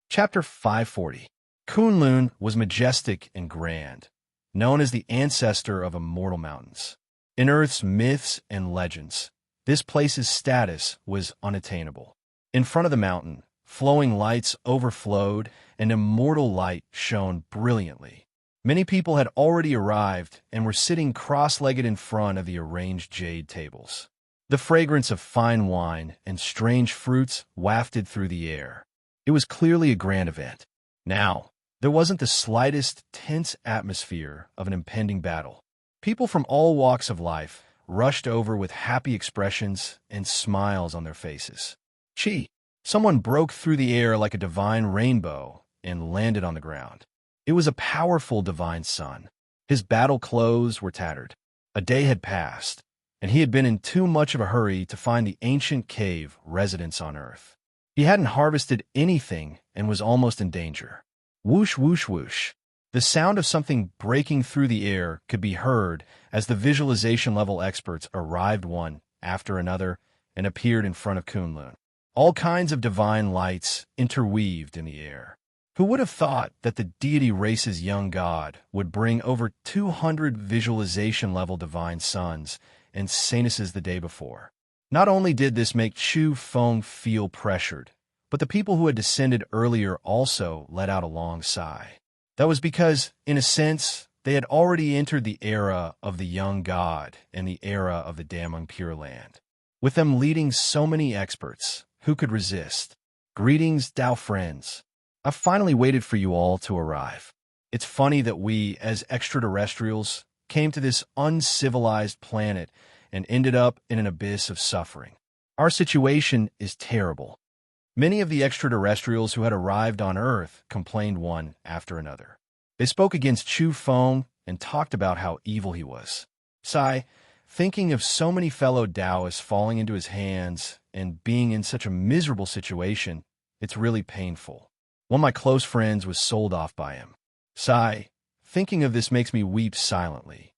Chapter 540. Kunlun was majestic and grand, known as the ancestor of immortal mountains. In Earth's myths and legends, this place's status was unattainable. In front of the mountain, flowing lights overflowed and immortal light shone brilliantly. Many people had already arrived and were sitting cross-legged in front of the arranged jade tables. The fragrance of fine wine and strange fruits wafted through the air. It was clearly a grand event. Now, there wasn't the slightest tense atmosphere of an impending battle. People from all walks of life rushed over with happy expressions and smiles on their faces. Chi! Someone broke through the air like a divine rainbow and landed on the ground. It was a powerful divine son. His battle clothes were tattered. A day had passed, and he had been in too much of a hurry to find the ancient cave residence on Earth. He hadn't harvested anything and was almost in danger. Whoosh, whoosh, whoosh. The sound of something breaking through the air could be heard as the visualization-level experts arrived one after another and appeared in front of Kunlun. All kinds of divine lights interweaved in the air. Who would have thought that the deity race's young god would bring over 200 visualization-level divine sons and saintesses the day before? Not only did this make Chu Feng feel pressured, but the people who had descended earlier also let out a long sigh. That was because, in a sense, they had already entered the era of the young god and the era of the damn Pure Land. With them leading so many experts, who could resist? Greetings, Tao friends. I've finally waited for you all to arrive. It's funny that we, as extraterrestrials, came to this uncivilized planet and ended up in an abyss of suffering. Our situation is terrible. Many of the extraterrestrials who had arrived on Earth complained one after another. They spoke against Chu Feng and talked about how evil he was. Sai, thinking of so many fellow Taoists falling into his hands and being in such a miserable situation, it's really painful. One of my close friends was sold off by him. Sai, thinking of this makes me weep silently.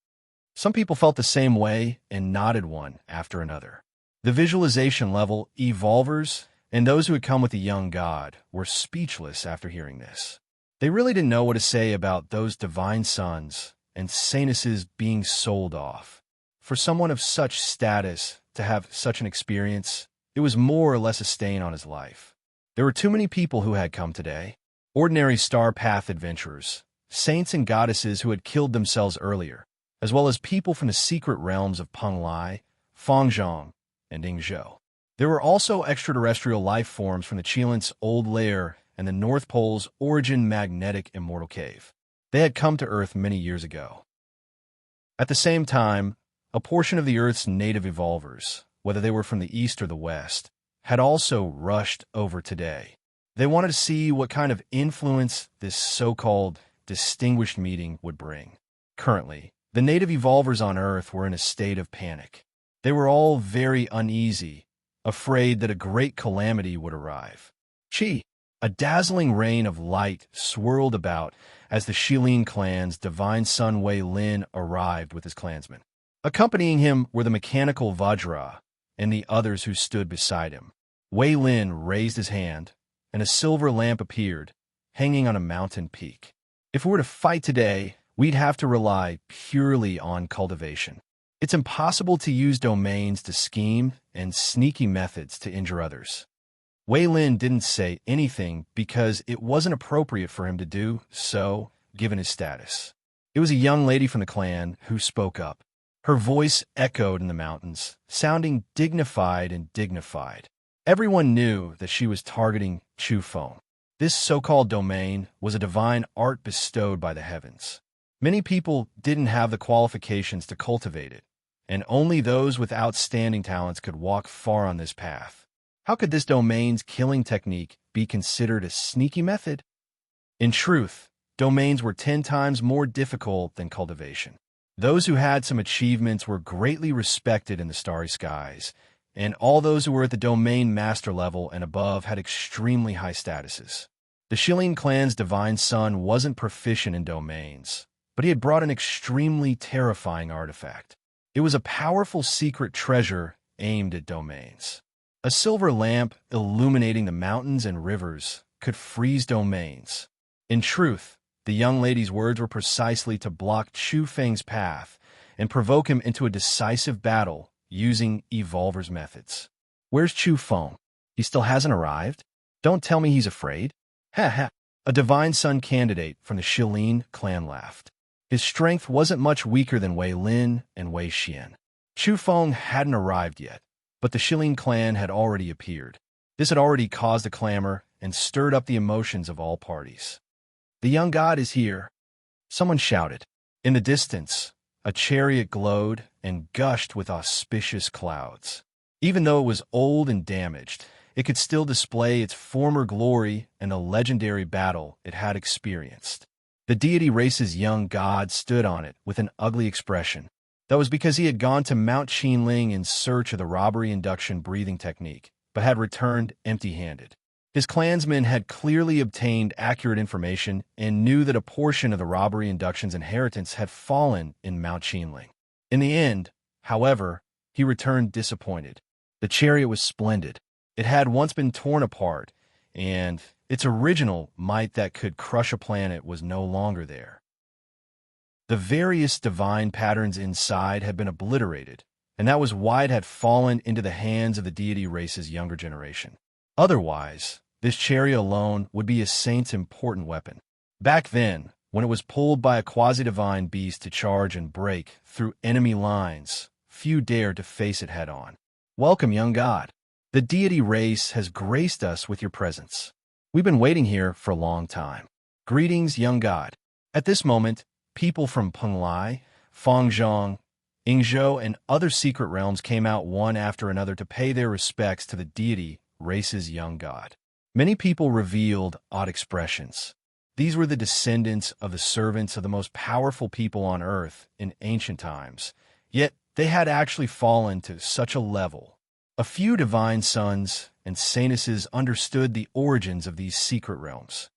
Some people felt the same way and nodded one after another. The visualization level evolvers and those who had come with the young god were speechless after hearing this. They really didn't know what to say about those divine sons and saintesses being sold off. For someone of such status to have such an experience, it was more or less a stain on his life. There were too many people who had come today. Ordinary star path adventurers, saints and goddesses who had killed themselves earlier, as well as people from the secret realms of Penglai, Fangzhong, and Yingzhou. There were also extraterrestrial life forms from the Chilant's old lair and the North Pole's origin magnetic immortal cave. They had come to Earth many years ago. At the same time, a portion of the Earth's native evolvers, whether they were from the East or the West, had also rushed over today. They wanted to see what kind of influence this so-called distinguished meeting would bring. Currently, the native evolvers on Earth were in a state of panic. They were all very uneasy, afraid that a great calamity would arrive. Chi, a dazzling rain of light swirled about as the Shilin clan's divine son Wei Lin arrived with his clansmen. Accompanying him were the mechanical Vajra and the others who stood beside him. Wei Lin raised his hand, and a silver lamp appeared, hanging on a mountain peak. If we were to fight today, we'd have to rely purely on cultivation. It's impossible to use domains to scheme and sneaky methods to injure others. Wei Lin didn't say anything because it wasn't appropriate for him to do so, given his status. It was a young lady from the clan who spoke up. Her voice echoed in the mountains, sounding dignified and dignified. Everyone knew that she was targeting Chu Feng. This so-called domain was a divine art bestowed by the heavens. Many people didn't have the qualifications to cultivate it, and only those with outstanding talents could walk far on this path. How could this domain's killing technique be considered a sneaky method? In truth, domains were 10 times more difficult than cultivation. Those who had some achievements were greatly respected in the starry skies, and all those who were at the domain master level and above had extremely high statuses. The Shilin clan's divine son wasn't proficient in domains, but he had brought an extremely terrifying artifact. It was a powerful secret treasure aimed at domains. A silver lamp illuminating the mountains and rivers could freeze domains. In truth, the young lady's words were precisely to block Chu Feng's path and provoke him into a decisive battle using Evolver's methods. Where's Chu Feng? He still hasn't arrived? Don't tell me he's afraid. Ha ha. A divine son candidate from the Shilin clan laughed. His strength wasn't much weaker than Wei Lin and Wei Xian. Chu Feng hadn't arrived yet, but the Shilin clan had already appeared. This had already caused a clamor and stirred up the emotions of all parties. The young god is here, someone shouted. In the distance, a chariot glowed and gushed with auspicious clouds. Even though it was old and damaged, it could still display its former glory and the legendary battle it had experienced. The deity race's young god stood on it with an ugly expression. That was because he had gone to Mount Qinling in search of the robbery induction breathing technique, but had returned empty-handed. His clansmen had clearly obtained accurate information and knew that a portion of the robbery induction's inheritance had fallen in Mount Qinling. In the end, however, he returned disappointed. The chariot was splendid. It had once been torn apart, and its original might that could crush a planet was no longer there. The various divine patterns inside had been obliterated, and that was why it had fallen into the hands of the deity race's younger generation. Otherwise, this chariot alone would be a saint's important weapon. Back then, when it was pulled by a quasi-divine beast to charge and break through enemy lines, few dared to face it head-on. Welcome, young god. The deity race has graced us with your presence. We've been waiting here for a long time. Greetings, young god. At this moment, people from Penglai, Fangzhong, Yingzhou, and other secret realms came out one after another to pay their respects to the deity race's young god. Many people revealed odd expressions. These were the descendants of the servants of the most powerful people on earth in ancient times, yet they had actually fallen to such a level. A few divine sons and saintesses understood the origins of these secret realms.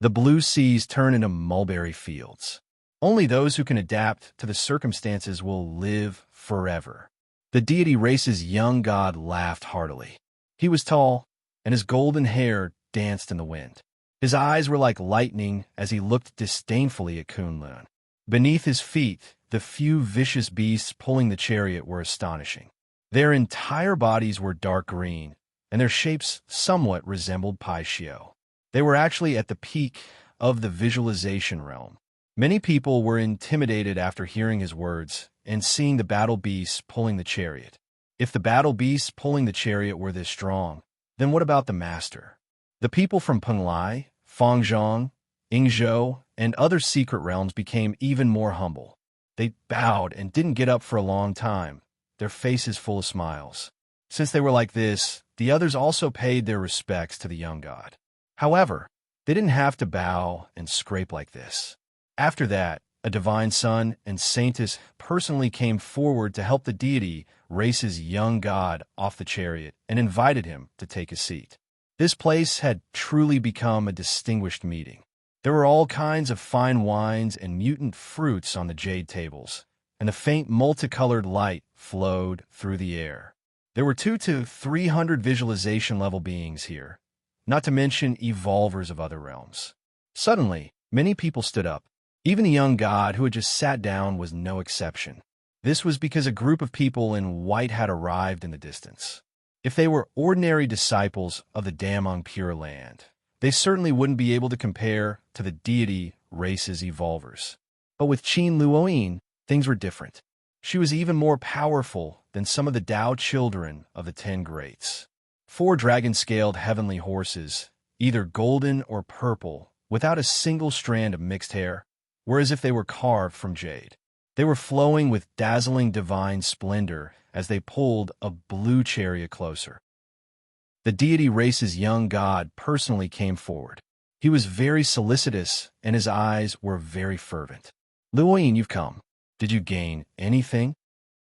The blue seas turn into mulberry fields. Only those who can adapt to the circumstances will live forever. The deity race's young god laughed heartily. He was tall, and his golden hair danced in the wind. His eyes were like lightning as he looked disdainfully at Kunlun. Beneath his feet, the few vicious beasts pulling the chariot were astonishing. Their entire bodies were dark green, and their shapes somewhat resembled Paixio. They were actually at the peak of the visualization realm. Many people were intimidated after hearing his words and seeing the battle beasts pulling the chariot. If the battle beasts pulling the chariot were this strong, then what about the master? The people from Penglai, Fangzhong, Yingzhou, and other secret realms became even more humble. They bowed and didn't get up for a long time, their faces full of smiles. Since they were like this, the others also paid their respects to the young god. However, they didn't have to bow and scrape like this. After that, a divine son and saintess personally came forward to help the deity race's young god off the chariot and invited him to take a seat. This place had truly become a distinguished meeting. There were all kinds of fine wines and mutant fruits on the jade tables, and a faint multicolored light flowed through the air. There were 200 to 300 visualization-level beings here, not to mention evolvers of other realms. Suddenly, many people stood up. Even the young god who had just sat down was no exception. This was because a group of people in white had arrived in the distance. If they were ordinary disciples of the Damong Pure Land, they certainly wouldn't be able to compare to the deity race's evolvers. But with Qin Luoyin, things were different. She was even more powerful than some of the Tao children of the 10 Greats. 4 dragon-scaled heavenly horses, either golden or purple, without a single strand of mixed hair, were as if they were carved from jade. They were flowing with dazzling divine splendor as they pulled a blue chariot closer. The deity race's young god personally came forward. He was very solicitous, and his eyes were very fervent. Luoyin, you've come. Did you gain anything?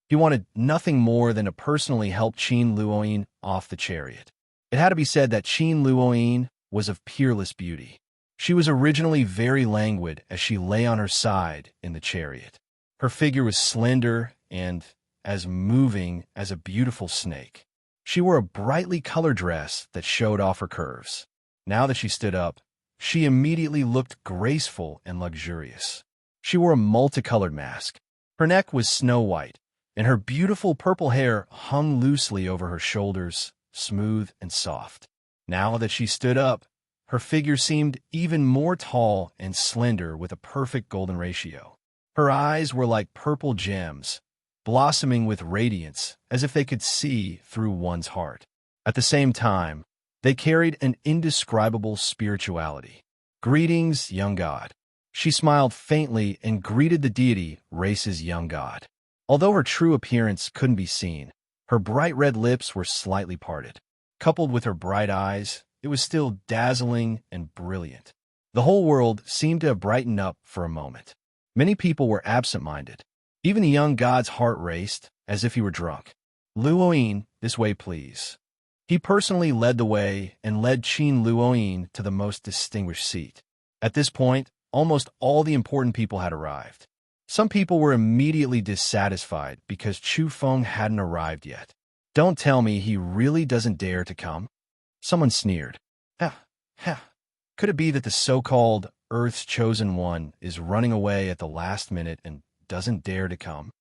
He wanted nothing more than to personally help Qin Luoyin off the chariot. It had to be said that Qin Luoyin was of peerless beauty. She was originally very languid as she lay on her side in the chariot. Her figure was slender and as moving as a beautiful snake. She wore a brightly colored dress that showed off her curves. Now that she stood up, she immediately looked graceful and luxurious. She wore a multicolored mask. Her neck was snow white, and her beautiful purple hair hung loosely over her shoulders, smooth and soft. Now that she stood up, her figure seemed even more tall and slender with a perfect golden ratio. Her eyes were like purple gems, blossoming with radiance as if they could see through one's heart. At the same time, they carried an indescribable spirituality. "Greetings, young god." She smiled faintly and greeted the deity, Race's young god. Although her true appearance couldn't be seen, her bright red lips were slightly parted. Coupled with her bright eyes, it was still dazzling and brilliant. The whole world seemed to have brightened up for a moment. Many people were absent-minded. Even the young god's heart raced, as if he were drunk. "Luoyin, this way, please." He personally led the way and led Qin Luoyin to the most distinguished seat. At this point, almost all the important people had arrived. Some people were immediately dissatisfied because Chu Feng hadn't arrived yet. "Don't tell me he really doesn't dare to come?" Someone sneered. Ha. Could it be that the so-called Earth's Chosen One is running away at the last minute and doesn't dare to come?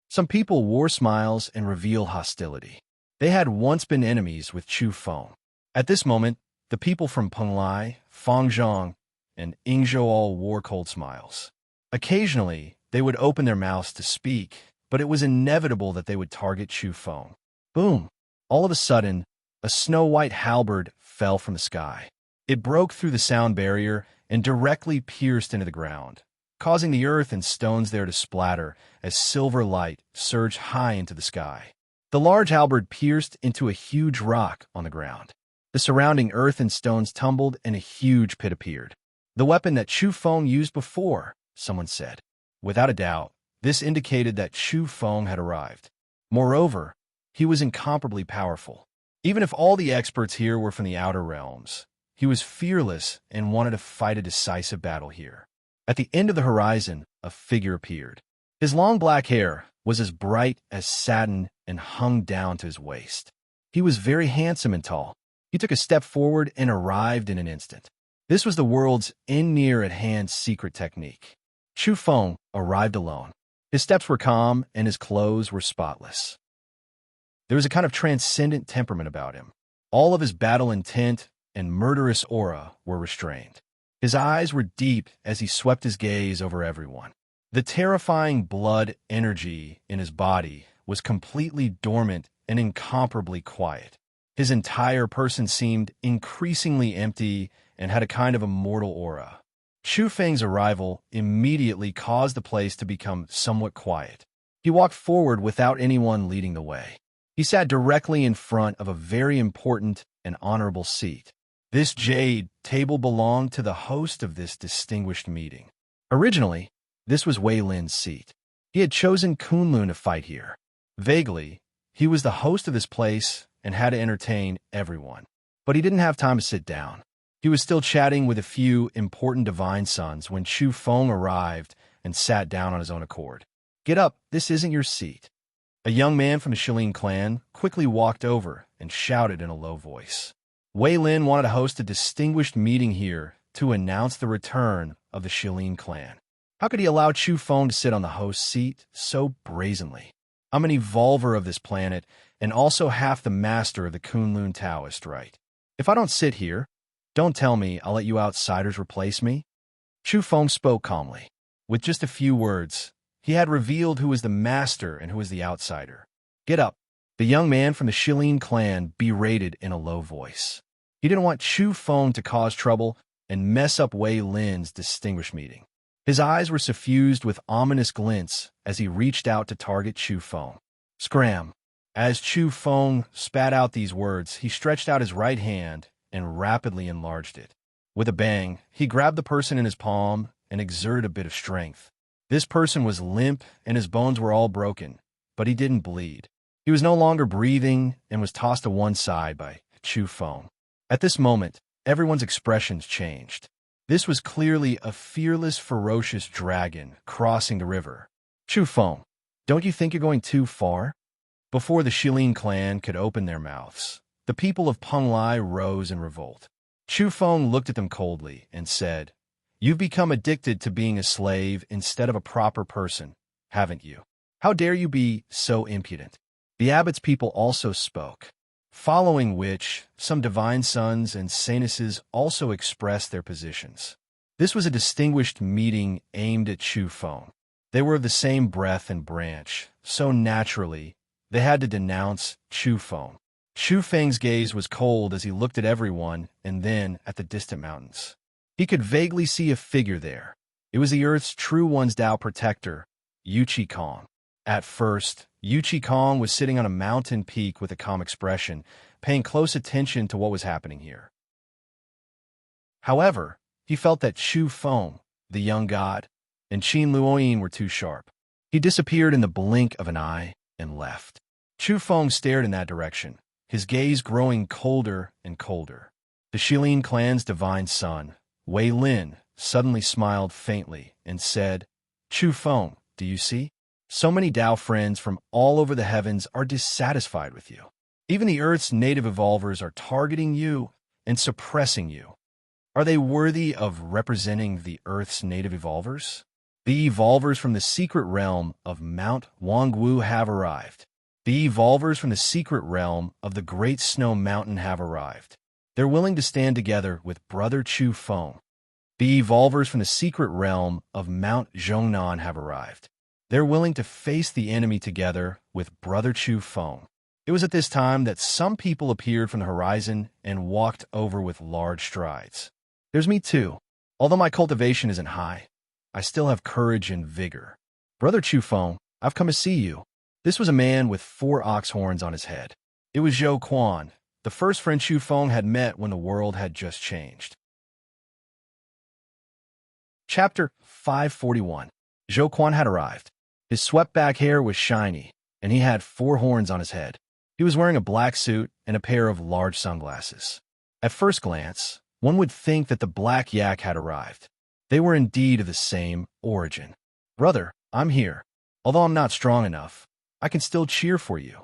Some people wore smiles and revealed hostility. They had once been enemies with Chu Feng. At this moment, the people from Penglai, Fangzhong, and Yingzhou all wore cold smiles. Occasionally, they would open their mouths to speak, but it was inevitable that they would target Chu Feng. Boom! All of a sudden, a snow-white halberd fell from the sky. It broke through the sound barrier and directly pierced into the ground, causing the earth and stones there to splatter as silver light surged high into the sky. The large halberd pierced into a huge rock on the ground. The surrounding earth and stones tumbled and a huge pit appeared. "The weapon that Chu Feng used before," someone said. Without a doubt, this indicated that Chu Feng had arrived. Moreover, he was incomparably powerful. Even if all the experts here were from the outer realms, he was fearless and wanted to fight a decisive battle here. At the end of the horizon, a figure appeared. His long black hair was as bright as satin and hung down to his waist. He was very handsome and tall. He took a step forward and arrived in an instant. This was the world's near-at-hand secret technique. Chu Feng arrived alone. His steps were calm and his clothes were spotless. There was a kind of transcendent temperament about him. All of his battle intent and murderous aura were restrained. His eyes were deep as he swept his gaze over everyone. The terrifying blood energy in his body was completely dormant and incomparably quiet. His entire person seemed increasingly empty and had a kind of immortal aura. Chu Feng's arrival immediately caused the place to become somewhat quiet. He walked forward without anyone leading the way. He sat directly in front of a very important and honorable seat. This jade table belonged to the host of this distinguished meeting. Originally, this was Wei Lin's seat. He had chosen Kunlun to fight here. Vaguely, he was the host of this place and had to entertain everyone. But he didn't have time to sit down. He was still chatting with a few important divine sons when Chu Feng arrived and sat down on his own accord. "Get up, this isn't your seat." A young man from the Shilin clan quickly walked over and shouted in a low voice. Wei Lin wanted to host a distinguished meeting here to announce the return of the Shilin clan. How could he allow Chu Feng to sit on the host's seat so brazenly? "I'm an evolver of this planet and also half the master of the Kunlun Taoist rite. If I don't sit here, don't tell me I'll let you outsiders replace me." Chu Feng spoke calmly. With just a few words, he had revealed who was the master and who was the outsider. "Get up." The young man from the Shilin clan berated in a low voice. He didn't want Chu Feng to cause trouble and mess up Wei Lin's distinguished meeting. His eyes were suffused with ominous glints as he reached out to target Chu Feng. Scram! As Chu Feng spat out these words, he stretched out his right hand and rapidly enlarged it. With a bang, he grabbed the person in his palm and exerted a bit of strength. This person was limp and his bones were all broken, but he didn't bleed. He was no longer breathing and was tossed to one side by Chu Feng. At this moment, everyone's expressions changed. This was clearly a fearless, ferocious dragon crossing the river. "Chu Feng, don't you think you're going too far?" Before the Shilin clan could open their mouths, the people of Penglai rose in revolt. Chu Feng looked at them coldly and said, "You've become addicted to being a slave instead of a proper person, haven't you? How dare you be so impudent?" The abbot's people also spoke, following which some divine sons and saintesses also expressed their positions. This was a distinguished meeting aimed at Chu Feng. They were of the same breath and branch, so naturally, they had to denounce Chu Feng. Chu Feng's gaze was cold as he looked at everyone and then at the distant mountains. He could vaguely see a figure there. It was the Earth's true one's Tao protector, Yuchi Kong. At first, Yuchi Kong was sitting on a mountain peak with a calm expression, paying close attention to what was happening here. However, he felt that Chu Feng, the young god, and Qin Luoyin were too sharp. He disappeared in the blink of an eye and left. Chu Feng stared in that direction, his gaze growing colder and colder. The Shilin clan's divine son, Wei Lin, suddenly smiled faintly and said, "Chu Feng, do you see? So many Tao friends from all over the heavens are dissatisfied with you. Even the Earth's native evolvers are targeting you and suppressing you. Are they worthy of representing the Earth's native evolvers? The evolvers from the secret realm of Mount Wangwu have arrived. The evolvers from the secret realm of the Great Snow Mountain have arrived. They're willing to stand together with Brother Chu Feng. The evolvers from the secret realm of Mount Zhongnan have arrived. They're willing to face the enemy together with Brother Chu Feng." It was at this time that some people appeared from the horizon and walked over with large strides. "There's me too. Although my cultivation isn't high, I still have courage and vigor. Brother Chu Feng, I've come to see you." This was a man with 4 ox horns on his head. It was Zhou Quan, the first friend Chu Feng had met when the world had just changed. Chapter 541. Zhou Quan had arrived. His swept-back hair was shiny, and he had 4 horns on his head. He was wearing a black suit and a pair of large sunglasses. At first glance, one would think that the Black Yak had arrived. They were indeed of the same origin. "Brother, I'm here. Although I'm not strong enough, I can still cheer for you."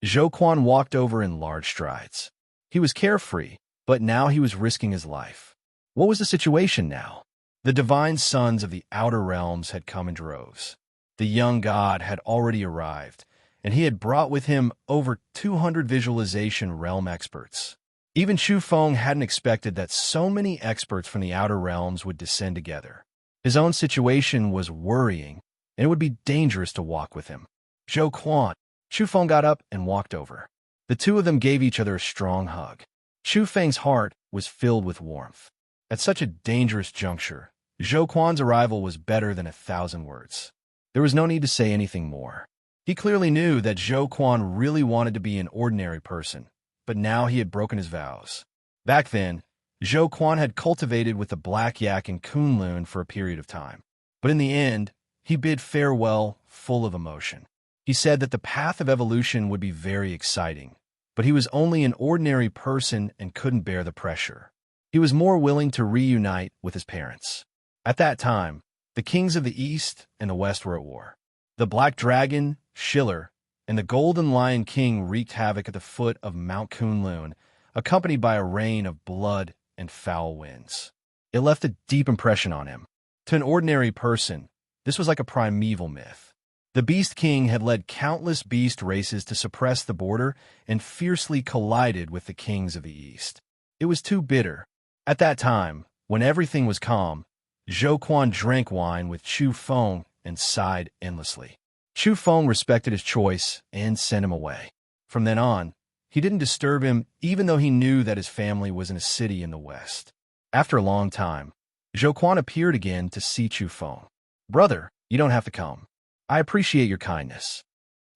Zhou Quan walked over in large strides. He was carefree, but now he was risking his life. What was the situation now? The divine sons of the outer realms had come in droves. The young god had already arrived, and he had brought with him over 200 visualization realm experts. Even Chu Feng hadn't expected that so many experts from the outer realms would descend together. His own situation was worrying, and it would be dangerous to walk with him. "Zhou Quan." Chu Feng got up and walked over. The two of them gave each other a strong hug. Chu Feng's heart was filled with warmth. At such a dangerous juncture, Zhou Quan's arrival was better than 1,000 words. There was no need to say anything more. He clearly knew that Zhou Quan really wanted to be an ordinary person, but now he had broken his vows. Back then, Zhou Quan had cultivated with the Black Yak and Kunlun for a period of time. But in the end, he bid farewell, full of emotion. He said that the path of evolution would be very exciting, but he was only an ordinary person and couldn't bear the pressure. He was more willing to reunite with his parents. At that time, the kings of the East and the West were at war. The Black Dragon, Schiller, and the Golden Lion King wreaked havoc at the foot of Mount Kunlun, accompanied by a rain of blood and foul winds. It left a deep impression on him. To an ordinary person, this was like a primeval myth. The Beast King had led countless beast races to suppress the border and fiercely collided with the kings of the East. It was too bitter. At that time, when everything was calm, Zhou Quan drank wine with Chu Feng and sighed endlessly. Chu Feng respected his choice and sent him away. From then on, he didn't disturb him even though he knew that his family was in a city in the west. After a long time, Zhou Quan appeared again to see Chu Feng. "Brother, you don't have to come. I appreciate your kindness."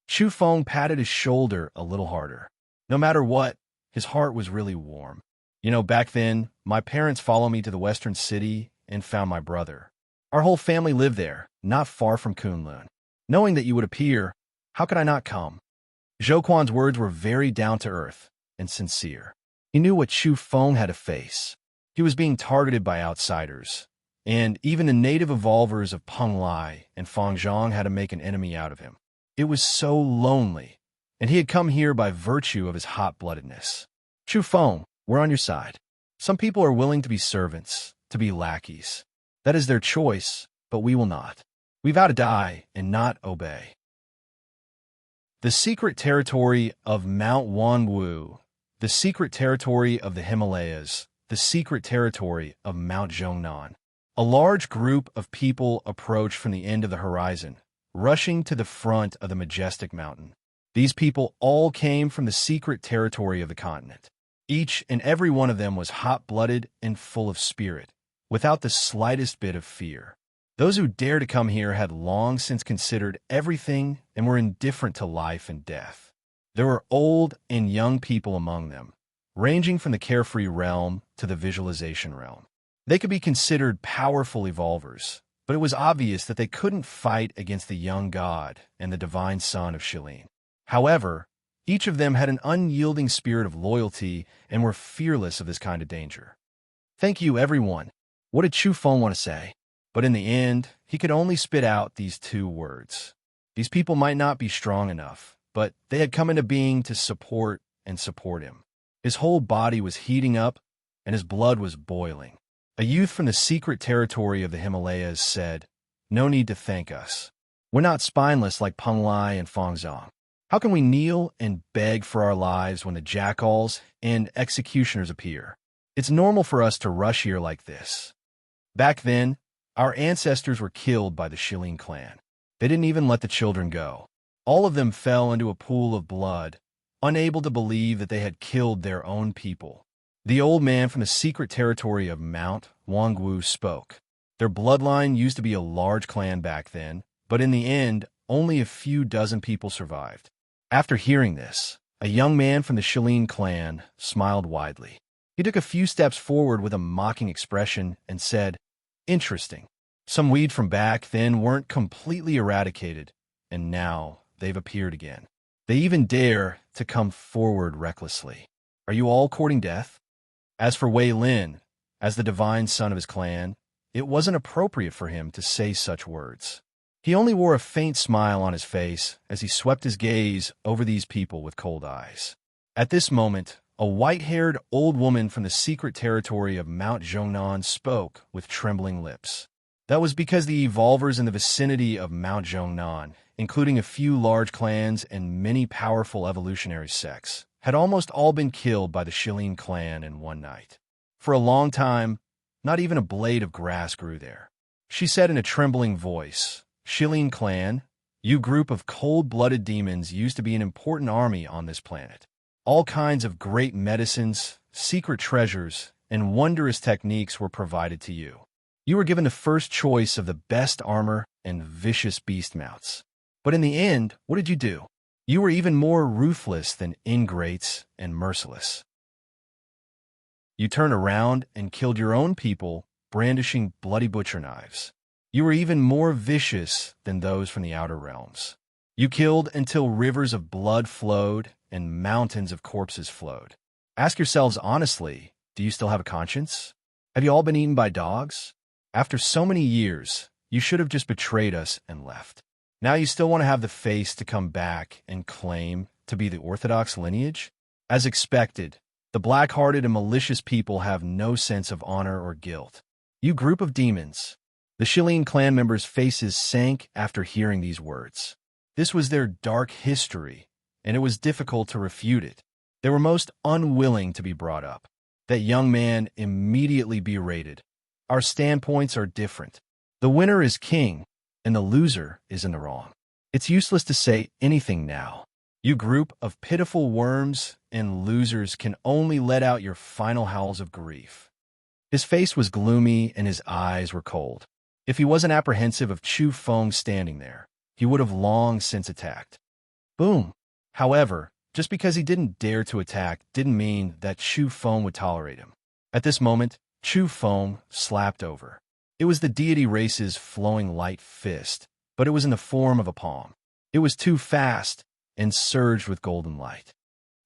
Chu Feng patted his shoulder a little harder. No matter what, his heart was really warm. Back then, my parents followed me to the western city and found my brother. Our whole family lived there, not far from Kunlun. Knowing that you would appear, how could I not come? Zhou Quan's words were very down-to-earth and sincere. He knew what Chu Feng had to face. He was being targeted by outsiders, and even the native evolvers of Peng Lai and Fangzhong had to make an enemy out of him. It was so lonely, and he had come here by virtue of his hot-bloodedness. "Chu Feng, we're on your side. Some people are willing to be servants, to be lackeys. That is their choice, but we will not. We vow to die and not obey. The secret territory of Mount Wanwu, the secret territory of the Himalayas, the secret territory of Mount Zhongnan. A large group of people approached from the end of the horizon, rushing to the front of the majestic mountain. These people all came from the secret territory of the continent. Each and every one of them was hot-blooded and full of spirit, without the slightest bit of fear. Those who dared to come here had long since considered everything and were indifferent to life and death. There were old and young people among them, ranging from the carefree realm to the visualization realm. They could be considered powerful evolvers, but it was obvious that they couldn't fight against the young god and the divine son of Shilin. However, each of them had an unyielding spirit of loyalty and were fearless of this kind of danger. "Thank you, everyone." What did Chu Feng want to say? But in the end, he could only spit out these two words. These people might not be strong enough, but they had come into being to support him. His whole body was heating up, and his blood was boiling. A youth from the secret territory of the Himalayas said, "No need to thank us. We're not spineless like Peng Lai and Feng Zhang. How can we kneel and beg for our lives when the jackals and executioners appear? It's normal for us to rush here like this." Back then, our ancestors were killed by the Shilin clan. They didn't even let the children go. All of them fell into a pool of blood, unable to believe that they had killed their own people. The old man from the secret territory of Mount Wanwu spoke. Their bloodline used to be a large clan back then, but in the end, only a few dozen people survived. After hearing this, a young man from the Shilin clan smiled widely. He took a few steps forward with a mocking expression and said, "Interesting. Some weed from back then weren't completely eradicated, and now they've appeared again. They even dare to come forward recklessly. Are you all courting death?" As for Wei Lin, as the divine son of his clan, it wasn't appropriate for him to say such words. He only wore a faint smile on his face as he swept his gaze over these people with cold eyes. At this moment, a white-haired old woman from the secret territory of Mount Zhongnan spoke with trembling lips. That was because the evolvers in the vicinity of Mount Zhongnan, including a few large clans and many powerful evolutionary sects, had almost all been killed by the Shilin clan in one night. For a long time, not even a blade of grass grew there. She said in a trembling voice, "Shilin clan, you group of cold-blooded demons used to be an important army on this planet. All kinds of great medicines, secret treasures, and wondrous techniques were provided to you. You were given the first choice of the best armor and vicious beast mounts. But in the end, what did you do? You were even more ruthless than ingrates and merciless. You turned around and killed your own people, brandishing bloody butcher knives. You were even more vicious than those from the outer realms. You killed until rivers of blood flowed and mountains of corpses flowed. Ask yourselves honestly, do you still have a conscience? Have you all been eaten by dogs? After so many years, you should have just betrayed us and left. Now you still want to have the face to come back and claim to be the orthodox lineage? As expected, the black-hearted and malicious people have no sense of honor or guilt. You group of demons. The Shilin clan members' faces sank after hearing these words. This was their dark history, and it was difficult to refute it. They were most unwilling to be brought up. That young man immediately berated. Our standpoints are different. The winner is king, and the loser is in the wrong. It's useless to say anything now. You group of pitiful worms and losers can only let out your final howls of grief. His face was gloomy and his eyes were cold. If he wasn't apprehensive of Chu Feng standing there, he would have long since attacked. Boom. However, just because he didn't dare to attack didn't mean that Chu Feng would tolerate him. At this moment, Chu Feng slapped over. It was the deity race's flowing light fist, but it was in the form of a palm. It was too fast and surged with golden light.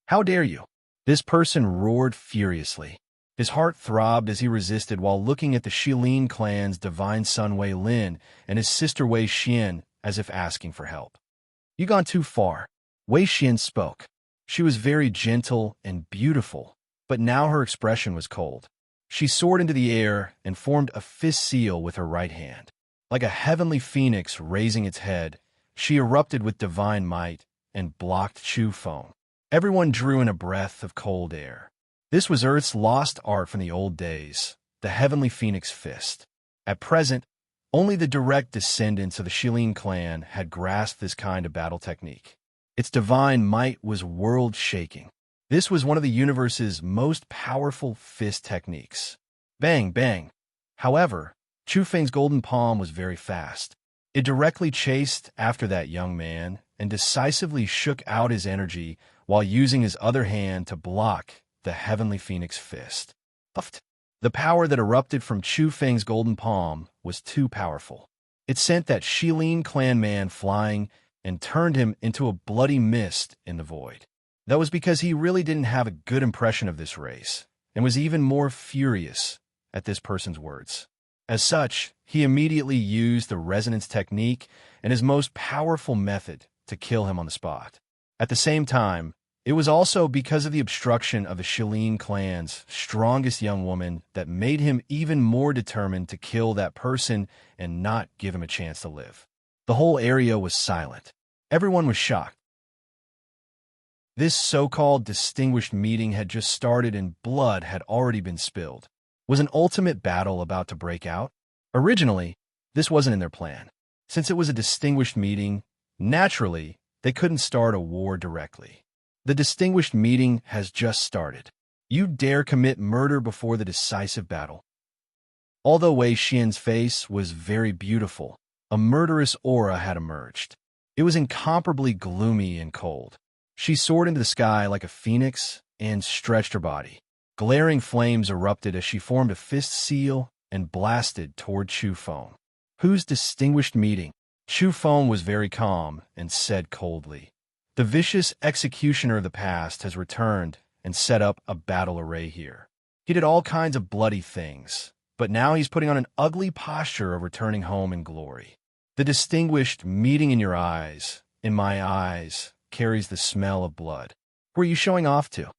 How dare you? This person roared furiously. His heart throbbed as he resisted while looking at the Shilin clan's divine son Wei Lin and his sister Wei Xian as if asking for help. "You've gone too far." Wei Xian spoke. She was very gentle and beautiful, but now her expression was cold. She soared into the air and formed a fist seal with her right hand. Like a heavenly phoenix raising its head, she erupted with divine might and blocked Chu Feng. Everyone drew in a breath of cold air. This was Earth's lost art from the old days, the heavenly phoenix fist. At present, only the direct descendants of the Shilin clan had grasped this kind of battle technique. Its divine might was world-shaking. This was one of the universe's most powerful fist techniques. Bang, bang. However, Chu Feng's golden palm was very fast. It directly chased after that young man and decisively shook out his energy while using his other hand to block the heavenly phoenix fist. The power that erupted from Chu Feng's golden palm was too powerful. It sent that Shilin clan man flying and turned him into a bloody mist in the void. That was because he really didn't have a good impression of this race and was even more furious at this person's words. As such, he immediately used the resonance technique and his most powerful method to kill him on the spot. At the same time, it was also because of the obstruction of the Shilin clan's strongest young woman that made him even more determined to kill that person and not give him a chance to live. The whole area was silent. Everyone was shocked. This so-called distinguished meeting had just started and blood had already been spilled. Was an ultimate battle about to break out? Originally, this wasn't in their plan. Since it was a distinguished meeting, naturally, they couldn't start a war directly. The distinguished meeting has just started. You dare commit murder before the decisive battle? Although Wei Xian's face was very beautiful, a murderous aura had emerged. It was incomparably gloomy and cold. She soared into the sky like a phoenix and stretched her body. Glaring flames erupted as she formed a fist seal and blasted toward Chu Feng. Whose distinguished meeting? Chu Feng was very calm and said coldly, "The vicious executioner of the past has returned and set up a battle array here. He did all kinds of bloody things, but now he's putting on an ugly posture of returning home in glory. The distinguished meeting in your eyes, in my eyes, carries the smell of blood. Who are you showing off to?"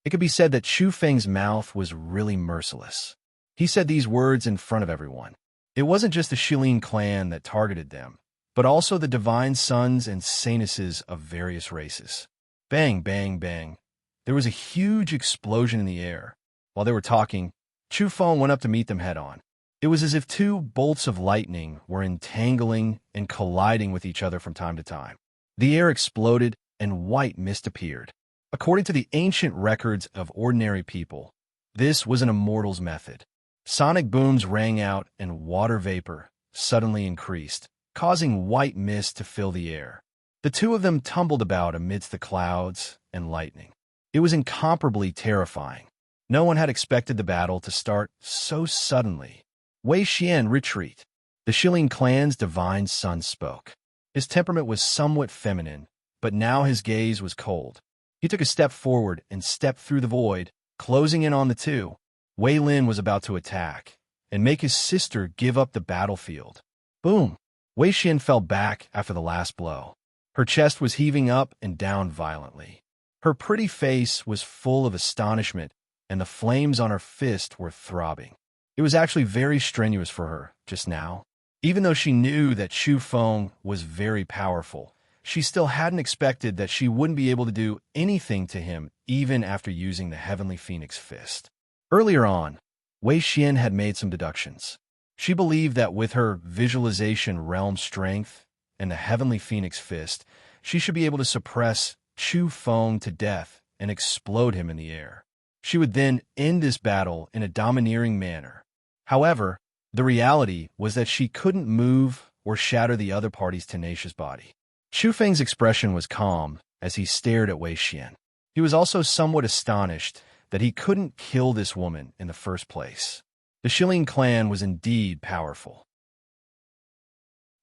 It could be said that Chu Feng's mouth was really merciless. He said these words in front of everyone. It wasn't just the Shilin clan that targeted them, but also the divine sons and saintesses of various races. Bang, bang, bang. There was a huge explosion in the air. While they were talking, Chu Feng went up to meet them head-on. It was as if two bolts of lightning were entangling and colliding with each other from time to time. The air exploded and white mist appeared. According to the ancient records of ordinary people, this was an immortal's method. Sonic booms rang out and water vapor suddenly increased, causing white mist to fill the air. The two of them tumbled about amidst the clouds and lightning. It was incomparably terrifying. No one had expected the battle to start so suddenly. Wei Xian, retreat. The Shilin clan's divine son spoke. His temperament was somewhat feminine, but now his gaze was cold. He took a step forward and stepped through the void, closing in on the two. Wei Lin was about to attack and make his sister give up the battlefield. Boom! Wei Xian fell back after the last blow. Her chest was heaving up and down violently. Her pretty face was full of astonishment, and the flames on her fist were throbbing. It was actually very strenuous for her just now. Even though she knew that Chu Feng was very powerful, she still hadn't expected that she wouldn't be able to do anything to him even after using the Heavenly Phoenix Fist. Earlier on, Wei Xian had made some deductions. She believed that with her visualization realm strength and the Heavenly Phoenix Fist, she should be able to suppress Chu Feng to death and explode him in the air. She would then end this battle in a domineering manner. However, the reality was that she couldn't move or shatter the other party's tenacious body. Chu Feng's expression was calm as he stared at Wei Xian. He was also somewhat astonished that he couldn't kill this woman in the first place. The Shilin clan was indeed powerful.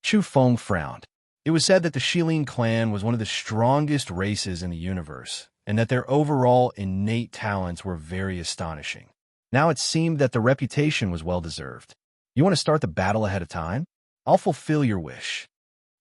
Chu Feng frowned. It was said that the Shilin clan was one of the strongest races in the universe, and that their overall innate talents were very astonishing. Now it seemed that the reputation was well-deserved. You want to start the battle ahead of time? I'll fulfill your wish.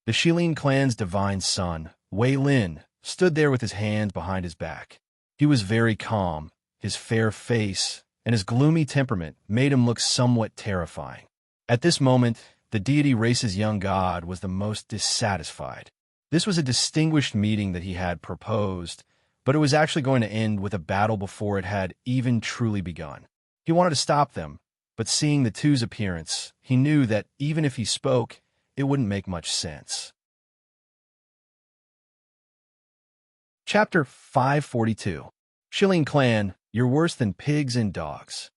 The Shilin clan's divine son, Wei Lin, stood there with his hands behind his back. He was very calm, his fair face and his gloomy temperament made him look somewhat terrifying. At this moment, the deity race's young god was the most dissatisfied. This was a distinguished meeting that he had proposed, but it was actually going to end with a battle before it had even truly begun. He wanted to stop them, but seeing the two's appearance, he knew that even if he spoke, it wouldn't make much sense. Chapter 542. Shilling Clan, you're worse than pigs and dogs.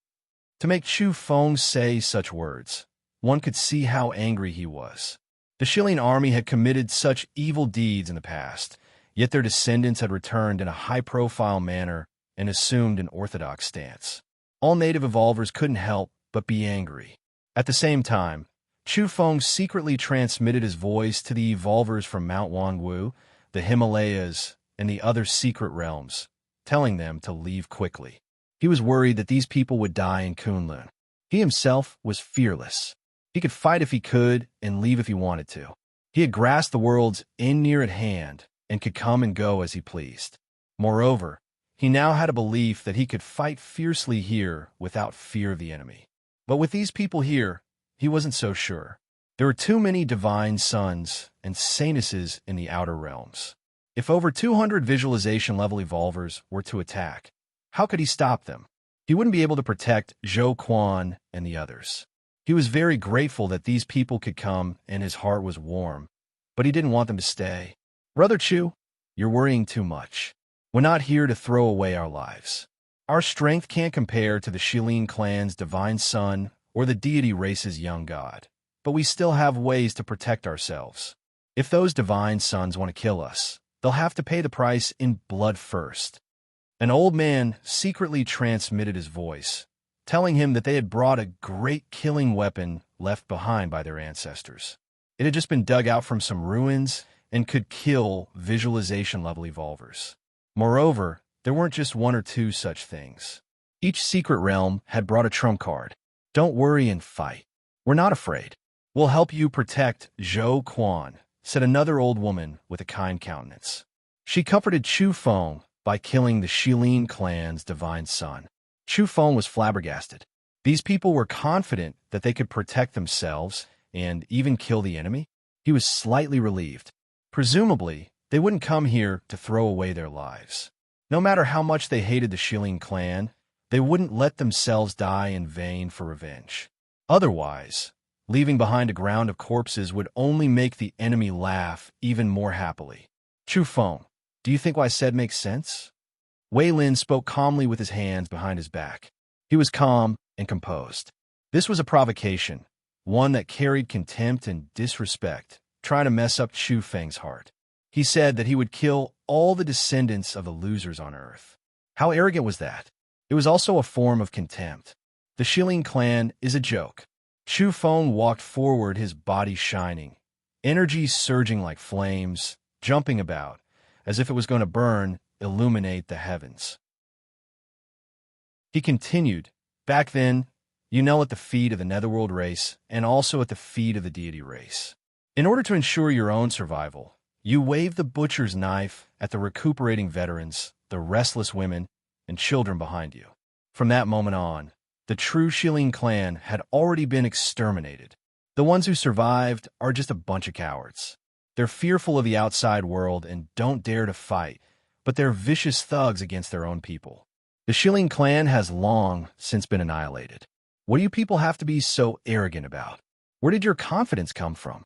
To make Chu Feng say such words, one could see how angry he was. The Shilling army had committed such evil deeds in the past, yet their descendants had returned in a high-profile manner and assumed an orthodox stance. All native evolvers couldn't help but be angry. At the same time, Chu Feng secretly transmitted his voice to the evolvers from Mount Wangwu, the Himalayas, and the other secret realms, telling them to leave quickly. He was worried that these people would die in Kunlun. He himself was fearless. He could fight if he could and leave if he wanted to. He had grasped the world's end near at hand and could come and go as he pleased. Moreover, he now had a belief that he could fight fiercely here without fear of the enemy. But with these people here, he wasn't so sure. There were too many divine sons and saintesses in the outer realms. If over 200 visualization-level evolvers were to attack, how could he stop them? He wouldn't be able to protect Zhou Quan and the others. He was very grateful that these people could come, and his heart was warm, but he didn't want them to stay. Brother Chu, you're worrying too much. We're not here to throw away our lives. Our strength can't compare to the Shilin clan's divine son or the deity race's young god, but we still have ways to protect ourselves. If those divine sons want to kill us, they'll have to pay the price in blood first. An old man secretly transmitted his voice, telling him that they had brought a great killing weapon left behind by their ancestors. It had just been dug out from some ruins and could kill visualization-level evolvers. Moreover, there weren't just one or two such things. Each secret realm had brought a trump card. Don't worry and fight. We're not afraid. We'll help you protect Zhou Quan, said another old woman with a kind countenance. She comforted Chu Feng by killing the Shilin clan's divine son. Chu Feng was flabbergasted. These people were confident that they could protect themselves and even kill the enemy. He was slightly relieved. Presumably, they wouldn't come here to throw away their lives. No matter how much they hated the Shilin clan, they wouldn't let themselves die in vain for revenge. Otherwise, leaving behind a ground of corpses would only make the enemy laugh even more happily. Chu Feng, do you think what I said makes sense? Wei Lin spoke calmly with his hands behind his back. He was calm and composed. This was a provocation, one that carried contempt and disrespect, trying to mess up Chu Feng's heart. He said that he would kill all the descendants of the losers on Earth. How arrogant was that? It was also a form of contempt. The Shilin clan is a joke. Chu Feng walked forward, his body shining, energy surging like flames, jumping about, as if it was going to burn, illuminate the heavens. He continued, back then, you knelt at the feet of the Netherworld race and also at the feet of the deity race. In order to ensure your own survival, you waved the butcher's knife at the recuperating veterans, the restless women, and children behind you. From that moment on, the true Shilin clan had already been exterminated. The ones who survived are just a bunch of cowards. They're fearful of the outside world and don't dare to fight, but they're vicious thugs against their own people. The Shilin clan has long since been annihilated. What do you people have to be so arrogant about? Where did your confidence come from?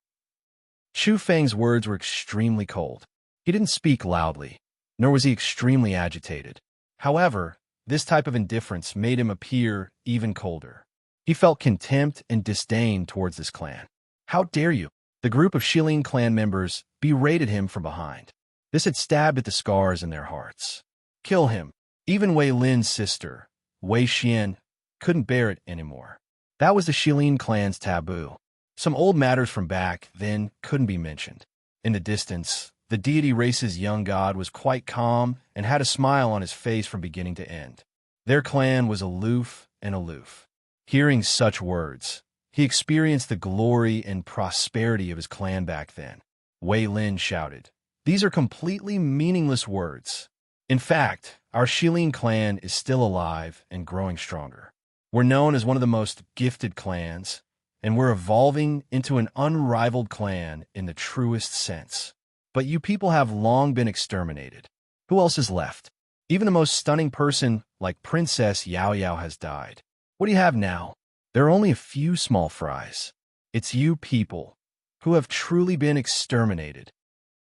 Chu Feng's words were extremely cold. He didn't speak loudly, nor was he extremely agitated. However, this type of indifference made him appear even colder. He felt contempt and disdain towards this clan. How dare you? The group of Shilin clan members berated him from behind. This had stabbed at the scars in their hearts. Kill him. Even Wei Lin's sister, Wei Xian, couldn't bear it anymore. That was the Shilin clan's taboo. Some old matters from back then couldn't be mentioned. In the distance, the deity race's young god was quite calm and had a smile on his face from beginning to end. Their clan was aloof and aloof. Hearing such words, he experienced the glory and prosperity of his clan back then. Wei Lin shouted, "These are completely meaningless words. In fact, our Shilin clan is still alive and growing stronger. We're known as one of the most gifted clans, and we're evolving into an unrivaled clan in the truest sense. But you people have long been exterminated. Who else is left? Even the most stunning person, like Princess Yao Yao, has died. What do you have now? There are only a few small fries. It's you people, who have truly been exterminated.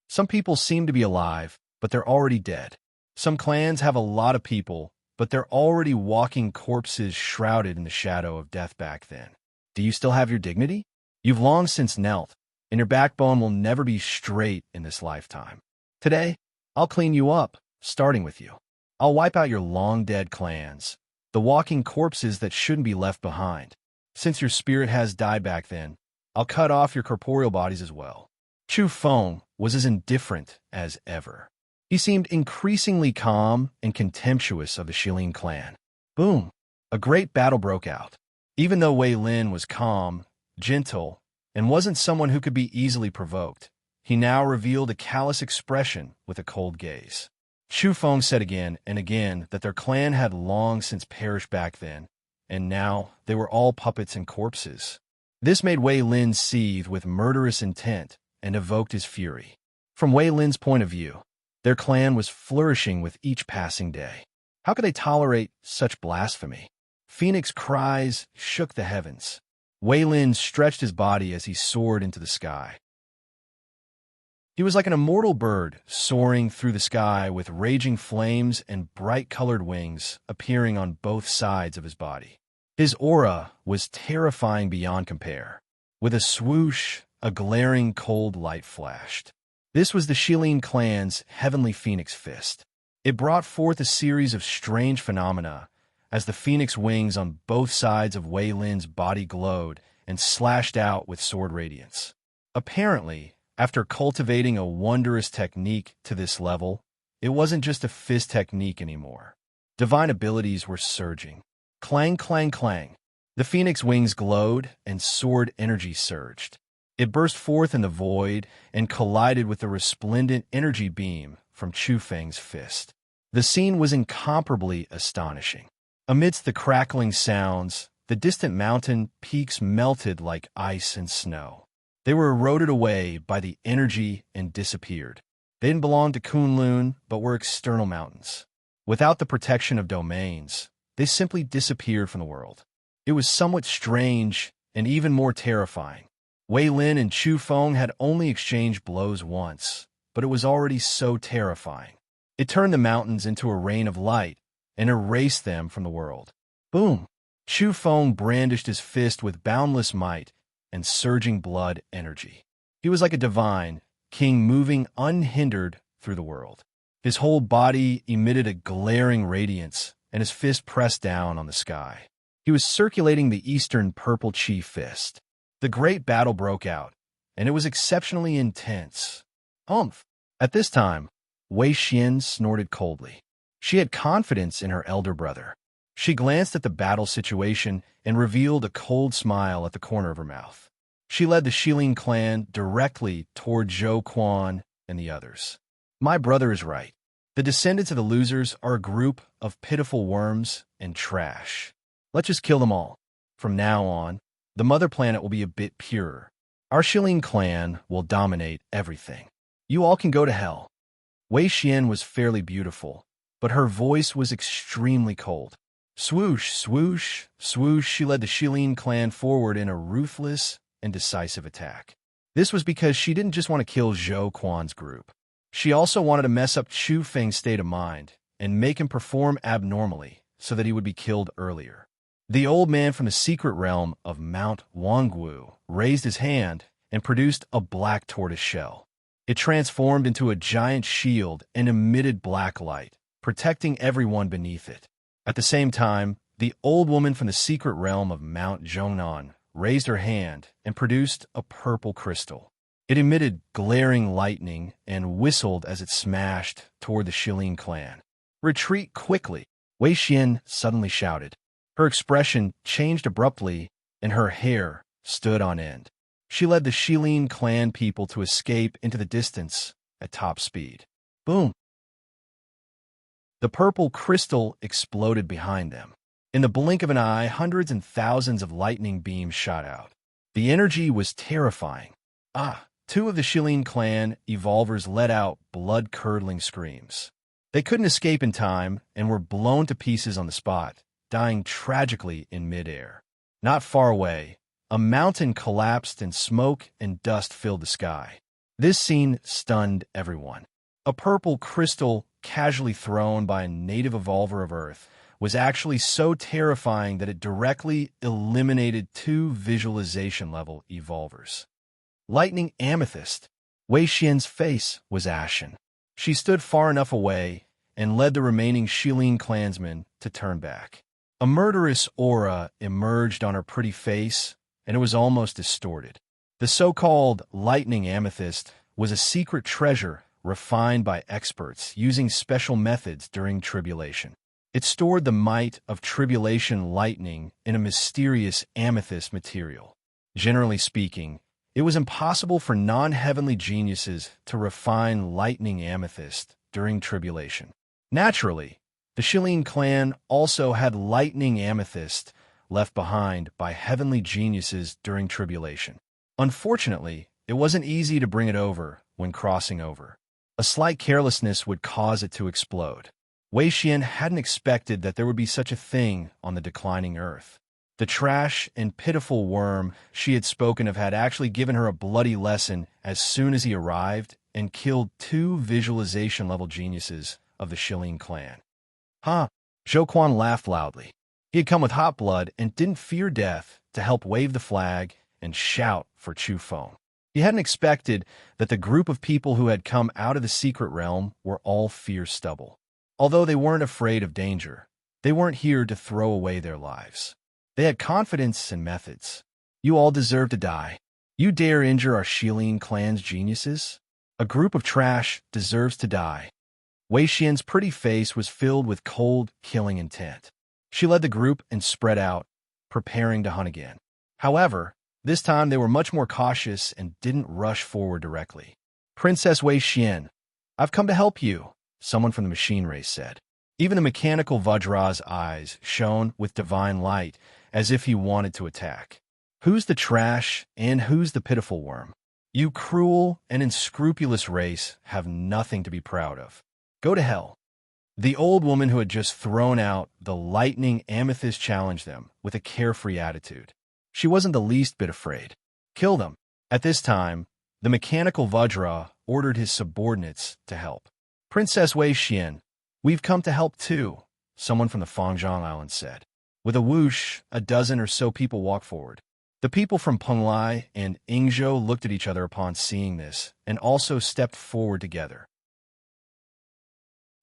Some people seem to be alive, but they're already dead. Some clans have a lot of people, but they're already walking corpses shrouded in the shadow of death back then. Do you still have your dignity? You've long since knelt, and your backbone will never be straight in this lifetime. Today, I'll clean you up, starting with you. I'll wipe out your long-dead clans, the walking corpses that shouldn't be left behind. Since your spirit has died back then, I'll cut off your corporeal bodies as well. Chu Feng was as indifferent as ever. He seemed increasingly calm and contemptuous of the Shilin clan. Boom! A great battle broke out. Even though Wei Lin was calm, gentle, and wasn't someone who could be easily provoked, he now revealed a callous expression with a cold gaze. Chu Feng said again and again that their clan had long since perished back then, and now they were all puppets and corpses. This made Wei Lin seethe with murderous intent and evoked his fury. From Wei Lin's point of view, their clan was flourishing with each passing day. How could they tolerate such blasphemy? Phoenix cries shook the heavens. Wei Lin stretched his body as he soared into the sky. He was like an immortal bird soaring through the sky with raging flames and bright-colored wings appearing on both sides of his body. His aura was terrifying beyond compare. With a swoosh, a glaring cold light flashed. This was the Shilin clan's heavenly phoenix fist. It brought forth a series of strange phenomena as the phoenix wings on both sides of Wei Lin's body glowed and slashed out with sword radiance. Apparently, after cultivating a wondrous technique to this level, it wasn't just a fist technique anymore. Divine abilities were surging. Clang, clang, clang. The phoenix wings glowed and sword energy surged. It burst forth in the void and collided with the resplendent energy beam from Chu Feng's fist. The scene was incomparably astonishing. Amidst the crackling sounds, the distant mountain peaks melted like ice and snow. They were eroded away by the energy and disappeared. They didn't belong to Kunlun, but were external mountains. Without the protection of domains, they simply disappeared from the world. It was somewhat strange and even more terrifying. Wei Lin and Chu Feng had only exchanged blows once, but it was already so terrifying. It turned the mountains into a rain of light and erased them from the world. Boom! Chu Feng brandished his fist with boundless might and surging blood energy. He was like a divine king moving unhindered through the world. His whole body emitted a glaring radiance, and his fist pressed down on the sky. He was circulating the eastern purple chi fist. The great battle broke out, and it was exceptionally intense. Humph! At this time, Wei Xian snorted coldly. She had confidence in her elder brother. She glanced at the battle situation and revealed a cold smile at the corner of her mouth. She led the Shilin clan directly toward Zhou Quan and the others. My brother is right. The descendants of the losers are a group of pitiful worms and trash. Let's just kill them all. From now on, the mother planet will be a bit purer. Our Shilin clan will dominate everything. You all can go to hell. Wei Xian was fairly beautiful, but her voice was extremely cold. Swoosh, swoosh, swoosh, she led the Shilin clan forward in a ruthless and decisive attack. This was because she didn't just want to kill Zhou Quan's group. She also wanted to mess up Chu Feng's state of mind and make him perform abnormally so that he would be killed earlier. The old man from the secret realm of Mount Wangwu raised his hand and produced a black tortoise shell. It transformed into a giant shield and emitted black light, protecting everyone beneath it. At the same time, the old woman from the secret realm of Mount Zhongnan raised her hand and produced a purple crystal. It emitted glaring lightning and whistled as it smashed toward the Shilin clan. Retreat quickly, Wei Xian suddenly shouted. Her expression changed abruptly, and her hair stood on end. She led the Shilin clan people to escape into the distance at top speed. Boom! The purple crystal exploded behind them. In the blink of an eye, hundreds and thousands of lightning beams shot out. The energy was terrifying. Two of the Shilin clan evolvers let out blood-curdling screams. They couldn't escape in time and were blown to pieces on the spot, dying tragically in midair. Not far away, a mountain collapsed and smoke and dust filled the sky. This scene stunned everyone. A purple crystal casually thrown by a native evolver of Earth was actually so terrifying that it directly eliminated two visualization-level evolvers. Lightning Amethyst. Wei Xian's face was ashen. She stood far enough away and led the remaining Shilin clansmen to turn back. A murderous aura emerged on her pretty face, and it was almost distorted. The so-called Lightning Amethyst was a secret treasure refined by experts using special methods during tribulation. It stored the might of tribulation lightning in a mysterious amethyst material. Generally speaking, it was impossible for non-heavenly geniuses to refine lightning amethyst during tribulation. Naturally, the Shilin clan also had lightning amethyst left behind by heavenly geniuses during tribulation. Unfortunately, it wasn't easy to bring it over when crossing over. A slight carelessness would cause it to explode. Wei Xian hadn't expected that there would be such a thing on the declining Earth. The trash and pitiful worm she had spoken of had actually given her a bloody lesson as soon as he arrived and killed two visualization-level geniuses of the Shilin clan. Zhou Quan laughed loudly. He had come with hot blood and didn't fear death to help wave the flag and shout for Chu Feng. He hadn't expected that the group of people who had come out of the secret realm were all fierce stubble. Although they weren't afraid of danger, they weren't here to throw away their lives. They had confidence and methods. You all deserve to die. You dare injure our Shilin clan's geniuses? A group of trash deserves to die. Wei Xian's pretty face was filled with cold, killing intent. She led the group and spread out, preparing to hunt again. However, this time they were much more cautious and didn't rush forward directly. Princess Wei Xian, I've come to help you, someone from the machine race said. Even the mechanical Vajra's eyes shone with divine light as if he wanted to attack. Who's the trash and who's the pitiful worm? You cruel and unscrupulous race have nothing to be proud of. Go to hell. The old woman who had just thrown out the lightning amethyst challenged them with a carefree attitude. She wasn't the least bit afraid. Kill them. At this time, the mechanical Vajra ordered his subordinates to help. Princess Wei Xian, we've come to help too, someone from the Fangzhong Islands said. With a whoosh, a dozen or so people walked forward. The people from Penglai and Yingzhou looked at each other upon seeing this and also stepped forward together.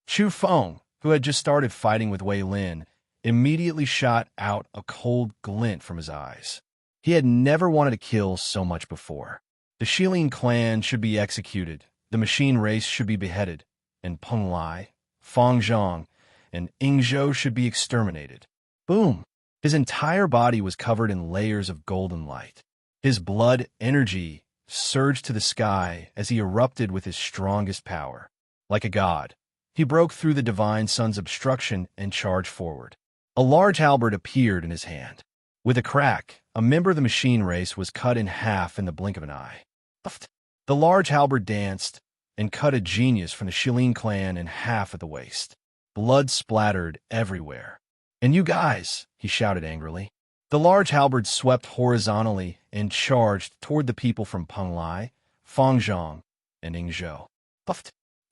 Chu Feng, who had just started fighting with Wei Lin, immediately shot out a cold glint from his eyes. He had never wanted to kill so much before. The Shilin clan should be executed, the machine race should be beheaded, and Penglai, Fangzhong, and Yingzhou should be exterminated. Boom! His entire body was covered in layers of golden light. His blood energy surged to the sky as he erupted with his strongest power. Like a god, he broke through the divine sun's obstruction and charged forward. A large halberd appeared in his hand. With a crack, a member of the machine race was cut in half in the blink of an eye. The large halberd danced and cut a genius from the Shilin clan in half at the waist. Blood splattered everywhere. And you guys, he shouted angrily. The large halberd swept horizontally and charged toward the people from Penglai, Fangzhong, and Yingzhou.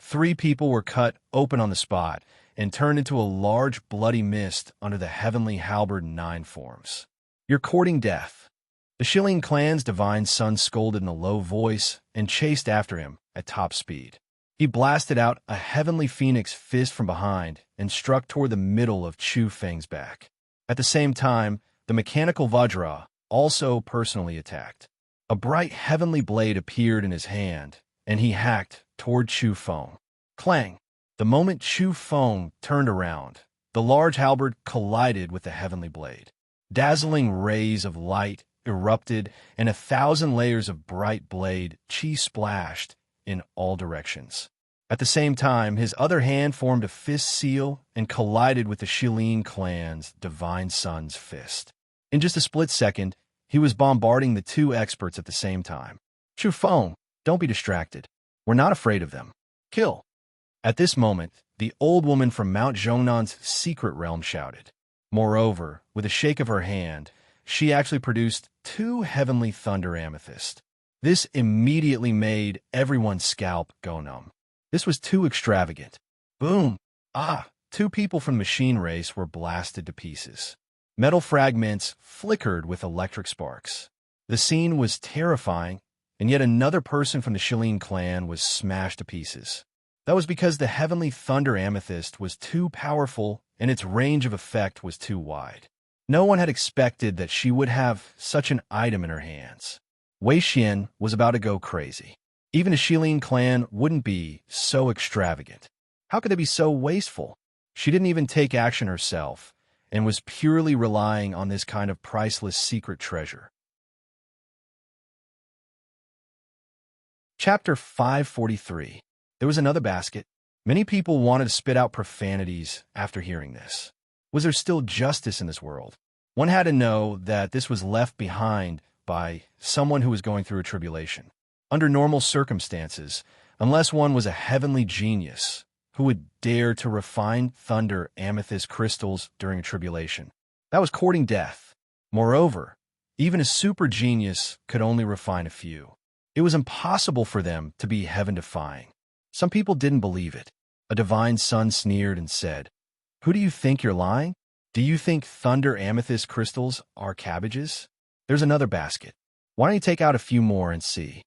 3 people were cut open on the spot and turned into a large bloody mist under the heavenly halberd 9 forms. You're courting death. The Shilin clan's divine son scolded in a low voice and chased after him at top speed. He blasted out a heavenly phoenix fist from behind and struck toward the middle of Chu Feng's back. At the same time, the mechanical Vajra also personally attacked. A bright heavenly blade appeared in his hand, and he hacked toward Chu Feng. Clang! The moment Chu Feng turned around, the large halberd collided with the heavenly blade. Dazzling rays of light erupted, and 1,000 layers of bright blade chi splashed in all directions. At the same time, his other hand formed a fist seal and collided with the Shilin clan's Divine Son's fist. In just a split second, he was bombarding the two experts at the same time. Chu Feng, don't be distracted. We're not afraid of them. Kill. At this moment, the old woman from Mount Zhongnan's secret realm shouted. Moreover, with a shake of her hand, she actually produced 2 heavenly thunder amethysts. This immediately made everyone's scalp go numb. This was too extravagant. Boom! 2 people from the machine race were blasted to pieces. Metal fragments flickered with electric sparks. The scene was terrifying, and yet another person from the Shilin clan was smashed to pieces. That was because the heavenly thunder amethyst was too powerful and its range of effect was too wide. No one had expected that she would have such an item in her hands. Wei Xian was about to go crazy. Even a Shilin clan wouldn't be so extravagant. How could they be so wasteful? She didn't even take action herself and was purely relying on this kind of priceless secret treasure. Chapter 543. There was another basket. Many people wanted to spit out profanities after hearing this. Was there still justice in this world? One had to know that this was left behind by someone who was going through a tribulation. Under normal circumstances, unless one was a heavenly genius who would dare to refine thunder amethyst crystals during a tribulation, that was courting death. Moreover, even a super genius could only refine a few. It was impossible for them to be heaven-defying. Some people didn't believe it. A divine son sneered and said, "Who do you think you're lying? Do you think thunder amethyst crystals are cabbages? There's another basket. Why don't you take out a few more and see?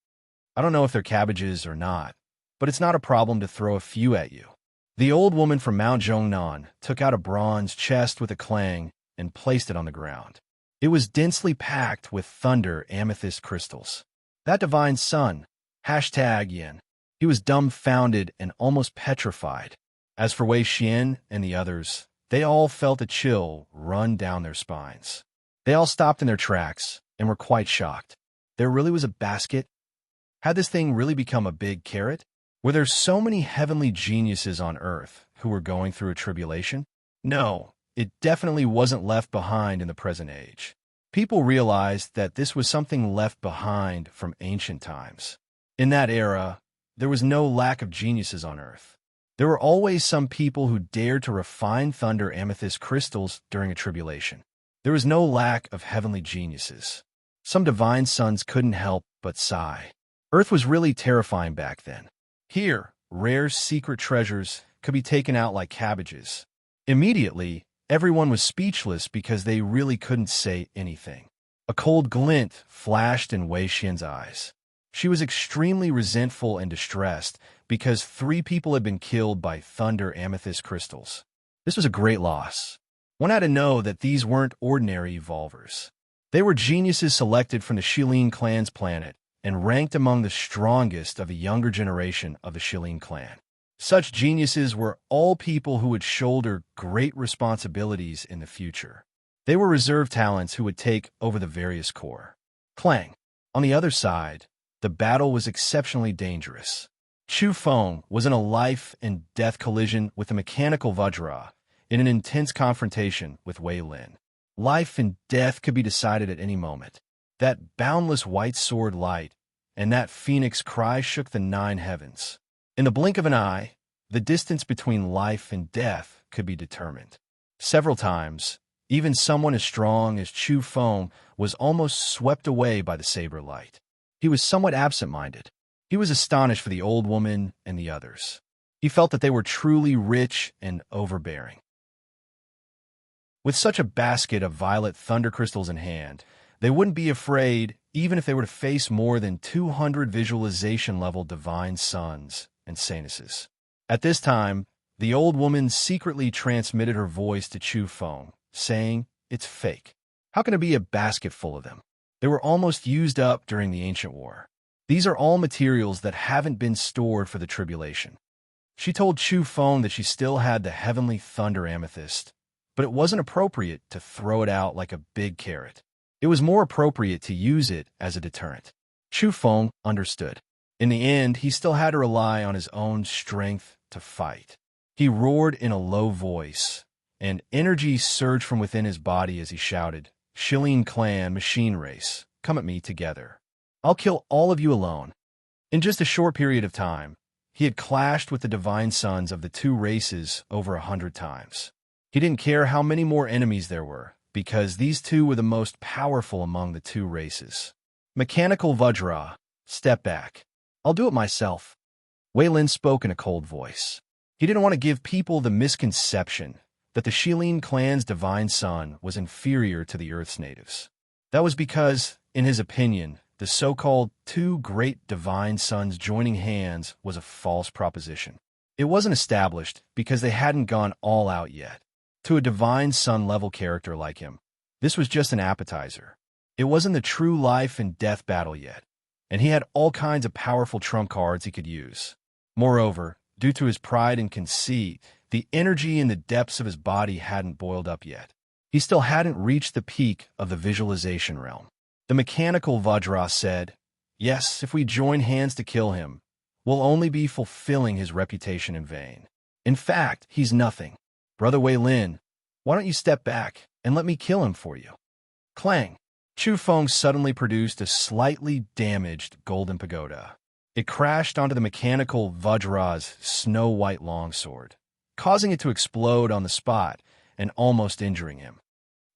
I don't know if they're cabbages or not, but it's not a problem to throw a few at you." The old woman from Mount Zhongnan took out a bronze chest with a clang and placed it on the ground. It was densely packed with thunder amethyst crystals. That divine son, #Yin. He was dumbfounded and almost petrified. As for Wei Xian and the others, they all felt a chill run down their spines. They all stopped in their tracks and were quite shocked. There really was a basket? Had this thing really become a big carrot? Were there so many heavenly geniuses on Earth who were going through a tribulation? No, it definitely wasn't left behind in the present age. People realized that this was something left behind from ancient times. In that era, there was no lack of geniuses on Earth. There were always some people who dared to refine thunder amethyst crystals during a tribulation. There was no lack of heavenly geniuses. Some divine sons couldn't help but sigh. Earth was really terrifying back then. Here, rare secret treasures could be taken out like cabbages. Immediately, everyone was speechless because they really couldn't say anything. A cold glint flashed in Wei Xian's eyes. She was extremely resentful and distressed because 3 people had been killed by thunder amethyst crystals. This was a great loss. One had to know that these weren't ordinary evolvers. They were geniuses selected from the Shilin clan's planet and ranked among the strongest of a younger generation of the Shilin clan. Such geniuses were all people who would shoulder great responsibilities in the future. They were reserve talents who would take over the various corps. Clang. On the other side, the battle was exceptionally dangerous. Chu Feng was in a life-and-death collision with a mechanical Vajra in an intense confrontation with Wei Lin. Life and death could be decided at any moment. That boundless white sword light and that phoenix cry shook the 9 heavens. In the blink of an eye, the distance between life and death could be determined. Several times, even someone as strong as Chu Feng was almost swept away by the saber light. He was somewhat absent-minded. He was astonished for the old woman and the others. He felt that they were truly rich and overbearing. With such a basket of violet thunder crystals in hand, they wouldn't be afraid even if they were to face more than 200 visualization-level divine sons and saintesses. At this time, the old woman secretly transmitted her voice to Chu Feng, saying, "It's fake. How can it be a basket full of them? They were almost used up during the ancient war. These are all materials that haven't been stored for the tribulation." She told Chu Feng that she still had the heavenly thunder amethyst, but it wasn't appropriate to throw it out like a big carrot. It was more appropriate to use it as a deterrent. Chu Feng understood. In the end, he still had to rely on his own strength to fight. He roared in a low voice, and energy surged from within his body as he shouted, "Shilling clan machine race, come at me together. I'll kill all of you alone." In just a short period of time, he had clashed with the divine sons of the two races over 100 times. He didn't care how many more enemies there were, because these two were the most powerful among the two races. Mechanical Vajra, step back. I'll do it myself. Wei Lin spoke in a cold voice. He didn't want to give people the misconception that the Shilin clan's divine son was inferior to the Earth's natives. That was because, in his opinion, the so-called two great divine sons joining hands was a false proposition. It wasn't established because they hadn't gone all out yet. To a divine son-level character like him, this was just an appetizer. It wasn't the true life and death battle yet, and he had all kinds of powerful trump cards he could use. Moreover, due to his pride and conceit, the energy in the depths of his body hadn't boiled up yet. He still hadn't reached the peak of the visualization realm. The mechanical Vajra said, "Yes, if we join hands to kill him, we'll only be fulfilling his reputation in vain. In fact, he's nothing. Brother Wei Lin, why don't you step back and let me kill him for you?" Clang! Chu Feng suddenly produced a slightly damaged golden pagoda. It crashed onto the mechanical Vajra's snow-white longsword, causing it to explode on the spot and almost injuring him.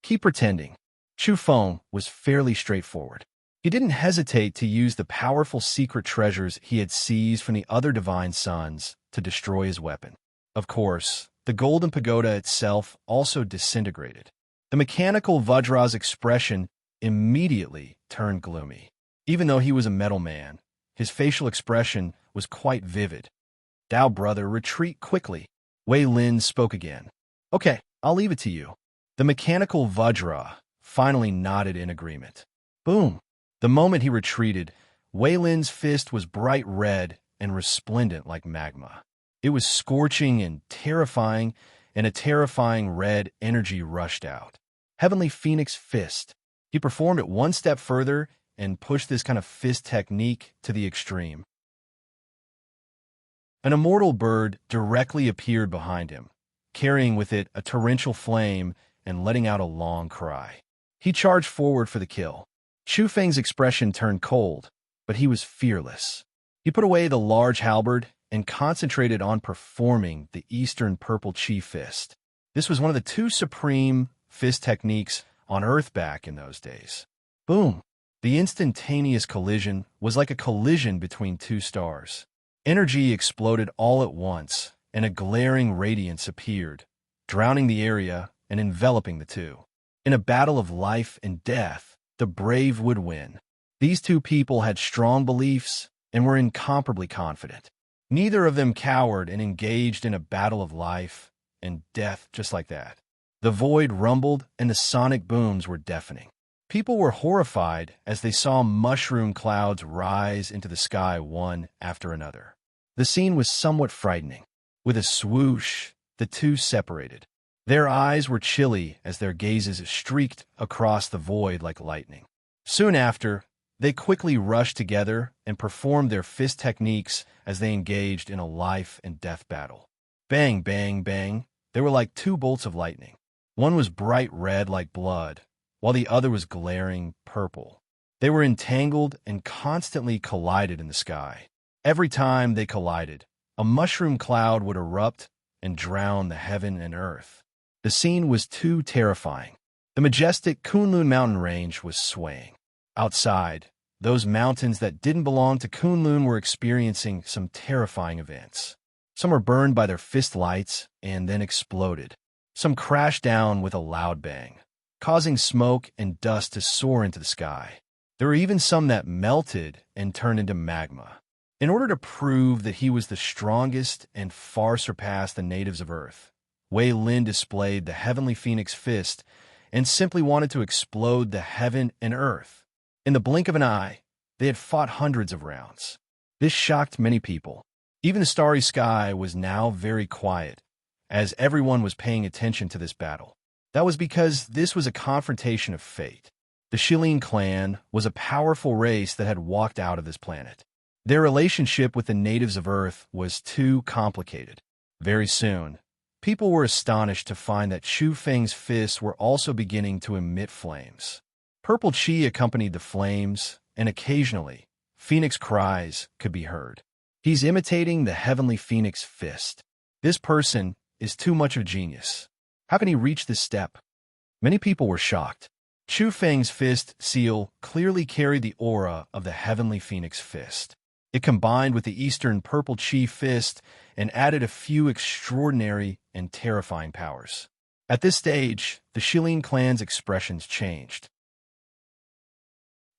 Keep pretending. Chu Feng was fairly straightforward. He didn't hesitate to use the powerful secret treasures he had seized from the other divine sons to destroy his weapon. Of course, the golden pagoda itself also disintegrated. The mechanical Vajra's expression immediately turned gloomy. Even though he was a metal man, his facial expression was quite vivid. "Dao, brother, retreat quickly." Wei Lin spoke again. "Okay, I'll leave it to you." The mechanical Vajra finally nodded in agreement. Boom! The moment he retreated, Wei Lin's fist was bright red and resplendent like magma. It was scorching and terrifying, and a terrifying red energy rushed out. Heavenly Phoenix Fist. He performed it one step further and pushed this kind of fist technique to the extreme. An immortal bird directly appeared behind him, carrying with it a torrential flame and letting out a long cry. He charged forward for the kill. Chu Feng's expression turned cold, but he was fearless. He put away the large halberd and concentrated on performing the Eastern Purple Chi Fist. This was one of the two supreme fist techniques on Earth back in those days. Boom! The instantaneous collision was like a collision between two stars. Energy exploded all at once, and a glaring radiance appeared, drowning the area and enveloping the two. In a battle of life and death, the brave would win. These two people had strong beliefs and were incomparably confident. Neither of them cowered and engaged in a battle of life and death just like that. The void rumbled and the sonic booms were deafening. People were horrified as they saw mushroom clouds rise into the sky one after another. The scene was somewhat frightening. With a swoosh, the two separated. Their eyes were chilly as their gazes streaked across the void like lightning. Soon after, they quickly rushed together and performed their fist techniques as they engaged in a life and death battle. Bang, bang, bang. They were like two bolts of lightning. One was bright red like blood, while the other was glaring purple. They were entangled and constantly collided in the sky. Every time they collided, a mushroom cloud would erupt and drown the heaven and earth. The scene was too terrifying. The majestic Kunlun mountain range was swaying. Outside, those mountains that didn't belong to Kunlun were experiencing some terrifying events. Some were burned by their fist lights and then exploded. Some crashed down with a loud bang, causing smoke and dust to soar into the sky. There were even some that melted and turned into magma. In order to prove that he was the strongest and far surpassed the natives of Earth, Wei Lin displayed the Heavenly Phoenix Fist and simply wanted to explode the heaven and earth. In the blink of an eye, they had fought hundreds of rounds. This shocked many people. Even the starry sky was now very quiet, as everyone was paying attention to this battle. That was because this was a confrontation of fate. The Shilin clan was a powerful race that had walked out of this planet. Their relationship with the natives of Earth was too complicated. Very soon, people were astonished to find that Chu Feng's fists were also beginning to emit flames. Purple chi accompanied the flames, and occasionally, phoenix cries could be heard. He's imitating the heavenly phoenix fist. This person is too much of a genius. How can he reach this step? Many people were shocked. Chu Feng's fist seal clearly carried the aura of the heavenly phoenix fist. It combined with the Eastern purple chi fist and added a few extraordinary and terrifying powers. At this stage, the Shilin clan's expressions changed.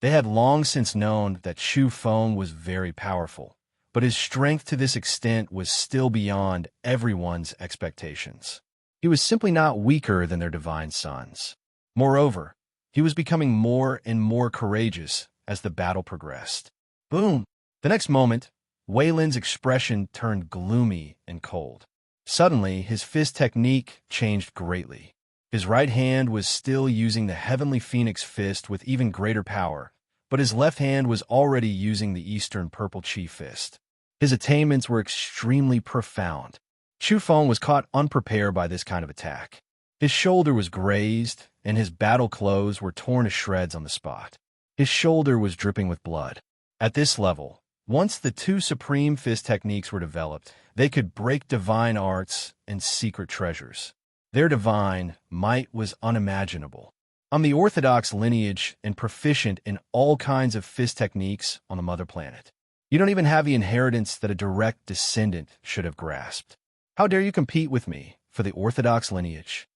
They had long since known that Chu Feng was very powerful, but his strength to this extent was still beyond everyone's expectations. He was simply not weaker than their divine sons. Moreover, he was becoming more and more courageous as the battle progressed. Boom! The next moment, Wei Lin's expression turned gloomy and cold. Suddenly, his fist technique changed greatly. His right hand was still using the heavenly phoenix fist with even greater power, but his left hand was already using the Eastern purple chi fist. His attainments were extremely profound. Chu Feng was caught unprepared by this kind of attack. His shoulder was grazed, and his battle clothes were torn to shreds on the spot. His shoulder was dripping with blood. At this level, once the two supreme fist techniques were developed, they could break divine arts and secret treasures. Their divine might was unimaginable. I'm the orthodox lineage and proficient in all kinds of fist techniques on the mother planet. You don't even have the inheritance that a direct descendant should have grasped. How dare you compete with me for the orthodox lineage?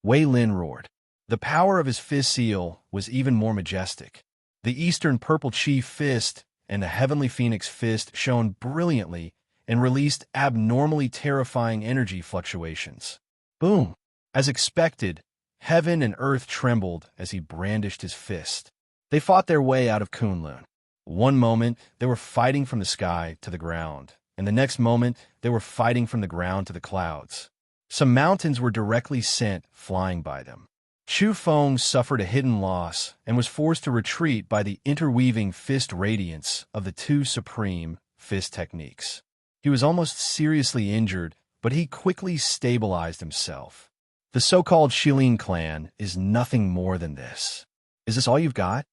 Wei Lin roared. The power of his fist seal was even more majestic. The Eastern purple chi fist and the heavenly phoenix fist shone brilliantly and released abnormally terrifying energy fluctuations. Boom! As expected, heaven and earth trembled as he brandished his fist. They fought their way out of Kunlun. One moment, they were fighting from the sky to the ground, and the next moment, they were fighting from the ground to the clouds. Some mountains were directly sent flying by them. Chu Feng suffered a hidden loss and was forced to retreat by the interweaving fist radiance of the two supreme fist techniques. He was almost seriously injured, but he quickly stabilized himself. The so-called Shilin clan is nothing more than this. Is this all you've got?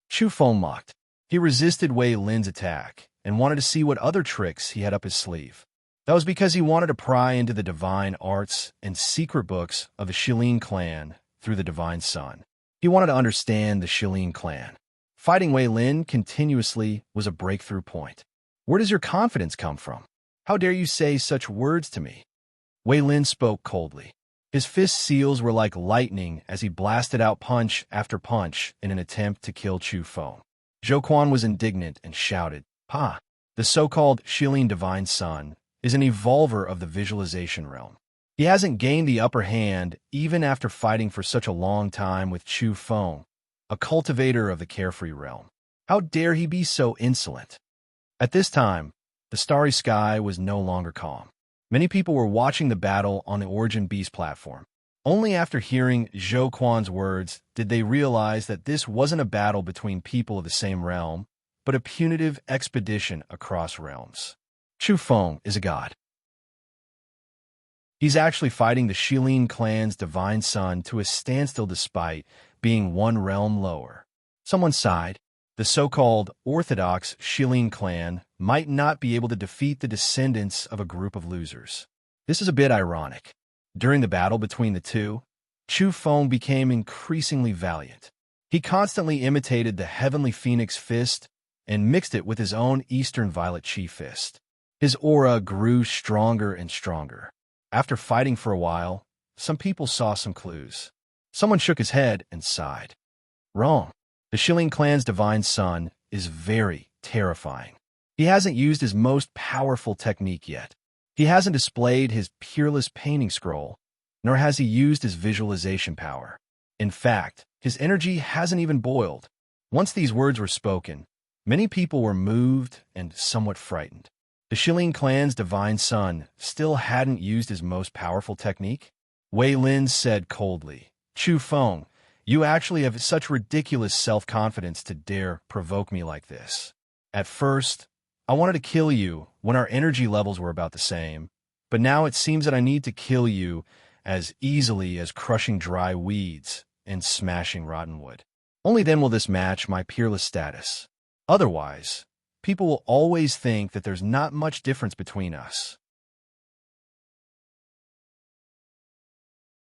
Chu Feng mocked. He resisted Wei Lin's attack and wanted to see what other tricks he had up his sleeve. That was because he wanted to pry into the divine arts and secret books of the Shilin clan through the divine son. He wanted to understand the Shilin clan. Fighting Wei Lin continuously was a breakthrough point. Where does your confidence come from? How dare you say such words to me? Wei Lin spoke coldly. His fist seals were like lightning as he blasted out punch after punch in an attempt to kill Chu Feng. Zhou Quan was indignant and shouted, "Ha! The so-called Shilin divine son is an evolver of the visualization realm. He hasn't gained the upper hand even after fighting for such a long time with Chu Feng, a cultivator of the carefree realm. How dare he be so insolent?" At this time, the starry sky was no longer calm. Many people were watching the battle on the Origin Beast platform. Only after hearing Zhou Quan's words did they realize that this wasn't a battle between people of the same realm, but a punitive expedition across realms. Chu Feng is a god. He's actually fighting the Shilin clan's divine son to a standstill despite being one realm lower. Someone sighed. The so-called orthodox Shilin clan might not be able to defeat the descendants of a group of losers. This is a bit ironic. During the battle between the two, Chu Feng became increasingly valiant. He constantly imitated the heavenly phoenix fist and mixed it with his own Eastern violet chi fist. His aura grew stronger and stronger. After fighting for a while, some people saw some clues. Someone shook his head and sighed. Wrong. The Shilin clan's divine son is very terrifying. He hasn't used his most powerful technique yet. He hasn't displayed his peerless painting scroll, nor has he used his visualization power. In fact, his energy hasn't even boiled. Once these words were spoken, many people were moved and somewhat frightened. The Shilin clan's divine son still hadn't used his most powerful technique? Wei Lin said coldly, "Chu Feng, you actually have such ridiculous self-confidence to dare provoke me like this." At first, I wanted to kill you when our energy levels were about the same, but now it seems that I need to kill you as easily as crushing dry weeds and smashing rotten wood. Only then will this match my peerless status. Otherwise, people will always think that there's not much difference between us.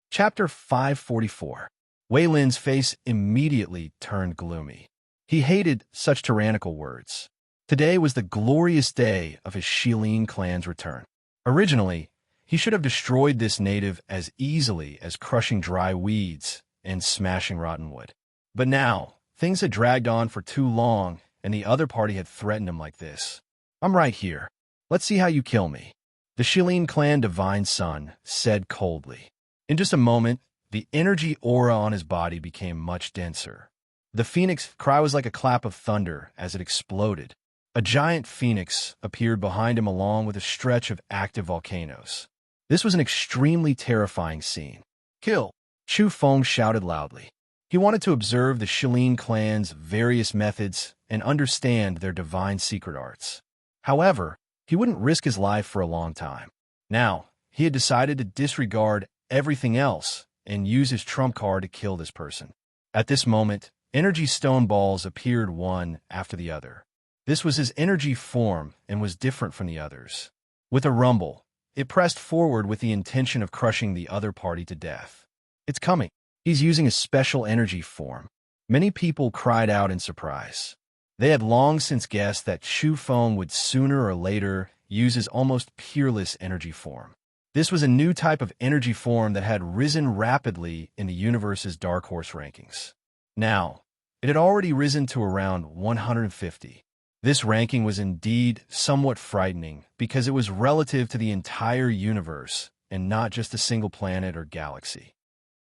Chapter 544. Wei Lin's face immediately turned gloomy. He hated such tyrannical words. Today was the glorious day of his Shilin clan's return. Originally, he should have destroyed this native as easily as crushing dry weeds and smashing rotten wood. But now, things had dragged on for too long, and the other party had threatened him like this. I'm right here. Let's see how you kill me. The Shilin clan divine son said coldly. In just a moment, the energy aura on his body became much denser. The phoenix cry was like a clap of thunder as it exploded. A giant phoenix appeared behind him along with a stretch of active volcanoes. This was an extremely terrifying scene. Kill! Chu Feng shouted loudly. He wanted to observe the Shilin clan's various methods and understand their divine secret arts. However, he wouldn't risk his life for a long time. Now, he had decided to disregard everything else and use his trump card to kill this person. At this moment, energy stone balls appeared one after the other. This was his energy form and was different from the others. With a rumble, it pressed forward with the intention of crushing the other party to death. It's coming. He's using a special energy form. Many people cried out in surprise. They had long since guessed that Chu Feng would sooner or later use his almost peerless energy form. This was a new type of energy form that had risen rapidly in the universe's Dark Horse rankings. Now, it had already risen to around 150. This ranking was indeed somewhat frightening because it was relative to the entire universe and not just a single planet or galaxy.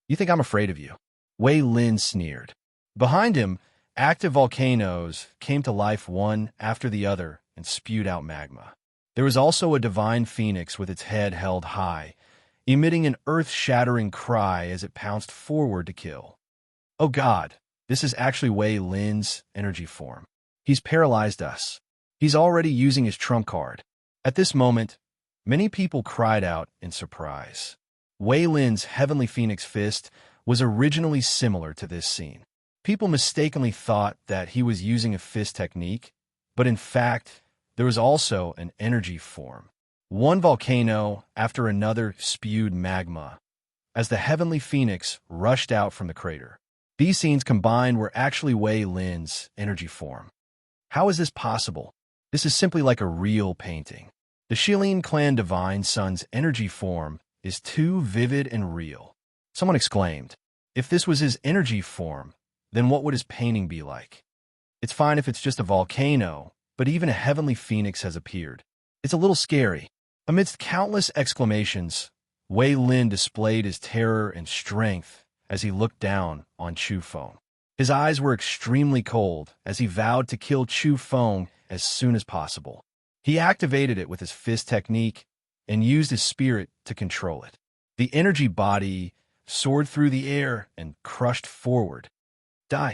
You think I'm afraid of you? Wei Lin sneered. Behind him, active volcanoes came to life one after the other and spewed out magma. There was also a divine phoenix with its head held high, emitting an earth-shattering cry as it pounced forward to kill. Oh God, this is actually Wei Lin's energy form. He's paralyzed us. He's already using his trump card. At this moment, many people cried out in surprise. Wei Lin's heavenly phoenix fist was originally similar to this scene. People mistakenly thought that he was using a fist technique, but in fact, there was also an energy form. One volcano after another spewed magma as the heavenly phoenix rushed out from the crater. These scenes combined were actually Wei Lin's energy form. How is this possible? This is simply like a real painting. The Shilin clan divine son's energy form is too vivid and real. Someone exclaimed, if this was his energy form, then what would his painting be like? It's fine if it's just a volcano, but even a heavenly phoenix has appeared. It's a little scary. Amidst countless exclamations, Wei Lin displayed his terror and strength as he looked down on Chu Feng. His eyes were extremely cold as he vowed to kill Chu Feng as soon as possible. He activated it with his fist technique and used his spirit to control it. The energy body soared through the air and crushed forward. Die!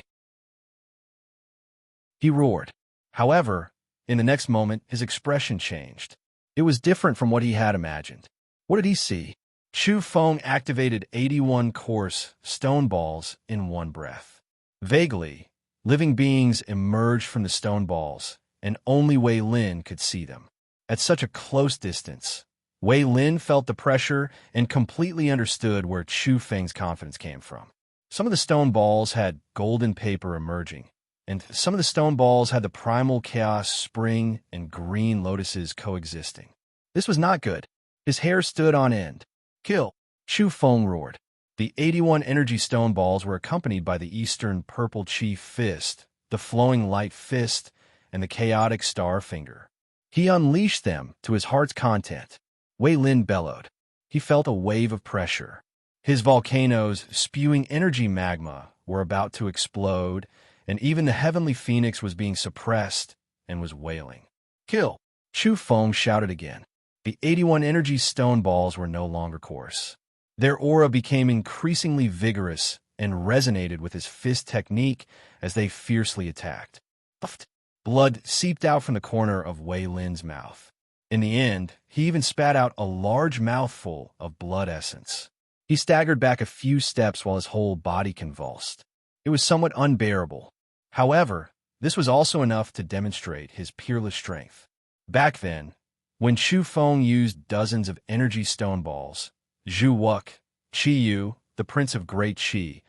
He roared. However, in the next moment, his expression changed. It was different from what he had imagined. What did he see? Chu Feng activated 81 coarse stone balls in one breath. Vaguely, living beings emerged from the stone balls, and only Wei Lin could see them. At such a close distance, Wei Lin felt the pressure and completely understood where Chu Feng's confidence came from. Some of the stone balls had golden paper emerging, and some of the stone balls had the primal chaos spring and green lotuses coexisting. This was not good. His hair stood on end. Kill! Chu Feng roared. The 81 energy stone balls were accompanied by the Eastern Purple Chief Fist, the Flowing Light Fist, and the Chaotic Star Finger. He unleashed them to his heart's content. Wei Lin bellowed. He felt a wave of pressure. His volcanoes, spewing energy magma, were about to explode, and even the heavenly phoenix was being suppressed and was wailing. Kill! Chu Feng shouted again. The 81 energy stone balls were no longer coarse. Their aura became increasingly vigorous and resonated with his fist technique as they fiercely attacked. Puffed, Blood seeped out from the corner of Wei Lin's mouth. In the end, he even spat out a large mouthful of blood essence. He staggered back a few steps while his whole body convulsed. It was somewhat unbearable. However, this was also enough to demonstrate his peerless strength. Back then, when Chu Feng used dozens of energy stone balls, Zhu Wuk, Qi Yu, the Prince of Great Qi,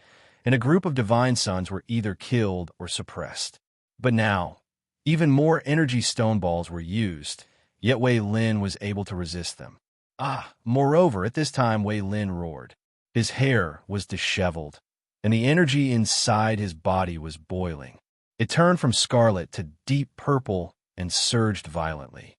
and a group of divine sons were either killed or suppressed. But now, even more energy stone balls were used, yet Wei Lin was able to resist them. Moreover, at this time Wei Lin roared. His hair was disheveled, and the energy inside his body was boiling. It turned from scarlet to deep purple and surged violently.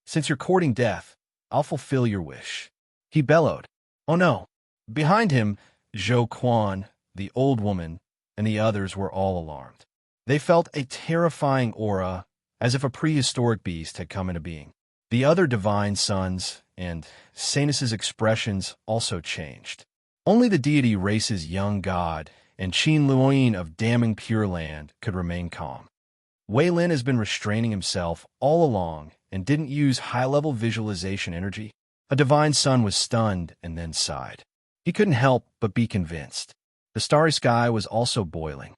Since you're courting death, I'll fulfill your wish. He bellowed. Oh no! Behind him, Zhou Quan, the old woman, and the others were all alarmed. They felt a terrifying aura, as if a prehistoric beast had come into being. The other divine sons and Sanus's expressions also changed. Only the deity race's young god and Qin Luoyin of damning Pure Land could remain calm. Wei Lin has been restraining himself all along and didn't use high-level visualization energy. A divine son was stunned and then sighed. He couldn't help but be convinced. The starry sky was also boiling.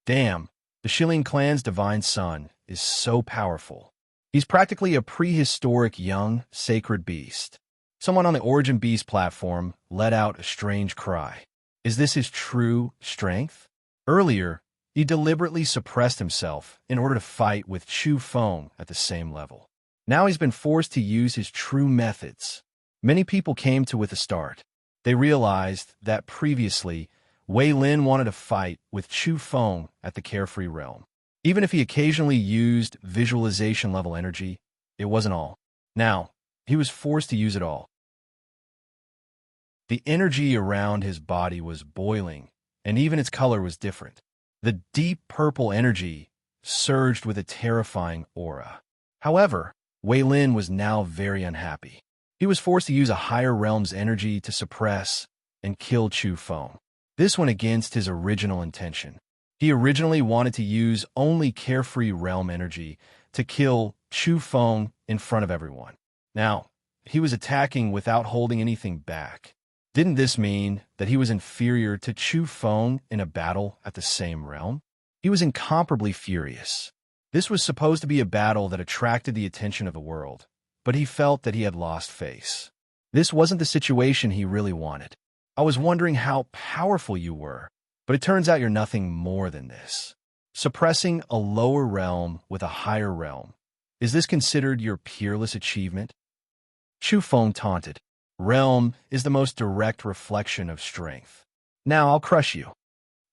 Damn, the Shilin clan's divine son is so powerful. He's practically a prehistoric young, sacred beast. Someone on the Origin Beast platform let out a strange cry. Is this his true strength? Earlier, he deliberately suppressed himself in order to fight with Chu Feng at the same level. Now he's been forced to use his true methods. Many people came to with a start. They realized that previously, Wei Lin wanted to fight with Chu Feng at the Carefree Realm. Even if he occasionally used visualization-level energy, it wasn't all. Now, he was forced to use it all. The energy around his body was boiling, and even its color was different. The deep purple energy surged with a terrifying aura. However, Wei Lin was now very unhappy. He was forced to use a higher realm's energy to suppress and kill Chu Feng. This went against his original intention. He originally wanted to use only Carefree Realm energy to kill Chu Feng in front of everyone. Now, he was attacking without holding anything back. Didn't this mean that he was inferior to Chu Feng in a battle at the same realm? He was incomparably furious. This was supposed to be a battle that attracted the attention of the world, but he felt that he had lost face. This wasn't the situation he really wanted. I was wondering how powerful you were, but it turns out you're nothing more than this. Suppressing a lower realm with a higher realm. Is this considered your peerless achievement? Chu Feng taunted. Realm is the most direct reflection of strength. Now I'll crush you.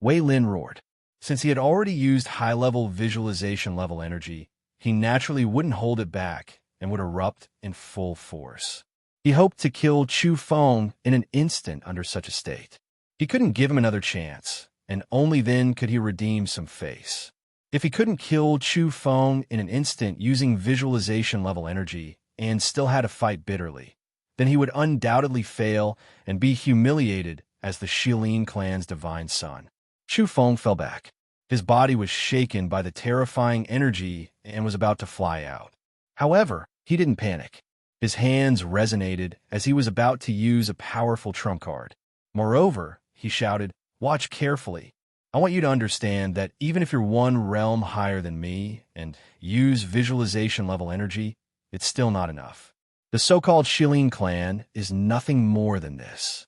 Wei Lin roared. Since he had already used high-level visualization-level energy, he naturally wouldn't hold it back and would erupt in full force. He hoped to kill Chu Feng in an instant under such a state. He couldn't give him another chance, and only then could he redeem some face. If he couldn't kill Chu Feng in an instant using visualization-level energy and still had to fight bitterly, then he would undoubtedly fail and be humiliated as the Shilin clan's divine son. Chu Feng fell back. His body was shaken by the terrifying energy and was about to fly out. However, he didn't panic. His hands resonated as he was about to use a powerful trump card. Moreover, he shouted, "Watch carefully. I want you to understand that even if you're one realm higher than me and use visualization-level energy, it's still not enough. The so-called Shilin clan is nothing more than this."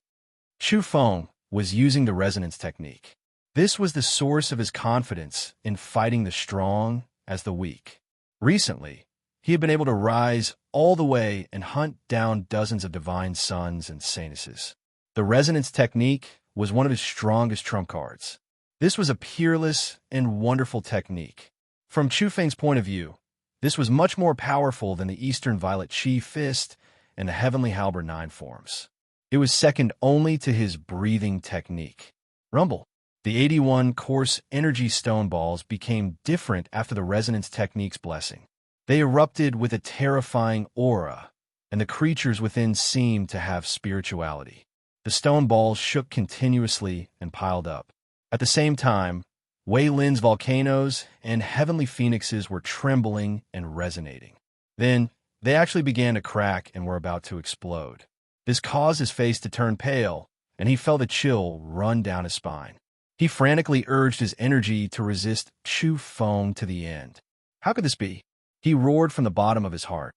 Chu Feng was using the resonance technique. This was the source of his confidence in fighting the strong as the weak. Recently, he had been able to rise all the way and hunt down dozens of divine sons and Sanuses. The resonance technique was one of his strongest trump cards. This was a peerless and wonderful technique. From Chu Feng's point of view, this was much more powerful than the Eastern Violet Qi Fist and the Heavenly Halberd 9 forms. It was second only to his breathing technique. Rumble. The 81 coarse energy stone balls became different after the resonance technique's blessing. They erupted with a terrifying aura, and the creatures within seemed to have spirituality. The stone balls shook continuously and piled up. At the same time, Wei Lin's volcanoes and heavenly phoenixes were trembling and resonating. Then, they actually began to crack and were about to explode. This caused his face to turn pale, and he felt a chill run down his spine. He frantically urged his energy to resist Chu Feng to the end. How could this be? He roared from the bottom of his heart.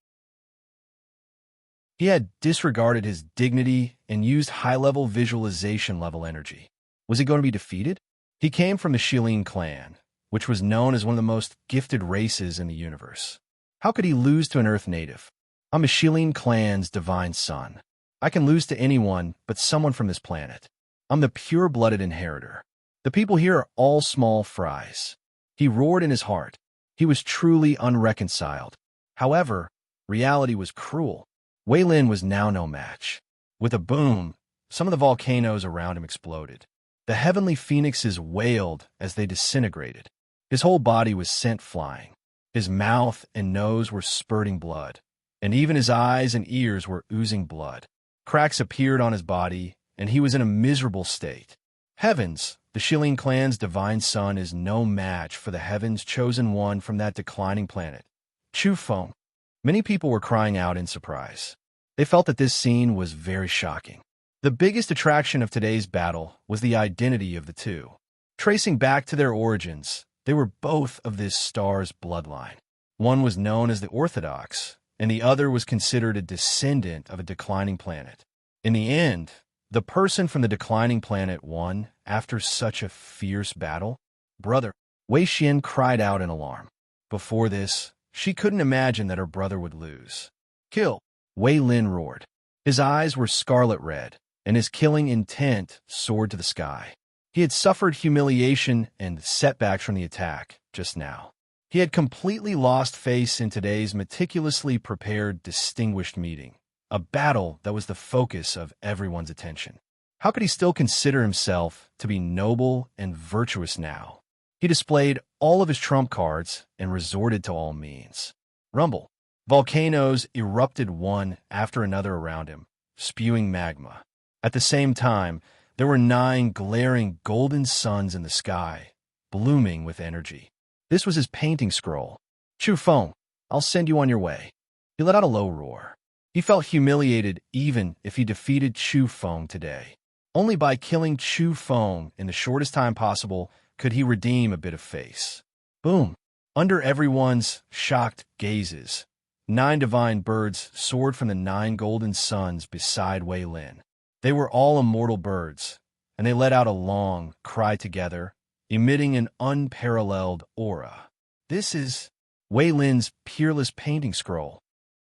He had disregarded his dignity and used high-level visualization-level energy. Was he going to be defeated? He came from the Shilin clan, which was known as one of the most gifted races in the universe. How could he lose to an Earth native? I'm a Shilin clan's divine son. I can lose to anyone but someone from this planet. I'm the pure-blooded inheritor. The people here are all small fries. He roared in his heart. He was truly unreconciled. However, reality was cruel. Wei Lin was now no match. With a boom, some of the volcanoes around him exploded. The heavenly phoenixes wailed as they disintegrated. His whole body was sent flying. His mouth and nose were spurting blood, and even his eyes and ears were oozing blood. Cracks appeared on his body, and he was in a miserable state. Heavens, the Shilin clan's divine son is no match for the heaven's chosen one from that declining planet, Chu Feng. Many people were crying out in surprise. They felt that this scene was very shocking. The biggest attraction of today's battle was the identity of the two. Tracing back to their origins, they were both of this star's bloodline. One was known as the Orthodox, and the other was considered a descendant of a declining planet. In the end, the person from the declining planet won after such a fierce battle. Brother, Wei Xian cried out in alarm. Before this, she couldn't imagine that her brother would lose. Kill, Wei Lin roared. His eyes were scarlet red, and his killing intent soared to the sky. He had suffered humiliation and setbacks from the attack just now. He had completely lost face in today's meticulously prepared, distinguished meeting, a battle that was the focus of everyone's attention. How could he still consider himself to be noble and virtuous now? He displayed all of his trump cards and resorted to all means. Rumble. Volcanoes erupted one after another around him, spewing magma. At the same time, there were 9 glaring golden suns in the sky, blooming with energy. This was his painting scroll. Chu Feng, I'll send you on your way. He let out a low roar. He felt humiliated even if he defeated Chu Feng today. Only by killing Chu Feng in the shortest time possible could he redeem a bit of face. Boom! Under everyone's shocked gazes, 9 divine birds soared from the 9 golden suns beside Wei Lin. They were all immortal birds, and they let out a long cry together, emitting an unparalleled aura. This is Wei Lin's peerless painting scroll.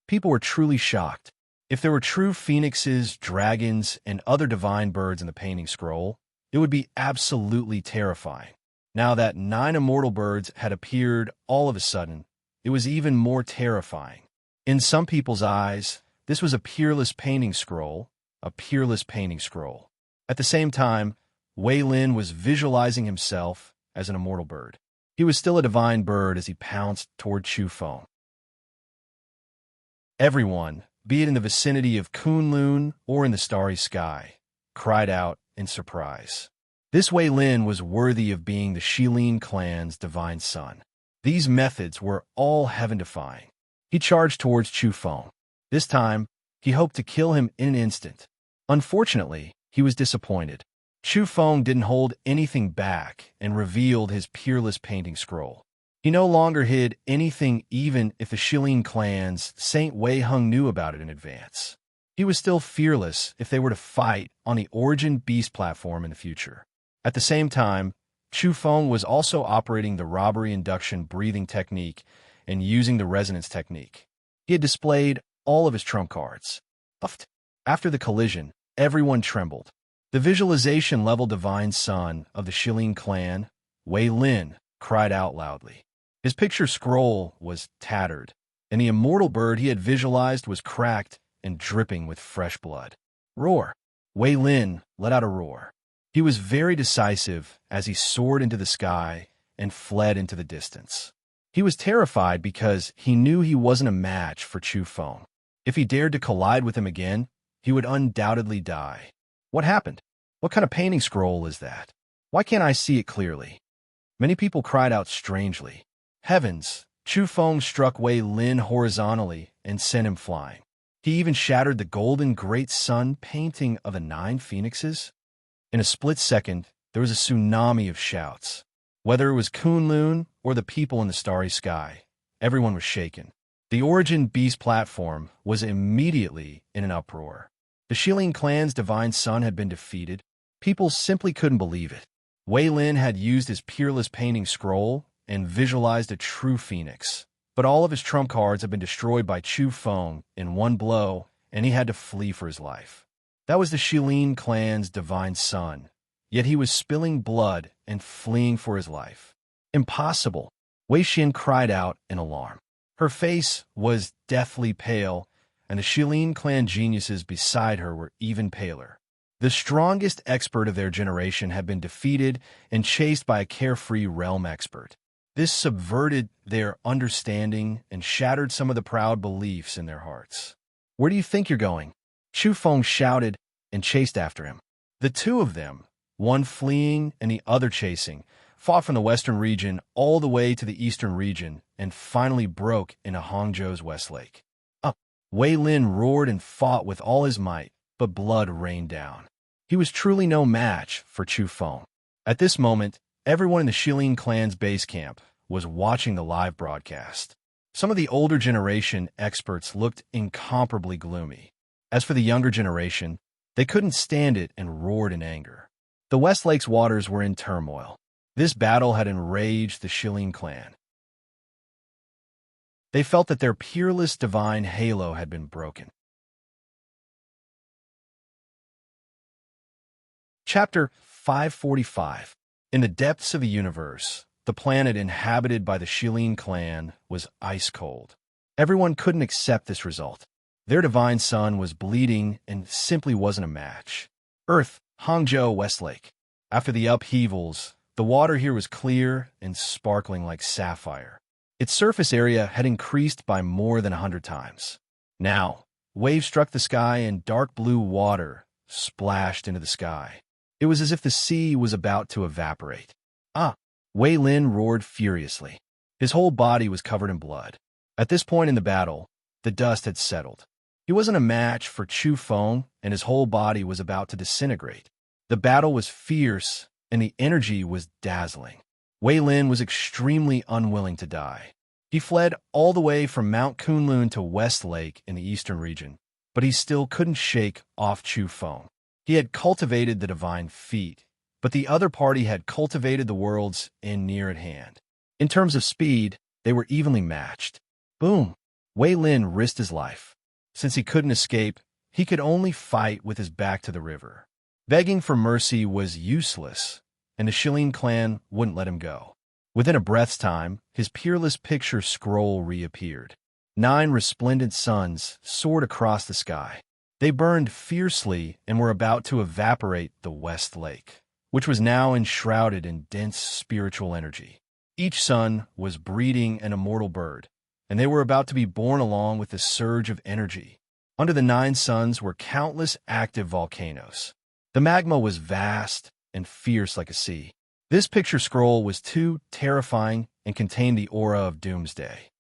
People were truly shocked. If there were true phoenixes, dragons, and other divine birds in the painting scroll, it would be absolutely terrifying. Now that 9 immortal birds had appeared all of a sudden, it was even more terrifying. In some people's eyes, this was a peerless painting scroll, a peerless painting scroll. At the same time, Wei Lin was visualizing himself as an immortal bird. He was still a divine bird as he pounced toward Chu Feng. Everyone, be it in the vicinity of Kunlun or in the starry sky, cried out in surprise. This Wei Lin was worthy of being the Shilin clan's divine son. These methods were all heaven-defying. He charged towards Chu Feng. This time, he hoped to kill him in an instant. Unfortunately, he was disappointed. Chu Feng didn't hold anything back and revealed his peerless painting scroll. He no longer hid anything even if the Shilin clan's Saint Wei Hung knew about it in advance. He was still fearless if they were to fight on the Origin Beast platform in the future. At the same time, Chu Feng was also operating the robbery induction breathing technique and using the resonance technique. He had displayed all of his trump cards. After the collision, everyone trembled. The visualization-level divine son of the Shilin clan, Wei Lin, cried out loudly. His picture scroll was tattered, and the immortal bird he had visualized was cracked and dripping with fresh blood. Roar! Wei Lin let out a roar. He was very decisive as he soared into the sky and fled into the distance. He was terrified because he knew he wasn't a match for Chu Feng. If he dared to collide with him again, he would undoubtedly die. What happened? What kind of painting scroll is that? Why can't I see it clearly? Many people cried out strangely. Heavens! Chu Feng struck Wei Lin horizontally and sent him flying. He even shattered the golden great sun painting of the 9 phoenixes. In a split second, there was a tsunami of shouts. Whether it was Kunlun or the people in the starry sky, everyone was shaken. The Origin Beast platform was immediately in an uproar. The Shilin clan's divine son had been defeated. People simply couldn't believe it. Wei Lin had used his peerless painting scroll and visualized a true phoenix. But all of his trump cards had been destroyed by Chu Feng in one blow, and he had to flee for his life. That was the Shilin clan's divine son, yet he was spilling blood and fleeing for his life. Impossible! Wei Xin cried out in alarm. Her face was deathly pale, and the Shilin clan geniuses beside her were even paler. The strongest expert of their generation had been defeated and chased by a carefree realm expert. This subverted their understanding and shattered some of the proud beliefs in their hearts. "Where do you think you're going?" Chu Feng shouted and chased after him. The two of them, one fleeing and the other chasing, fought from the western region all the way to the eastern region and finally broke into Hangzhou's West Lake. Up! Wei Lin roared and fought with all his might, but blood rained down. He was truly no match for Chu Feng. At this moment, everyone in the Shilin clan's base camp was watching the live broadcast. Some of the older generation experts looked incomparably gloomy. As for the younger generation, they couldn't stand it and roared in anger. The West Lake's waters were in turmoil. This battle had enraged the Shilin clan. They felt that their peerless divine halo had been broken. Chapter 545. In the depths of the universe, the planet inhabited by the Shilin clan was ice cold. Everyone couldn't accept this result. Their divine son was bleeding and simply wasn't a match. Earth, Hangzhou, West Lake. After the upheavals, the water here was clear and sparkling like sapphire. Its surface area had increased by more than 100 times. Now, waves struck the sky and dark blue water splashed into the sky. It was as if the sea was about to evaporate. Ah! Wei Lin roared furiously. His whole body was covered in blood. At this point in the battle, the dust had settled. He wasn't a match for Chu Feng, and his whole body was about to disintegrate. The battle was fierce, and the energy was dazzling. Wei Lin was extremely unwilling to die. He fled all the way from Mount Kunlun to West Lake in the eastern region, but he still couldn't shake off Chu Feng. He had cultivated the divine feat, but the other party had cultivated the worlds in near at hand. In terms of speed, they were evenly matched. Boom! Wei Lin risked his life. Since he couldn't escape, he could only fight with his back to the river. Begging for mercy was useless, and the Shilin clan wouldn't let him go. Within a breath's time, his peerless picture scroll reappeared. 9 resplendent suns soared across the sky. They burned fiercely and were about to evaporate the West Lake, which was now enshrouded in dense spiritual energy. Each sun was breeding an immortal bird, and they were about to be born along with the surge of energy. Under the 9 suns were countless active volcanoes. The magma was vast and fierce like a sea. This picture scroll was too terrifying and contained the aura of doomsday.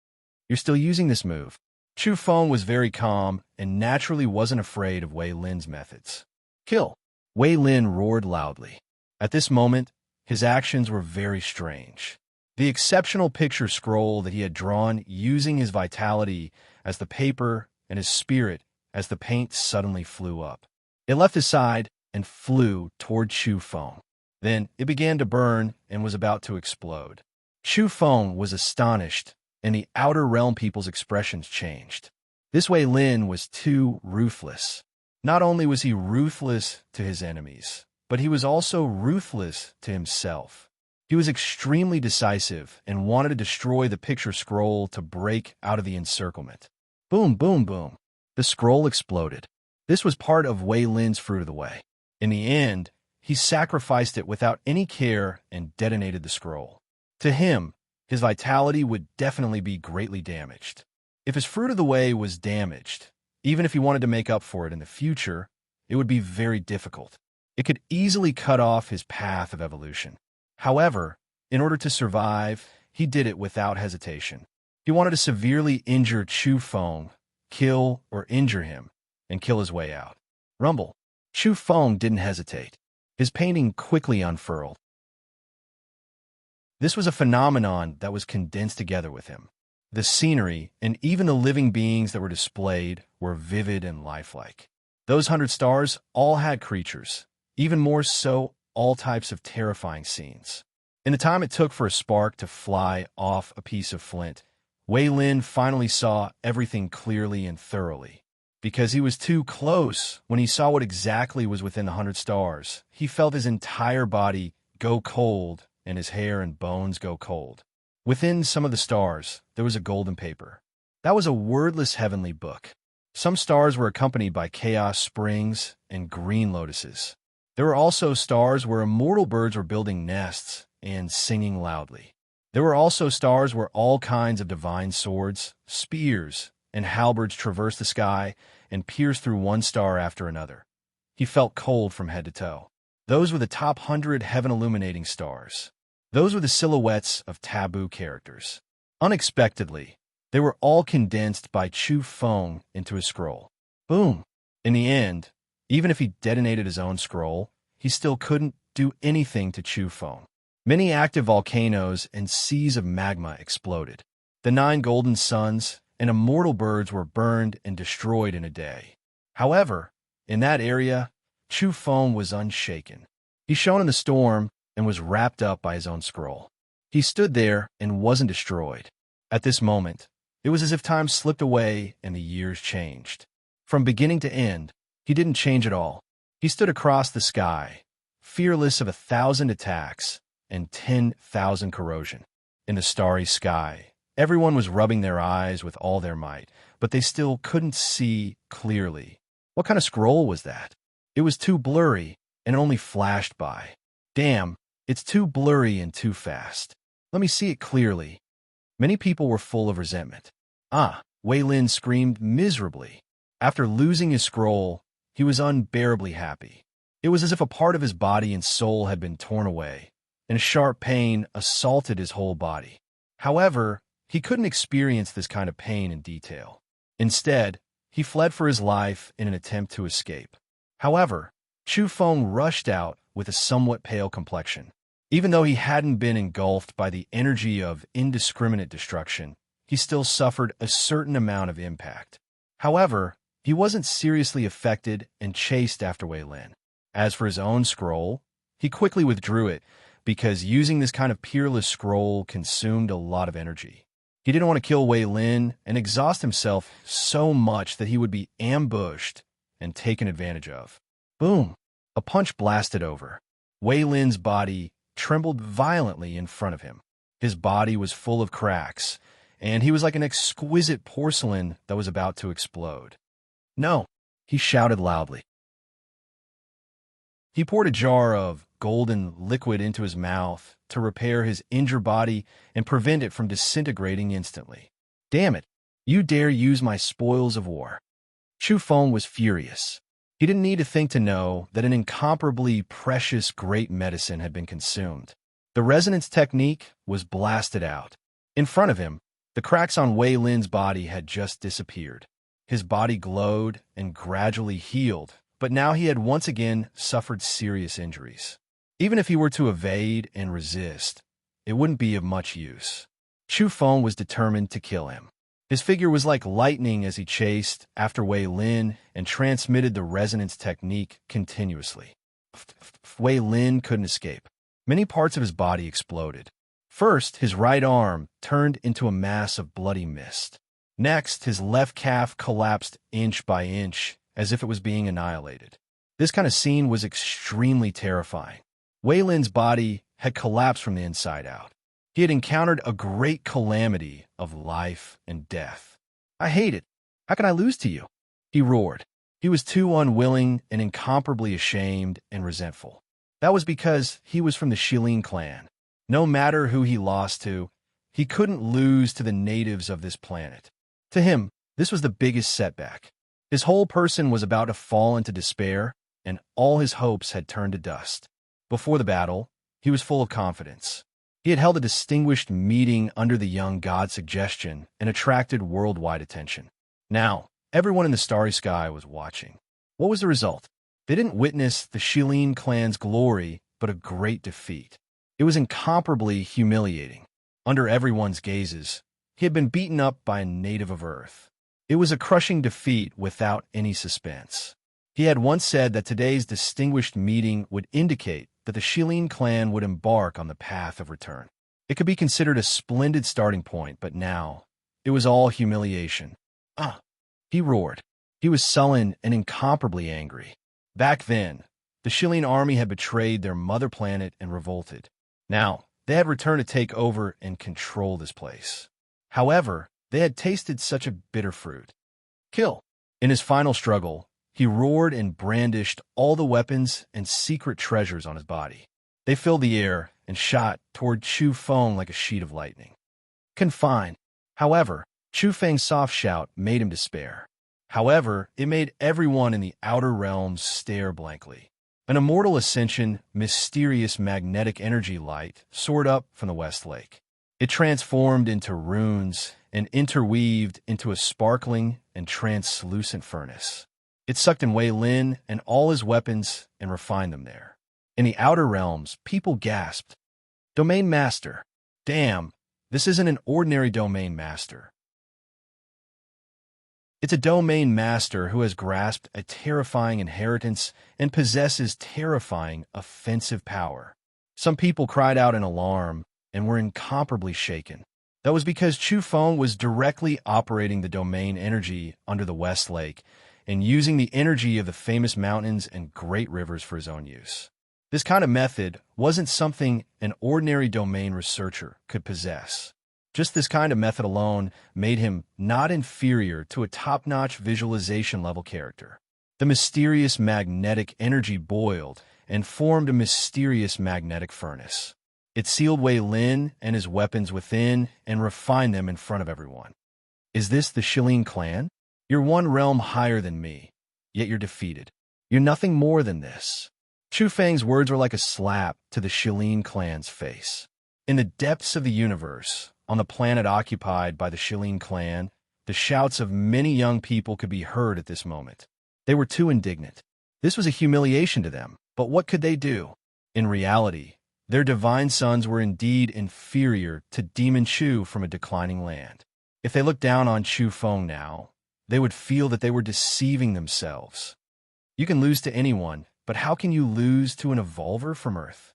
You're still using this move. Chu Feng was very calm and naturally wasn't afraid of Wei Lin's methods. Kill! Wei Lin roared loudly. At this moment, his actions were very strange. The exceptional picture scroll that he had drawn using his vitality as the paper and his spirit as the paint suddenly flew up. It left his side and flew toward Chu Feng. Then it began to burn and was about to explode. Chu Feng was astonished, and the outer realm people's expressions changed. This Wei Lin was too ruthless. Not only was he ruthless to his enemies, but he was also ruthless to himself. He was extremely decisive and wanted to destroy the picture scroll to break out of the encirclement. Boom, boom, boom. The scroll exploded. This was part of Wei Lin's fruit of the way. In the end, he sacrificed it without any care and detonated the scroll. To him, his vitality would definitely be greatly damaged. If his fruit of the way was damaged, even if he wanted to make up for it in the future, it would be very difficult. It could easily cut off his path of evolution. However, In order to survive, he did it without hesitation. He wanted to severely injure Chu Feng, kill or injure him, and kill his way out. Rumble. Chu Feng didn't hesitate. His painting quickly unfurled. This was a phenomenon that was condensed together with him. The scenery, and even the living beings that were displayed, were vivid and lifelike. Those 100 stars all had creatures, even more so, all types of terrifying scenes. In the time it took for a spark to fly off a piece of flint, Wei Lin finally saw everything clearly and thoroughly. Because he was too close, when he saw what exactly was within the 100 stars, he felt his entire body go cold and his hair and bones go cold. Within some of the stars, there was a golden paper. That was a wordless heavenly book. Some stars were accompanied by chaos springs and green lotuses. There were also stars where immortal birds were building nests and singing loudly. There were also stars where all kinds of divine swords, spears, and halberds traversed the sky and pierced through one star after another. He felt cold from head to toe. Those were the top 100 heaven-illuminating stars. Those were the silhouettes of taboo characters. Unexpectedly, they were all condensed by Chu Feng into a scroll. Boom! In the end, even if he detonated his own scroll, he still couldn't do anything to Chu Feng. Many active volcanoes and seas of magma exploded. The 9 golden suns and immortal birds were burned and destroyed in a day. However, in that area, Chu Feng was unshaken. He shone in the storm and was wrapped up by his own scroll. He stood there and wasn't destroyed. At this moment, it was as if time slipped away and the years changed. From beginning to end, he didn't change at all. He stood across the sky, fearless of 1,000 attacks and 10,000 corrosion. In the starry sky, everyone was rubbing their eyes with all their might, but they still couldn't see clearly. What kind of scroll was that? It was too blurry and only flashed by. Damn, it's too blurry and too fast. Let me see it clearly. Many people were full of resentment. Wei Lin screamed miserably. After losing his scroll, he was unbearably happy. It was as if a part of his body and soul had been torn away, and a sharp pain assaulted his whole body. However, he couldn't experience this kind of pain in detail. Instead, he fled for his life in an attempt to escape. However, Chu Feng rushed out with a somewhat pale complexion. Even though he hadn't been engulfed by the energy of indiscriminate destruction, he still suffered a certain amount of impact. However, he wasn't seriously affected and chased after Wei Lin. As for his own scroll, he quickly withdrew it because using this kind of peerless scroll consumed a lot of energy. He didn't want to kill Wei Lin and exhaust himself so much that he would be ambushed and taken advantage of. Boom! A punch blasted over. Wei Lin's body trembled violently in front of him. His body was full of cracks, and he was like an exquisite porcelain that was about to explode. No, he shouted loudly. He poured a jar of golden liquid into his mouth to repair his injured body and prevent it from disintegrating instantly. Damn it, you dare use my spoils of war. Chu Feng was furious. He didn't need to think to know that an incomparably precious great medicine had been consumed. The resonance technique was blasted out. In front of him, the cracks on Wei Lin's body had just disappeared. His body glowed and gradually healed, but now he had once again suffered serious injuries. Even if he were to evade and resist, it wouldn't be of much use. Chu Feng was determined to kill him. His figure was like lightning as he chased after Wei Lin and transmitted the resonance technique continuously. Wei Lin couldn't escape. Many parts of his body exploded. First, his right arm turned into a mass of bloody mist. Next, his left calf collapsed inch by inch as if it was being annihilated. This kind of scene was extremely terrifying. Wei Lin's body had collapsed from the inside out. He had encountered a great calamity of life and death. I hate it. How can I lose to you? He roared. He was too unwilling and incomparably ashamed and resentful. That was because he was from the Shilin clan. No matter who he lost to, he couldn't lose to the natives of this planet. To him, this was the biggest setback. His whole person was about to fall into despair, and all his hopes had turned to dust. Before the battle, he was full of confidence. He had held a distinguished meeting under the young god's suggestion and attracted worldwide attention. Now, everyone in the starry sky was watching. What was the result? They didn't witness the Shilin clan's glory, but a great defeat. It was incomparably humiliating. Under everyone's gazes, he had been beaten up by a native of Earth. It was a crushing defeat without any suspense. He had once said that today's distinguished meeting would indicate that the Shilin clan would embark on the path of return. It could be considered a splendid starting point, but now it was all humiliation. He roared. He was sullen and incomparably angry. Back then, the Shilin army had betrayed their mother planet and revolted. Now, they had returned to take over and control this place. However, they had tasted such a bitter fruit. Kill! In his final struggle, he roared and brandished all the weapons and secret treasures on his body. They filled the air and shot toward Chu Feng like a sheet of lightning. Confined. However, Chu Feng's soft shout made him despair. However, it made everyone in the outer realms stare blankly. An immortal ascension, mysterious magnetic energy light soared up from the West Lake. It transformed into runes and interweaved into a sparkling and translucent furnace. It sucked in Wei Lin and all his weapons and refined them there. In the outer realms, people gasped. Domain Master. Damn, this isn't an ordinary Domain Master. It's a Domain Master who has grasped a terrifying inheritance and possesses terrifying, offensive power. Some people cried out in alarm and were incomparably shaken. That was because Chu Feng was directly operating the domain energy under the West Lake and using the energy of the famous mountains and great rivers for his own use. This kind of method wasn't something an ordinary domain researcher could possess. Just this kind of method alone made him not inferior to a top-notch visualization-level character. The mysterious magnetic energy boiled and formed a mysterious magnetic furnace. It sealed Wei Lin and his weapons within and refined them in front of everyone. Is this the Shilin clan? You're one realm higher than me, yet you're defeated. You're nothing more than this. Chu Feng's words were like a slap to the Shilin clan's face. In the depths of the universe, on the planet occupied by the Shilin clan, the shouts of many young people could be heard at this moment. They were too indignant. This was a humiliation to them, but what could they do? In reality, their divine sons were indeed inferior to Demon Chu from a declining land. If they looked down on Chu Feng now, they would feel that they were deceiving themselves. You can lose to anyone, but how can you lose to an evolver from Earth?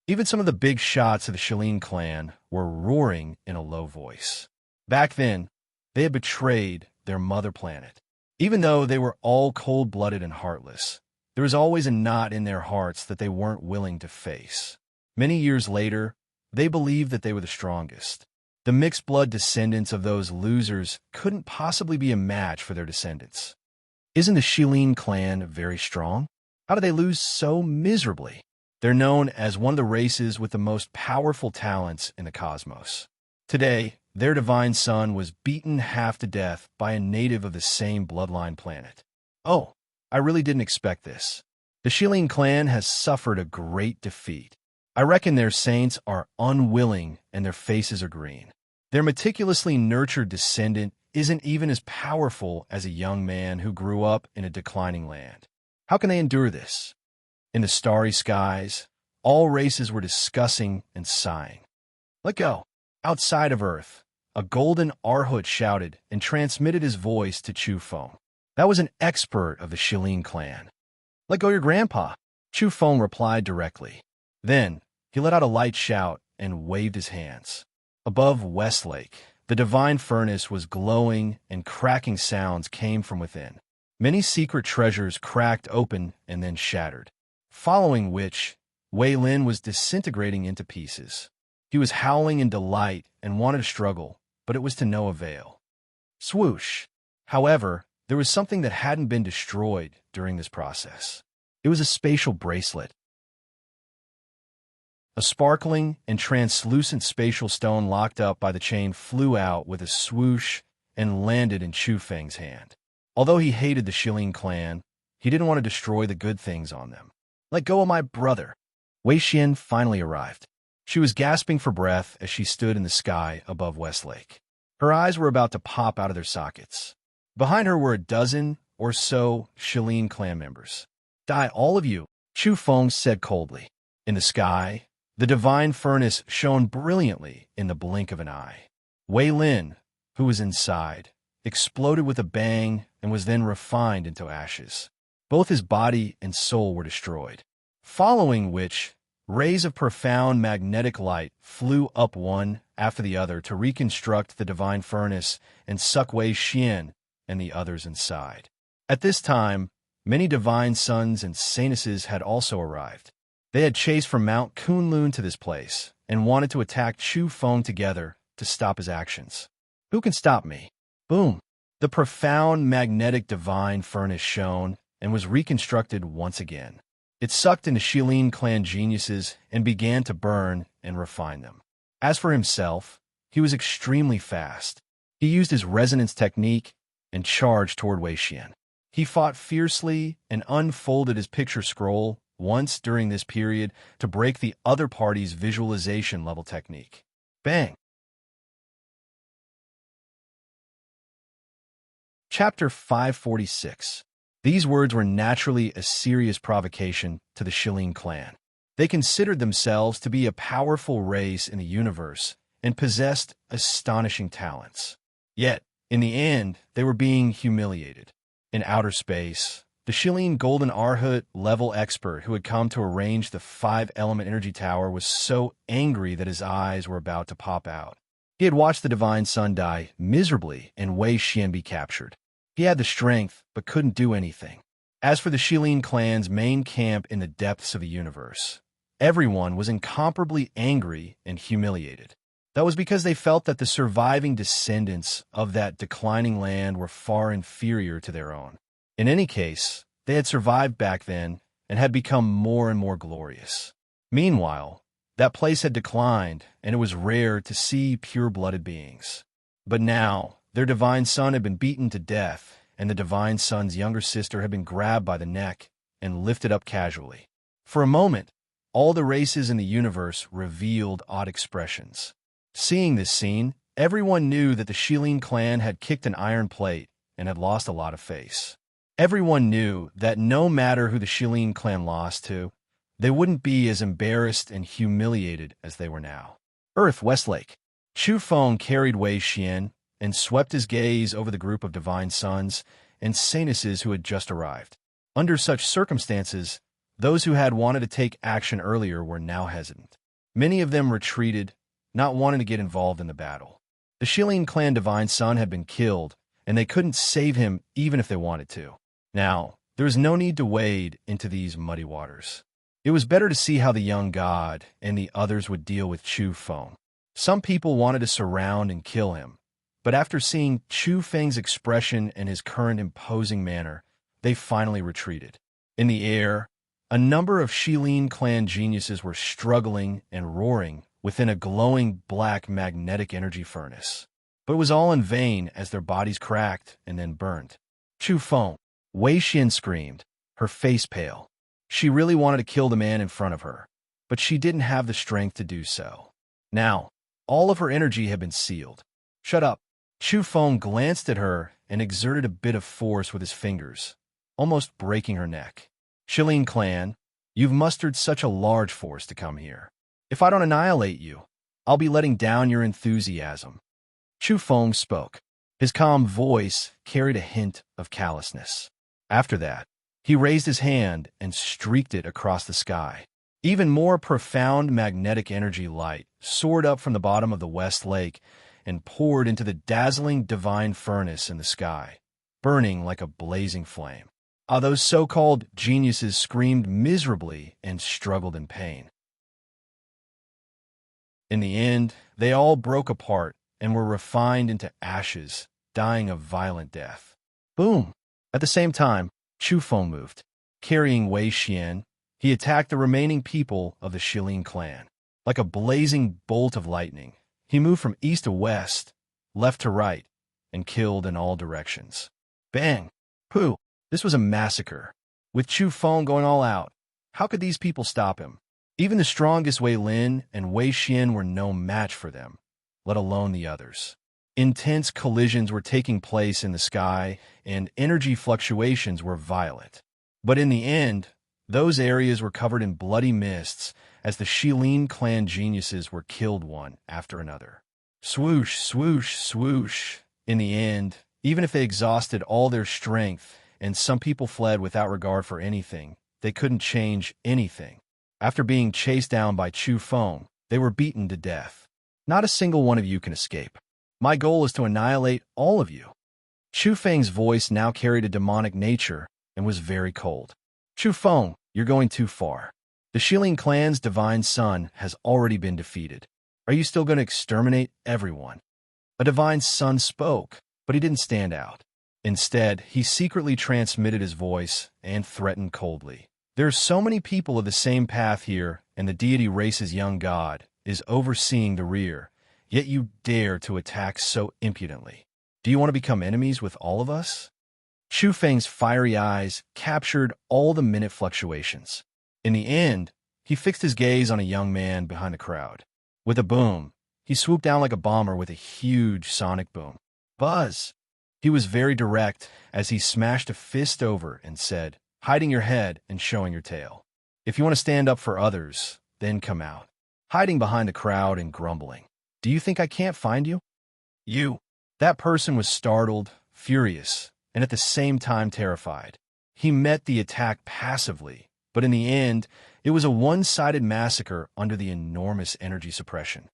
Even some of the big shots of the Shilin clan were roaring in a low voice. Back then, they had betrayed their mother planet. Even though they were all cold-blooded and heartless, there was always a knot in their hearts that they weren't willing to face. Many years later, they believed that they were the strongest. The mixed-blood descendants of those losers couldn't possibly be a match for their descendants. Isn't the Shilin clan very strong? How did they lose so miserably? They're known as one of the races with the most powerful talents in the cosmos. Today, their divine son was beaten half to death by a native of the same bloodline planet. Oh, I really didn't expect this. The Shilin clan has suffered a great defeat. I reckon their saints are unwilling and their faces are green. Their meticulously nurtured descendant isn't even as powerful as a young man who grew up in a declining land. How can they endure this? In the starry skies, all races were discussing and sighing. Let go. Outside of Earth, a golden Arhut shouted and transmitted his voice to Chu Feng. That was an expert of the Shilin clan. Let go your grandpa. Chu Feng replied directly. Then, he let out a light shout and waved his hands. Above Westlake, the divine furnace was glowing and cracking sounds came from within. Many secret treasures cracked open and then shattered. Following which, Wei Lin was disintegrating into pieces. He was howling in delight and wanted to struggle, but it was to no avail. Swoosh! However, there was something that hadn't been destroyed during this process. It was a spatial bracelet. A sparkling and translucent spatial stone locked up by the chain flew out with a swoosh and landed in Chu Feng's hand. Although he hated the Shilin clan, he didn't want to destroy the good things on them. Let go of my brother. Wei Xian finally arrived. She was gasping for breath as she stood in the sky above Westlake. Her eyes were about to pop out of their sockets. Behind her were a dozen or so Shilin clan members. "Die, all of you," Chu Feng said coldly. In the sky, the divine furnace shone brilliantly in the blink of an eye. Wei Lin, who was inside, exploded with a bang and was then refined into ashes. Both his body and soul were destroyed, following which rays of profound magnetic light flew up one after the other to reconstruct the divine furnace and suck Wei Xian and the others inside. At this time, many divine sons and saintesses had also arrived. They had chased from Mount Kunlun to this place and wanted to attack Chu Feng together to stop his actions. "Who can stop me?" Boom! The profound magnetic divine furnace shone and was reconstructed once again. It sucked into Shilin clan geniuses and began to burn and refine them. As for himself, he was extremely fast. He used his resonance technique and charged toward Wei Xian. He fought fiercely and unfolded his picture scroll once during this period to break the other party's visualization level technique. Bang! Chapter 546. These words were naturally a serious provocation to the Shilin clan. They considered themselves to be a powerful race in the universe and possessed astonishing talents. Yet, in the end, they were being humiliated. In outer space, the Shilin Golden Arhut level expert who had come to arrange the 5-element energy tower was so angry that his eyes were about to pop out. He had watched the divine sun die miserably and Wei Xian be captured. He had the strength, but couldn't do anything. As for the Shilin clan's main camp in the depths of the universe, everyone was incomparably angry and humiliated. That was because they felt that the surviving descendants of that declining land were far inferior to their own. In any case, they had survived back then and had become more and more glorious. Meanwhile, that place had declined, and it was rare to see pure-blooded beings. But now, their divine son had been beaten to death, and the divine son's younger sister had been grabbed by the neck and lifted up casually. For a moment, all the races in the universe revealed odd expressions. Seeing this scene, everyone knew that the Shilin clan had kicked an iron plate and had lost a lot of face. Everyone knew that no matter who the Shilin clan lost to, they wouldn't be as embarrassed and humiliated as they were now. Earth, Westlake. Chu Feng carried Wei Xian and swept his gaze over the group of divine sons and saintesses who had just arrived. Under such circumstances, those who had wanted to take action earlier were now hesitant. Many of them retreated, not wanting to get involved in the battle. The Shilin clan divine son had been killed, and they couldn't save him even if they wanted to. Now, there was no need to wade into these muddy waters. It was better to see how the young god and the others would deal with Chu Feng. Some people wanted to surround and kill him, but after seeing Chu Feng's expression and his current imposing manner, they finally retreated. In the air, a number of Shilin clan geniuses were struggling and roaring within a glowing black magnetic energy furnace. But it was all in vain as their bodies cracked and then burned. Chu Feng, Wei Xian screamed, her face pale. She really wanted to kill the man in front of her, but she didn't have the strength to do so. Now, all of her energy had been sealed. "Shut up." Chu Feng glanced at her and exerted a bit of force with his fingers, almost breaking her neck. "Shilin clan, you've mustered such a large force to come here. If I don't annihilate you, I'll be letting down your enthusiasm." Chu Feng spoke. His calm voice carried a hint of callousness. After that, he raised his hand and streaked it across the sky. Even more profound magnetic energy light soared up from the bottom of the West Lake and poured into the dazzling divine furnace in the sky, burning like a blazing flame. Those so-called geniuses screamed miserably and struggled in pain. In the end, they all broke apart and were refined into ashes, dying a violent death. Boom! At the same time, Chu Feng moved. Carrying Wei Xian, he attacked the remaining people of the Shilin clan. Like a blazing bolt of lightning, he moved from east to west, left to right, and killed in all directions. Bang! Pooh! This was a massacre. With Chu Feng going all out, how could these people stop him? Even the strongest Wei Lin and Wei Xian were no match for them, let alone the others. Intense collisions were taking place in the sky, and energy fluctuations were violent. But in the end, those areas were covered in bloody mists as the Shilin clan geniuses were killed one after another. Swoosh, swoosh, swoosh. In the end, even if they exhausted all their strength and some people fled without regard for anything, they couldn't change anything. After being chased down by Chu Feng, they were beaten to death. Not a single one of you can escape. My goal is to annihilate all of you. Chu Feng's voice now carried a demonic nature and was very cold. Chu Feng, you're going too far. The Shilin clan's divine son has already been defeated. Are you still going to exterminate everyone? A divine son spoke, but he didn't stand out. Instead, he secretly transmitted his voice and threatened coldly. There are so many people of the same path here, and the deity race's young god is overseeing the rear, yet you dare to attack so impudently. Do you want to become enemies with all of us? Chu Feng's fiery eyes captured all the minute fluctuations. In the end, he fixed his gaze on a young man behind the crowd. With a boom, he swooped down like a bomber with a huge sonic boom. Buzz! He was very direct as he smashed a fist over and said, hiding your head and showing your tail. If you want to stand up for others, then come out. Hiding behind the crowd and grumbling. Do you think I can't find you? You. That person was startled, furious, and at the same time terrified. He met the attack passively, but in the end, it was a one-sided massacre under the enormous energy suppression.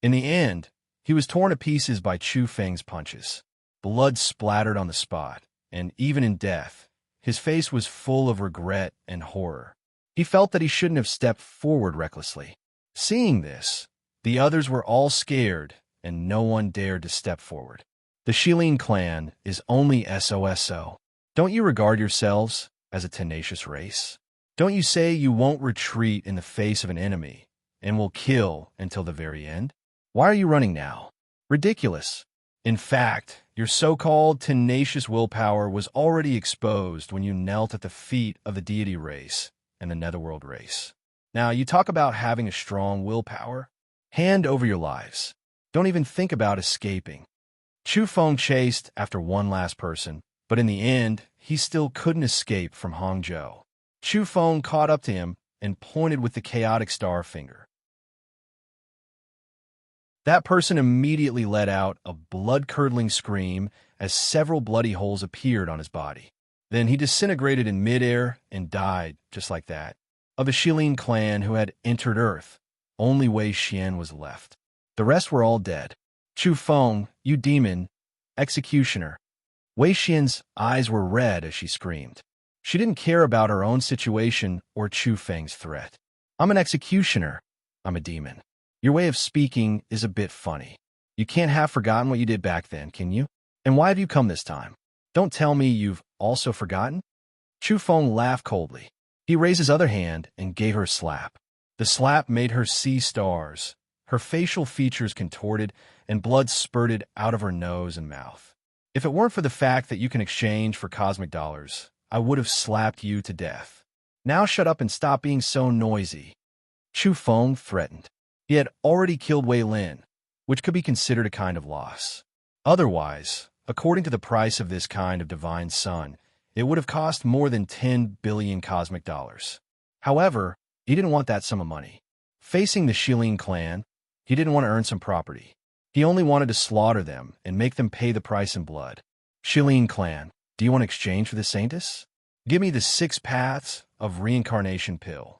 In the end, he was torn to pieces by Chu Feng's punches. Blood splattered on the spot, and even in death, his face was full of regret and horror. He felt that he shouldn't have stepped forward recklessly. Seeing this, the others were all scared, and no one dared to step forward. The Shilin clan is only SOSO. Don't you regard yourselves as a tenacious race? Don't you say you won't retreat in the face of an enemy and will kill until the very end? Why are you running now? Ridiculous. In fact, your so-called tenacious willpower was already exposed when you knelt at the feet of the deity race and the netherworld race. Now, you talk about having a strong willpower. Hand over your lives. Don't even think about escaping. Chu Feng chased after one last person, but in the end, he still couldn't escape from Hangzhou. Chu Feng caught up to him and pointed with the chaotic star finger. That person immediately let out a blood-curdling scream as several bloody holes appeared on his body. Then he disintegrated in midair and died just like that. Of the Shilin clan who had entered Earth, only Wei Xian was left. The rest were all dead. Chu Feng, you demon, executioner. Wei Xian's eyes were red as she screamed. She didn't care about her own situation or Chu Feng's threat. I'm an executioner. I'm a demon. Your way of speaking is a bit funny. You can't have forgotten what you did back then, can you? And why have you come this time? Don't tell me you've also forgotten? Chu Feng laughed coldly. He raised his other hand and gave her a slap. The slap made her see stars. Her facial features contorted and blood spurted out of her nose and mouth. If it weren't for the fact that you can exchange for cosmic dollars, I would have slapped you to death. Now shut up and stop being so noisy. Chu Feng threatened. He had already killed Wei Lin, which could be considered a kind of loss. Otherwise, according to the price of this kind of divine son, it would have cost more than 10 billion cosmic dollars. However, he didn't want that sum of money. Facing the Shilin clan, he didn't want to earn some property. He only wanted to slaughter them and make them pay the price in blood. Shilin clan, do you want to exchange for the Saintess? Give me the 6 paths of reincarnation pill.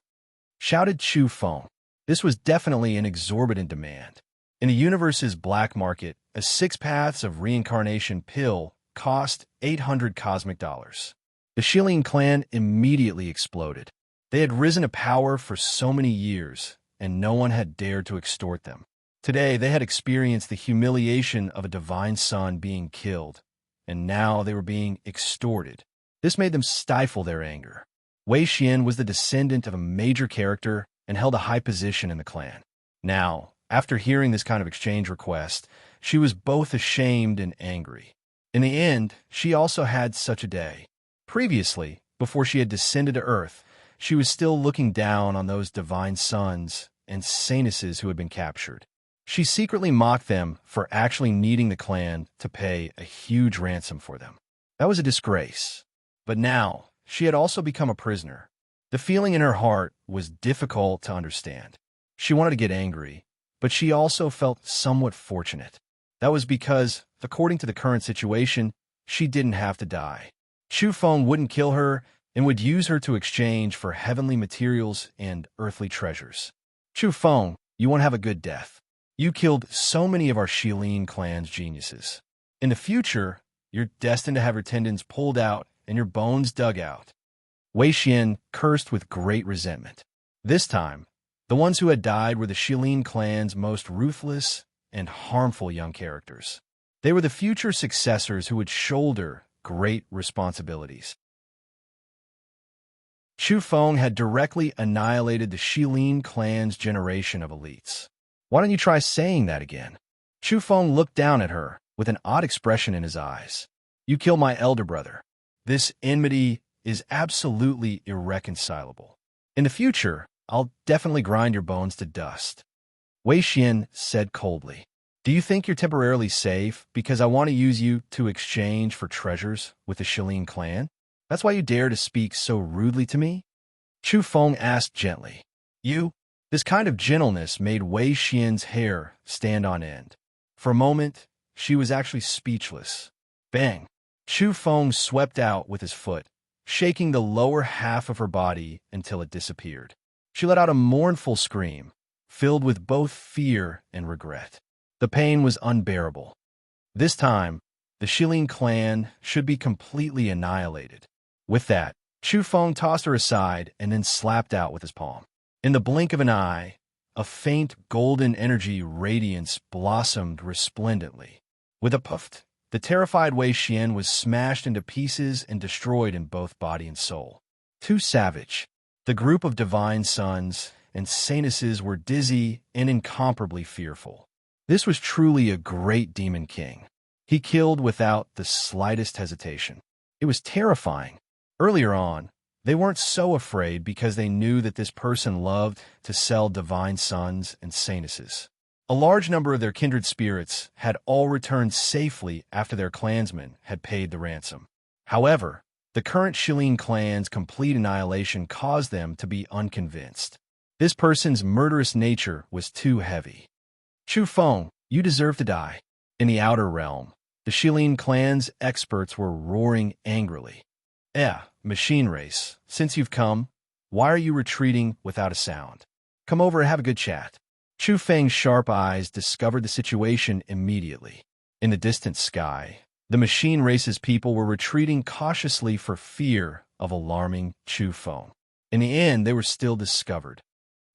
Shouted Chu Feng. This was definitely an exorbitant demand. In the universe's black market, a 6 paths of reincarnation pill cost 800 cosmic dollars. The Shilin clan immediately exploded. They had risen to power for so many years, and no one had dared to extort them. Today, they had experienced the humiliation of a divine son being killed, and now they were being extorted. This made them stifle their anger. Wei Xian was the descendant of a major character and held a high position in the clan. Now, after hearing this kind of exchange request, she was both ashamed and angry. In the end, she also had such a day. Previously, before she had descended to Earth, she was still looking down on those divine sons and saintesses who had been captured. She secretly mocked them for actually needing the clan to pay a huge ransom for them. That was a disgrace. But now, she had also become a prisoner. The feeling in her heart was difficult to understand. She wanted to get angry, but she also felt somewhat fortunate. That was because, according to the current situation, she didn't have to die. Chu Feng wouldn't kill her and would use her to exchange for heavenly materials and earthly treasures. Chu Feng, you won't have a good death. You killed so many of our Shilin clan's geniuses. In the future, you're destined to have your tendons pulled out and your bones dug out. Wei Xian cursed with great resentment. This time, the ones who had died were the Shilin clan's most ruthless and harmful young characters. They were the future successors who would shoulder great responsibilities. Chu Feng had directly annihilated the Shilin clan's generation of elites. Why don't you try saying that again? Chu Feng looked down at her with an odd expression in his eyes. You killed my elder brother. This enmity is absolutely irreconcilable. In the future, I'll definitely grind your bones to dust. Wei Xian said coldly. Do you think you're temporarily safe because I want to use you to exchange for treasures with the Shilin clan? That's why you dare to speak so rudely to me? Chu Feng asked gently. This kind of gentleness made Wei Xian's hair stand on end. For a moment, she was actually speechless. Bang! Chu Feng swept out with his foot, shaking the lower half of her body until it disappeared. She let out a mournful scream, filled with both fear and regret. The pain was unbearable. This time, the Shilin clan should be completely annihilated. With that, Chu Feng tossed her aside and then slapped out with his palm. In the blink of an eye, a faint golden energy radiance blossomed resplendently. With a puff, the terrified Wei Xian was smashed into pieces and destroyed in both body and soul. Too savage. The group of divine sons and saintesses were dizzy and incomparably fearful. This was truly a great demon king. He killed without the slightest hesitation. It was terrifying. Earlier on, they weren't so afraid because they knew that this person loved to sell divine sons and saintesses. A large number of their kindred spirits had all returned safely after their clansmen had paid the ransom. However, the current Shilin clan's complete annihilation caused them to be unconvinced. This person's murderous nature was too heavy. Chu Feng, you deserve to die. In the outer realm, the Shilin clan's experts were roaring angrily. Machine race, since you've come, why are you retreating without a sound? Come over and have a good chat. Chu Feng's sharp eyes discovered the situation immediately. In the distant sky, the machine race's people were retreating cautiously for fear of alarming Chu Feng. In the end, they were still discovered.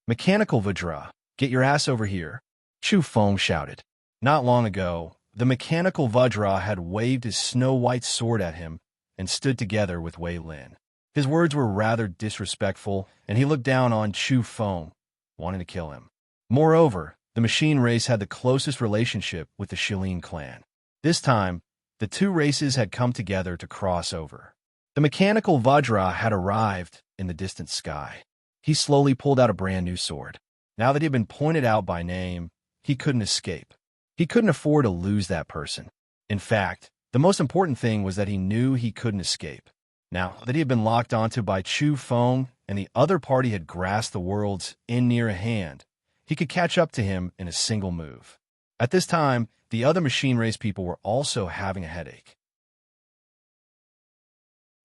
Mechanical Vajra, get your ass over here, Chu Feng shouted. Not long ago, the mechanical Vajra had waved his snow-white sword at him and stood together with Wei Lin. His words were rather disrespectful, and he looked down on Chu Feng, wanting to kill him. Moreover, the machine race had the closest relationship with the Shilin clan. This time, the two races had come together to cross over. The mechanical Vajra had arrived in the distant sky. He slowly pulled out a brand new sword. Now that he had been pointed out by name, he couldn't escape. He couldn't afford to lose that person. In fact, the most important thing was that he knew he couldn't escape. Now that he had been locked onto by Chu Feng and the other party had grasped the world's end near at hand, he could catch up to him in a single move. At this time, the other machine race people were also having a headache.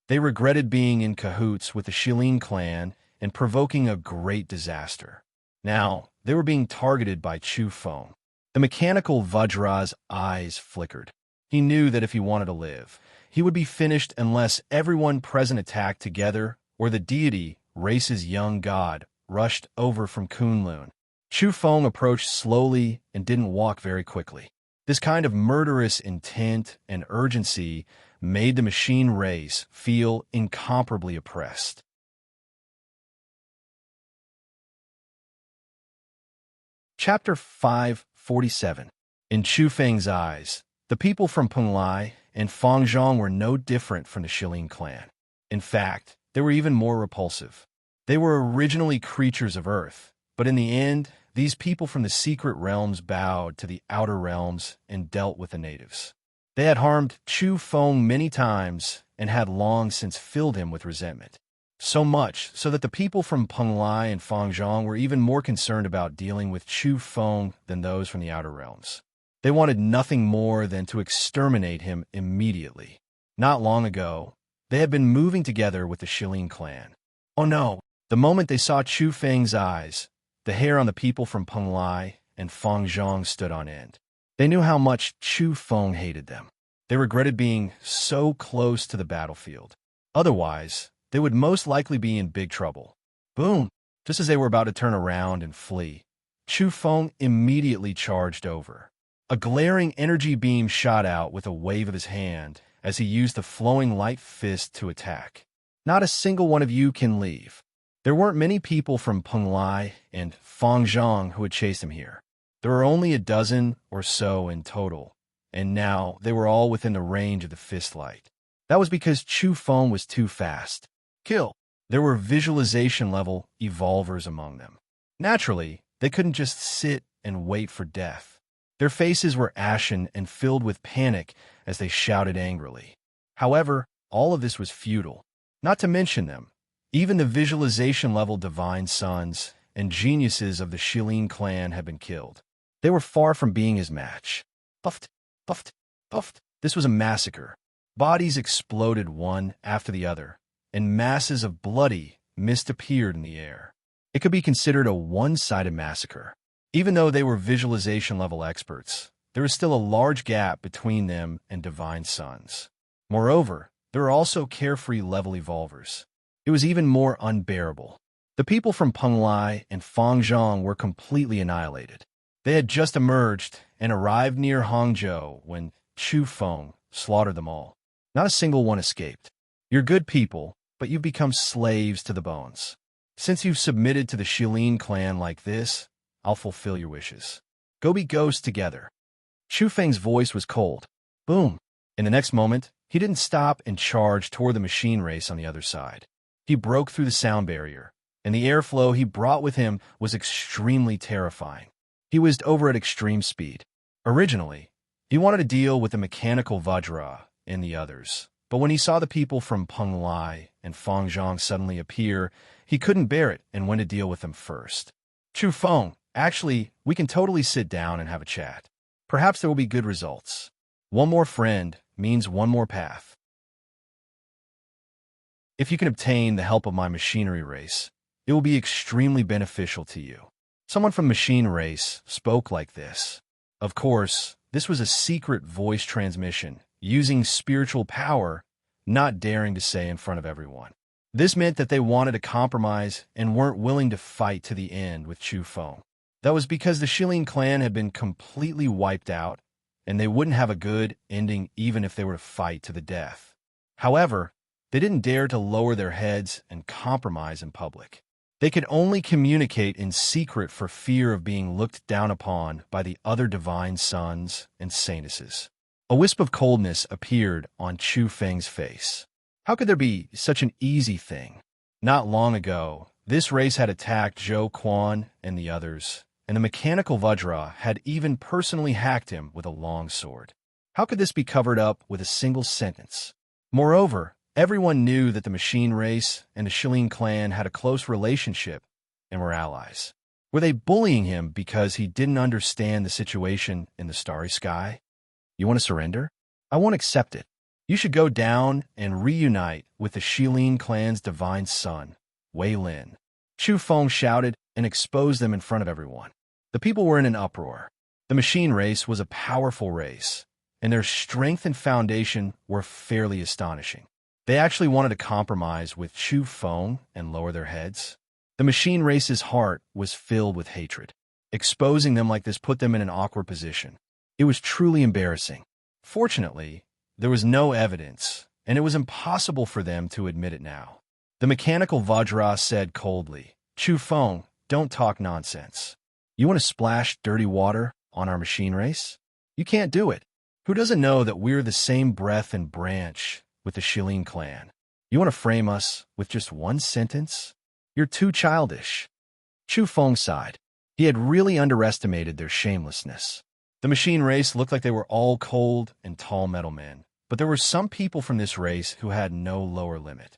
They regretted being in cahoots with the Shilin clan and provoking a great disaster. Now, they were being targeted by Chu Feng. The mechanical Vajra's eyes flickered. He knew that if he wanted to live, he would be finished unless everyone present attacked together or the deity, race's young god, rushed over from Kunlun. Chu Feng approached slowly and didn't walk very quickly. This kind of murderous intent and urgency made the machine race feel incomparably oppressed. Chapter 547. In Chu Feng's eyes, the people from Penglai and Fangzhong were no different from the Shilin clan. In fact, they were even more repulsive. They were originally creatures of Earth, but in the end, these people from the secret realms bowed to the outer realms and dealt with the natives. They had harmed Chu Feng many times and had long since filled him with resentment. So much so that the people from Penglai and Fangzhong were even more concerned about dealing with Chu Feng than those from the outer realms. They wanted nothing more than to exterminate him immediately. Not long ago, they had been moving together with the Shilin clan. Oh no! The moment they saw Chu Feng's eyes, the hair on the people from Penglai and Fangzhong stood on end. They knew how much Chu Feng hated them. They regretted being so close to the battlefield. Otherwise, they would most likely be in big trouble. Boom! Just as they were about to turn around and flee, Chu Feng immediately charged over. A glaring energy beam shot out with a wave of his hand as he used the flowing light fist to attack. Not a single one of you can leave. There weren't many people from Penglai and Fangzhong who had chased him here. There were only a dozen or so in total, and now they were all within the range of the fist light. That was because Chu Feng was too fast. Kill! There were visualization-level evolvers among them. Naturally, they couldn't just sit and wait for death. Their faces were ashen and filled with panic as they shouted angrily. However, all of this was futile. Not to mention them, even the visualization-level divine sons and geniuses of the Shilin clan had been killed. They were far from being his match. Puffed, puffed, puffed. This was a massacre. Bodies exploded one after the other, and masses of bloody mist appeared in the air. It could be considered a one-sided massacre. Even though they were visualization-level experts, there is still a large gap between them and divine sons. Moreover, there are also carefree-level evolvers. It was even more unbearable. The people from Penglai and Fangzhong were completely annihilated. They had just emerged and arrived near Hangzhou when Chu Feng slaughtered them all. Not a single one escaped. You're good people, but you've become slaves to the bones. Since you've submitted to the Shilin clan like this, I'll fulfill your wishes. Go be ghosts together. Chu Feng's voice was cold. Boom! In the next moment, he didn't stop and charged toward the machine race on the other side. He broke through the sound barrier, and the airflow he brought with him was extremely terrifying. He whizzed over at extreme speed. Originally, he wanted to deal with the mechanical Vajra and the others, but when he saw the people from Penglai and Fangzhong suddenly appear, he couldn't bear it and went to deal with them first. Chu Feng, actually, we can totally sit down and have a chat. Perhaps there will be good results. One more friend means one more path. If you can obtain the help of my machinery race, it will be extremely beneficial to you. Someone from Machine Race spoke like this. Of course, this was a secret voice transmission, using spiritual power, not daring to say in front of everyone. This meant that they wanted to compromise and weren't willing to fight to the end with Chu Feng. That was because the Shilin clan had been completely wiped out, and they wouldn't have a good ending even if they were to fight to the death. However, they didn't dare to lower their heads and compromise in public. They could only communicate in secret for fear of being looked down upon by the other divine sons and saintesses. A wisp of coldness appeared on Chu Feng's face. How could there be such an easy thing? Not long ago, this race had attacked Zhou Quan and the others, and the mechanical Vajra had even personally hacked him with a long sword. How could this be covered up with a single sentence? Moreover, everyone knew that the machine race and the Shilin clan had a close relationship and were allies. Were they bullying him because he didn't understand the situation in the starry sky? You want to surrender? I won't accept it. You should go down and reunite with the Shilin clan's divine son, Wei Lin. Chu Feng shouted and exposed them in front of everyone. The people were in an uproar. The machine race was a powerful race, and their strength and foundation were fairly astonishing. They actually wanted to compromise with Chu Feng and lower their heads. The machine race's heart was filled with hatred. Exposing them like this put them in an awkward position. It was truly embarrassing. Fortunately, there was no evidence, and it was impossible for them to admit it now. The mechanical Vajra said coldly, Chu Feng, don't talk nonsense. You want to splash dirty water on our machine race? You can't do it. Who doesn't know that we're the same breath and branch with the Shilin clan? You want to frame us with just one sentence? You're too childish. Chu Feng sighed. He had really underestimated their shamelessness. The machine race looked like they were all cold and tall metal men, but there were some people from this race who had no lower limit.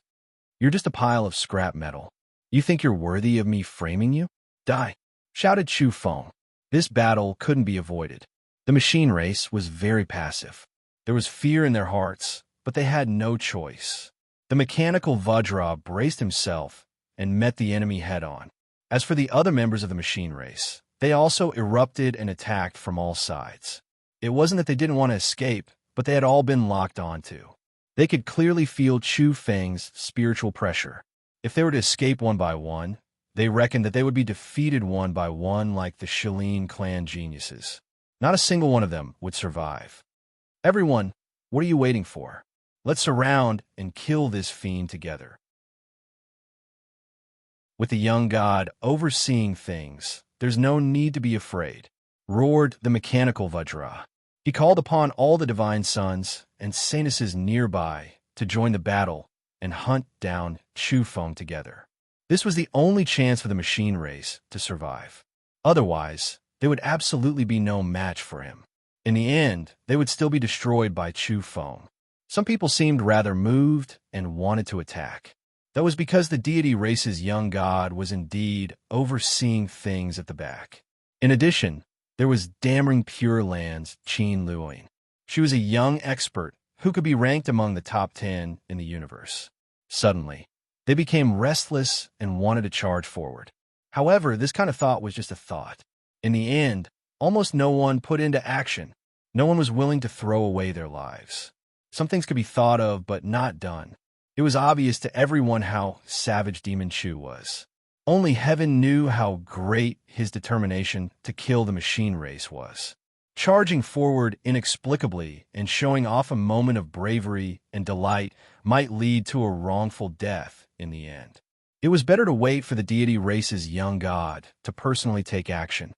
You're just a pile of scrap metal. You think you're worthy of me framing you? Die! Shouted Chu Feng. This battle couldn't be avoided. The machine race was very passive. There was fear in their hearts, but they had no choice. The mechanical Vajra braced himself and met the enemy head-on. As for the other members of the machine race, they also erupted and attacked from all sides. It wasn't that they didn't want to escape, but they had all been locked onto. They could clearly feel Chu Feng's spiritual pressure. If they were to escape one by one, they reckoned that they would be defeated one by one like the Serene clan geniuses. Not a single one of them would survive. Everyone, what are you waiting for? Let's surround and kill this fiend together. With the young god overseeing things, there's no need to be afraid, roared the mechanical Vajra. He called upon all the divine sons and saintesses nearby to join the battle and hunt down Chu Feng together. This was the only chance for the machine race to survive. Otherwise, there would absolutely be no match for him. In the end, they would still be destroyed by Chu Feng. Some people seemed rather moved and wanted to attack. That was because the deity race's young god was indeed overseeing things at the back. In addition, there was Damring Pure Land's Qin Luoying. She was a young expert who could be ranked among the top 10 in the universe. Suddenly, they became restless and wanted to charge forward. However, this kind of thought was just a thought. In the end, almost no one put into action. No one was willing to throw away their lives. Some things could be thought of but not done. It was obvious to everyone how savage Demon Chu was. Only heaven knew how great his determination to kill the machine race was. Charging forward inexplicably and showing off a moment of bravery and delight might lead to a wrongful death in the end. It was better to wait for the deity race's young god to personally take action.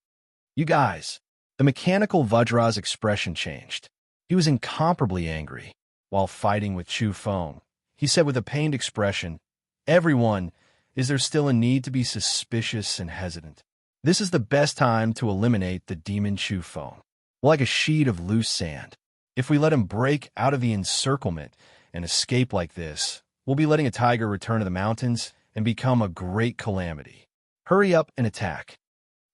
You guys, the mechanical Vajra's expression changed. He was incomparably angry. While fighting with Chu Feng, he said with a pained expression, "Everyone, is there still a need to be suspicious and hesitant? This is the best time to eliminate the demon Chu Feng, like a sheet of loose sand. If we let him break out of the encirclement and escape like this, we'll be letting a tiger return to the mountains and become a great calamity. Hurry up and attack."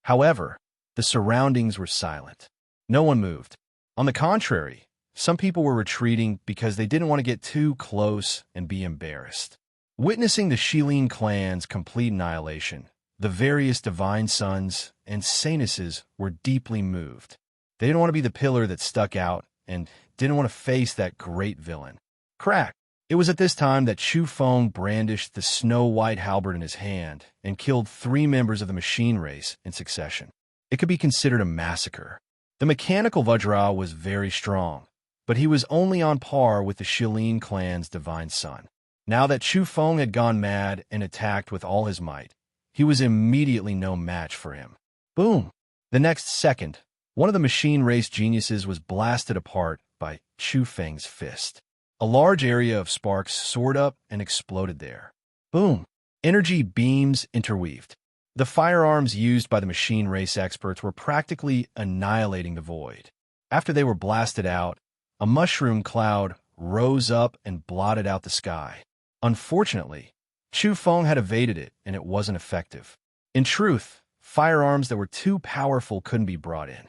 However, the surroundings were silent. No one moved. On the contrary, some people were retreating because they didn't want to get too close and be embarrassed. Witnessing the Shilin clan's complete annihilation, the various divine sons and saintesses were deeply moved. They didn't want to be the pillar that stuck out and didn't want to face that great villain. Crack! It was at this time that Chu Feng brandished the snow-white halberd in his hand and killed 3 members of the machine race in succession. It could be considered a massacre. The mechanical Vajra was very strong, but he was only on par with the Shilin clan's divine son. Now that Chu Feng had gone mad and attacked with all his might, he was immediately no match for him. Boom! The next second, one of the machine race geniuses was blasted apart by Chu Feng's fist. A large area of sparks soared up and exploded there. Boom! Energy beams interweaved. The firearms used by the machine race experts were practically annihilating the void. After they were blasted out, a mushroom cloud rose up and blotted out the sky. Unfortunately, Chu Feng had evaded it, and it wasn't effective. In truth, firearms that were too powerful couldn't be brought in.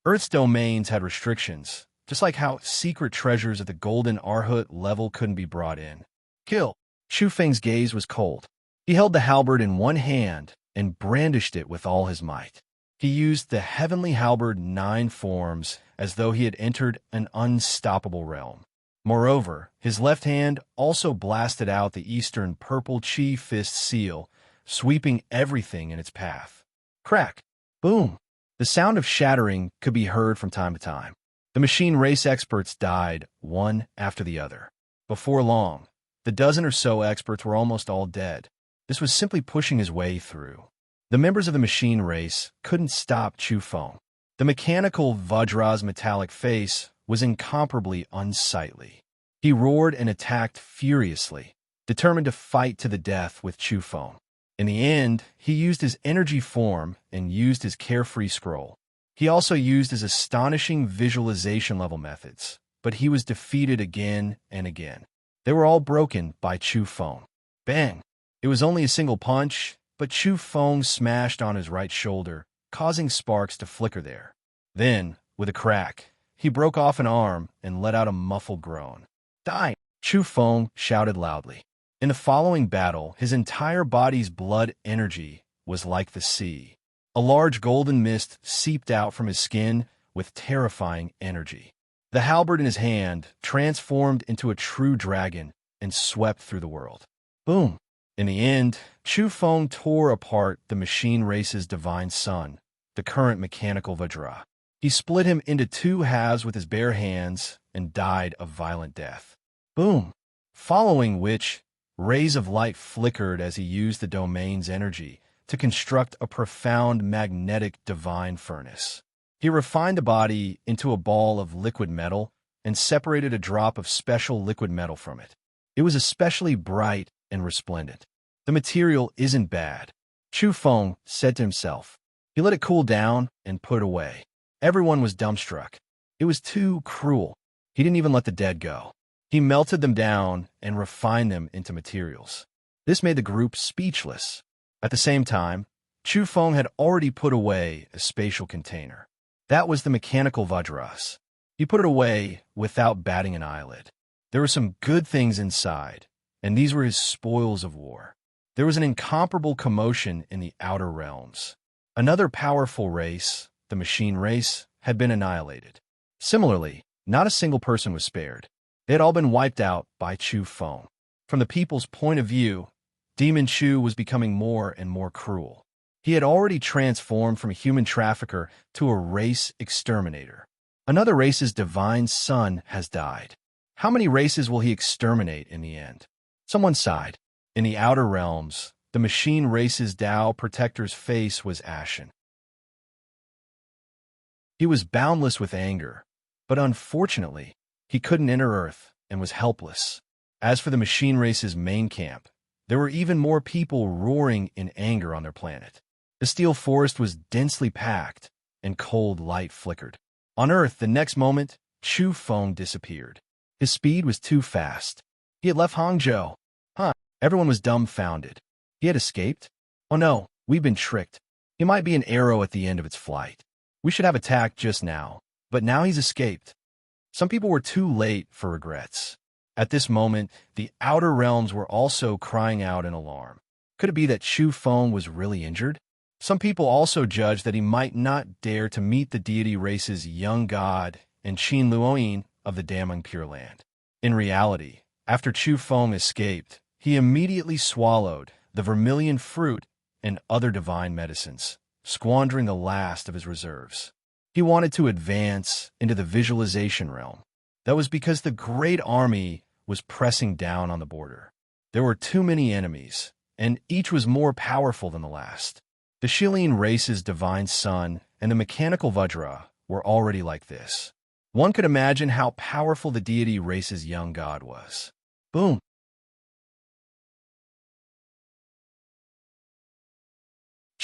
Earth's domains had restrictions, just like how secret treasures at the Golden Arhut level couldn't be brought in. Kill! Chu Feng's gaze was cold. He held the halberd in one hand and brandished it with all his might. He used the heavenly halberd 9 forms as though he had entered an unstoppable realm. Moreover, his left hand also blasted out the eastern purple chi fist seal, sweeping everything in its path. Crack! Boom! The sound of shattering could be heard from time to time. The machine race experts died one after the other. Before long, the dozen or so experts were almost all dead. This was simply pushing his way through. The members of the machine race couldn't stop Chu Feng. The mechanical Vajra's metallic face was incomparably unsightly. He roared and attacked furiously. determined to fight to the death with Chu Feng. In the end, he used his energy form and used his carefree scroll. He also used his astonishing visualization level methods, but he was defeated again and again. They were all broken by Chu Feng. Bang! It was only a single punch, but Chu Feng smashed on his right shoulder, causing sparks to flicker there. Then, with a crack, he broke off an arm and let out a muffled groan. Die! Chu Feng shouted loudly. In the following battle, his entire body's blood energy was like the sea. A large golden mist seeped out from his skin with terrifying energy. The halberd in his hand transformed into a true dragon and swept through the world. Boom! In the end, Chu Feng tore apart the machine race's divine son, the current mechanical Vajra. He split him into two halves with his bare hands and died a violent death. Boom! Following which, rays of light flickered as he used the domain's energy to construct a profound magnetic divine furnace. He refined the body into a ball of liquid metal and separated a drop of special liquid metal from it. It was especially bright and resplendent. The material isn't bad, Chu Feng said to himself. He let it cool down and put it away. Everyone was dumbstruck. It was too cruel. He didn't even let the dead go. He melted them down and refined them into materials. This made the group speechless. At the same time, Chu Feng had already put away a spatial container. That was the mechanical Vajras. He put it away without batting an eyelid. There were some good things inside, and these were his spoils of war. There was an incomparable commotion in the outer realms. Another powerful race, the machine race, had been annihilated. Similarly, not a single person was spared. They had all been wiped out by Chu Feng. From the people's point of view, Demon Chu was becoming more and more cruel. He had already transformed from a human trafficker to a race exterminator. Another race's divine son has died. How many races will he exterminate in the end? Someone sighed. In the outer realms, the machine race's Tao protector's face was ashen. He was boundless with anger, but unfortunately, he couldn't enter Earth and was helpless. As for the machine race's main camp, there were even more people roaring in anger on their planet. The steel forest was densely packed, and cold light flickered. On Earth, the next moment, Chu Feng disappeared. His speed was too fast. He had left Hangzhou. Everyone was dumbfounded. He had escaped? Oh no, we've been tricked. He might be an arrow at the end of its flight. We should have attacked just now, but now he's escaped. Some people were too late for regrets. At this moment, the outer realms were also crying out in alarm. Could it be that Chu Feng was really injured? Some people also judged that he might not dare to meet the deity race's young god and Qin Luoyin of the damning Pure Land. In reality, after Chu Feng escaped, he immediately swallowed the vermilion fruit and other divine medicines, squandering the last of his reserves. He wanted to advance into the visualization realm. That was because the great army was pressing down on the border. There were too many enemies, and each was more powerful than the last. The Shilin race's divine son and the mechanical Vajra were already like this. One could imagine how powerful the deity race's young god was. Boom!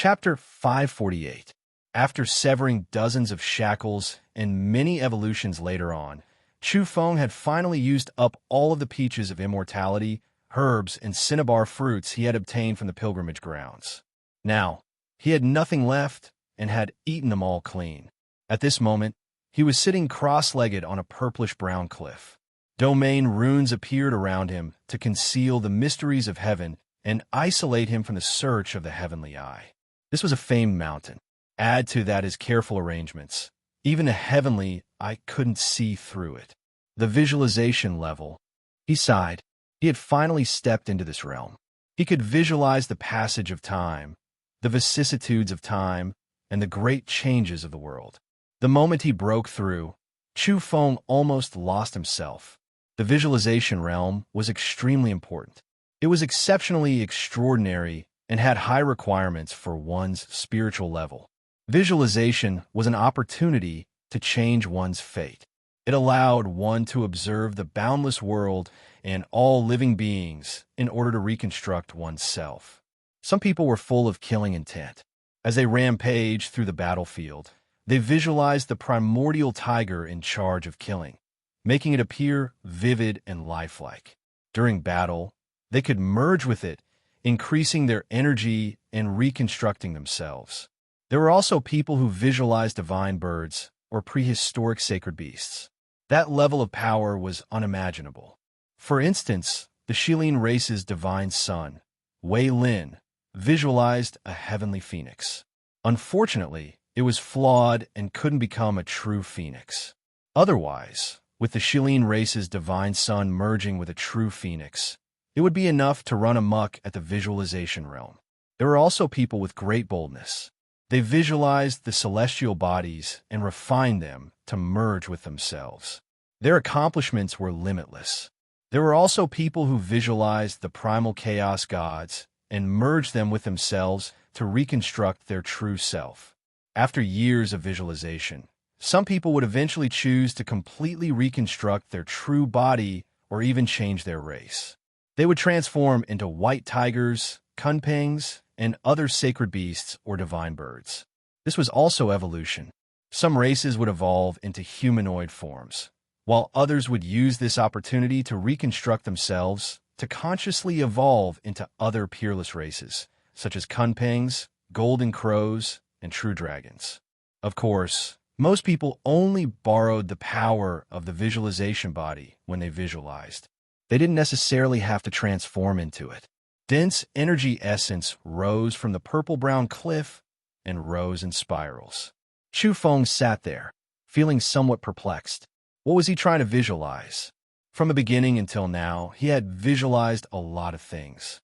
Chapter 548. After severing dozens of shackles and many evolutions later on, Chu Feng had finally used up all of the peaches of immortality, herbs, and cinnabar fruits he had obtained from the pilgrimage grounds. Now, he had nothing left and had eaten them all clean. At this moment, he was sitting cross-legged on a purplish-brown cliff. Domain runes appeared around him to conceal the mysteries of heaven and isolate him from the search of the heavenly eye. This was a famed mountain. Add to that his careful arrangements. Even the heavenly eye couldn't see through it. The visualization level. He sighed. He had finally stepped into this realm. He could visualize the passage of time, the vicissitudes of time, and the great changes of the world. The moment he broke through, Chu Feng almost lost himself. The visualization realm was extremely important. It was exceptionally extraordinary and had high requirements for one's spiritual level. Visualization was an opportunity to change one's fate. It allowed one to observe the boundless world and all living beings in order to reconstruct oneself. Some people were full of killing intent. As they rampaged through the battlefield, they visualized the primordial tiger in charge of killing, making it appear vivid and lifelike. During battle, they could merge with it, increasing their energy and reconstructing themselves. There were also people who visualized divine birds or prehistoric sacred beasts. That level of power was unimaginable. For instance, the Shilin race's divine son, Wei Lin, visualized a heavenly phoenix. Unfortunately, it was flawed and couldn't become a true phoenix. Otherwise, with the Shilin race's divine son merging with a true phoenix, it would be enough to run amok at the visualization realm. There were also people with great boldness. They visualized the celestial bodies and refined them to merge with themselves. Their accomplishments were limitless. There were also people who visualized the primal chaos gods and merged them with themselves to reconstruct their true self. After years of visualization, some people would eventually choose to completely reconstruct their true body or even change their race. They would transform into white tigers, kunpangs, and other sacred beasts or divine birds. This was also evolution. Some races would evolve into humanoid forms, while others would use this opportunity to reconstruct themselves to consciously evolve into other peerless races, such as kunpangs, golden crows, and true dragons. Of course, most people only borrowed the power of the visualization body when they visualized. They didn't necessarily have to transform into it. Dense energy essence rose from the purple-brown cliff and rose in spirals. Chu Feng sat there, feeling somewhat perplexed. What was he trying to visualize? From the beginning until now, he had visualized a lot of things.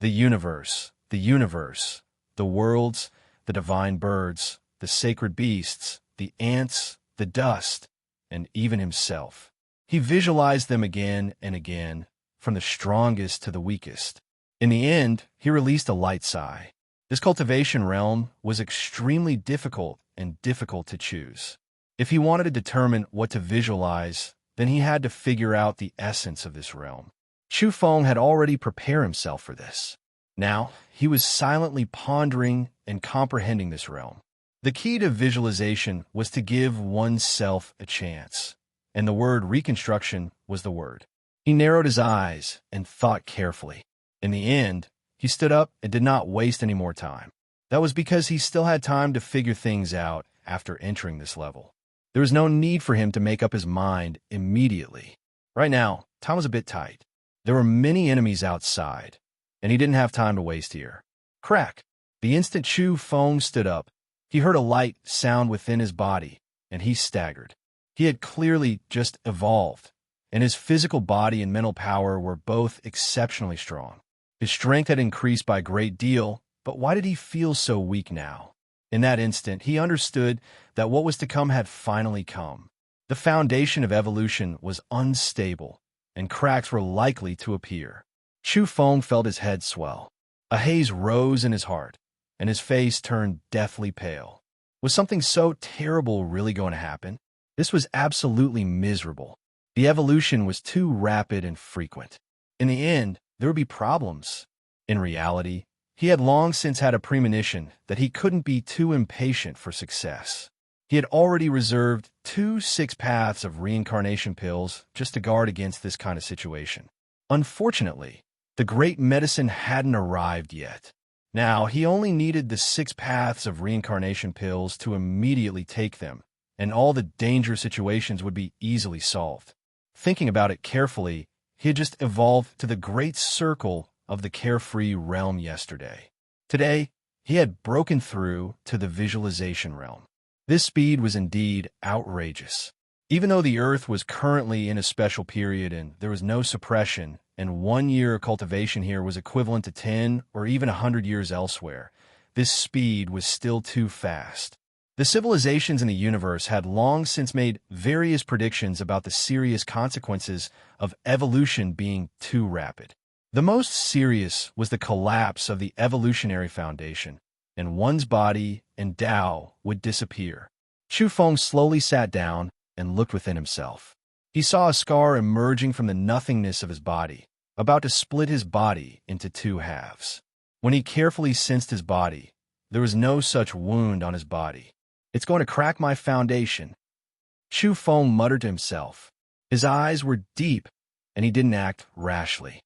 The universe, the worlds, the divine birds, the sacred beasts, the ants, the dust, and even himself. He visualized them again and again, from the strongest to the weakest. In the end, he released a light sigh. This cultivation realm was extremely difficult and difficult to choose. If he wanted to determine what to visualize, then he had to figure out the essence of this realm. Chu Feng had already prepared himself for this. Now, he was silently pondering and comprehending this realm. The key to visualization was to give oneself a chance, and the word reconstruction was the word. He narrowed his eyes and thought carefully. In the end, he stood up and did not waste any more time. That was because he still had time to figure things out after entering this level. There was no need for him to make up his mind immediately. Right now, time was a bit tight. There were many enemies outside, and he didn't have time to waste here. Crack! The instant Chu Feng stood up, he heard a light sound within his body, and he staggered. He had clearly just evolved, and his physical body and mental power were both exceptionally strong. His strength had increased by a great deal, but why did he feel so weak now? In that instant, he understood that what was to come had finally come. The foundation of evolution was unstable, and cracks were likely to appear. Chu Feng felt his head swell. A haze rose in his heart, and his face turned deathly pale. Was something so terrible really going to happen? This was absolutely miserable. The evolution was too rapid and frequent. In the end, there would be problems. In reality, he had long since had a premonition that he couldn't be too impatient for success. He had already reserved 2 6-paths of reincarnation pills just to guard against this kind of situation. Unfortunately, the great medicine hadn't arrived yet. Now, he only needed the 6 paths of reincarnation pills to immediately take them, and all the dangerous situations would be easily solved. Thinking about it carefully, he had just evolved to the great circle of the carefree realm yesterday. Today, he had broken through to the visualization realm. This speed was indeed outrageous. Even though the Earth was currently in a special period and there was no suppression, and 1 year of cultivation here was equivalent to 10 or even 100 years elsewhere, this speed was still too fast. The civilizations in the universe had long since made various predictions about the serious consequences of evolution being too rapid. The most serious was the collapse of the evolutionary foundation, and one's body and Tao would disappear. Chu Feng slowly sat down and looked within himself. He saw a scar emerging from the nothingness of his body, about to split his body into two halves. When he carefully sensed his body, there was no such wound on his body. It's going to crack my foundation. Chu Feng muttered to himself. His eyes were deep, and he didn't act rashly.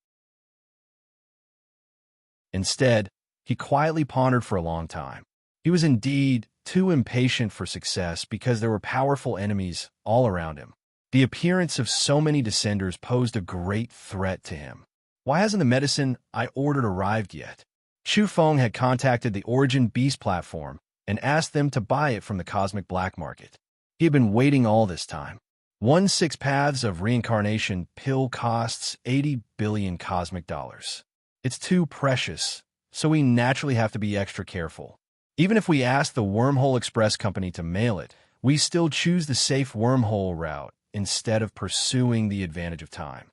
Instead, he quietly pondered for a long time. He was indeed too impatient for success because there were powerful enemies all around him. The appearance of so many descenders posed a great threat to him. Why hasn't the medicine I ordered arrived yet? Chu Feng had contacted the Origin Beast platform and asked them to buy it from the cosmic black market. He had been waiting all this time. 6 paths of reincarnation pill costs 80 billion cosmic dollars. It's too precious, so we naturally have to be extra careful. Even if we ask the Wormhole Express company to mail it, we still choose the safe wormhole route instead of pursuing the advantage of time.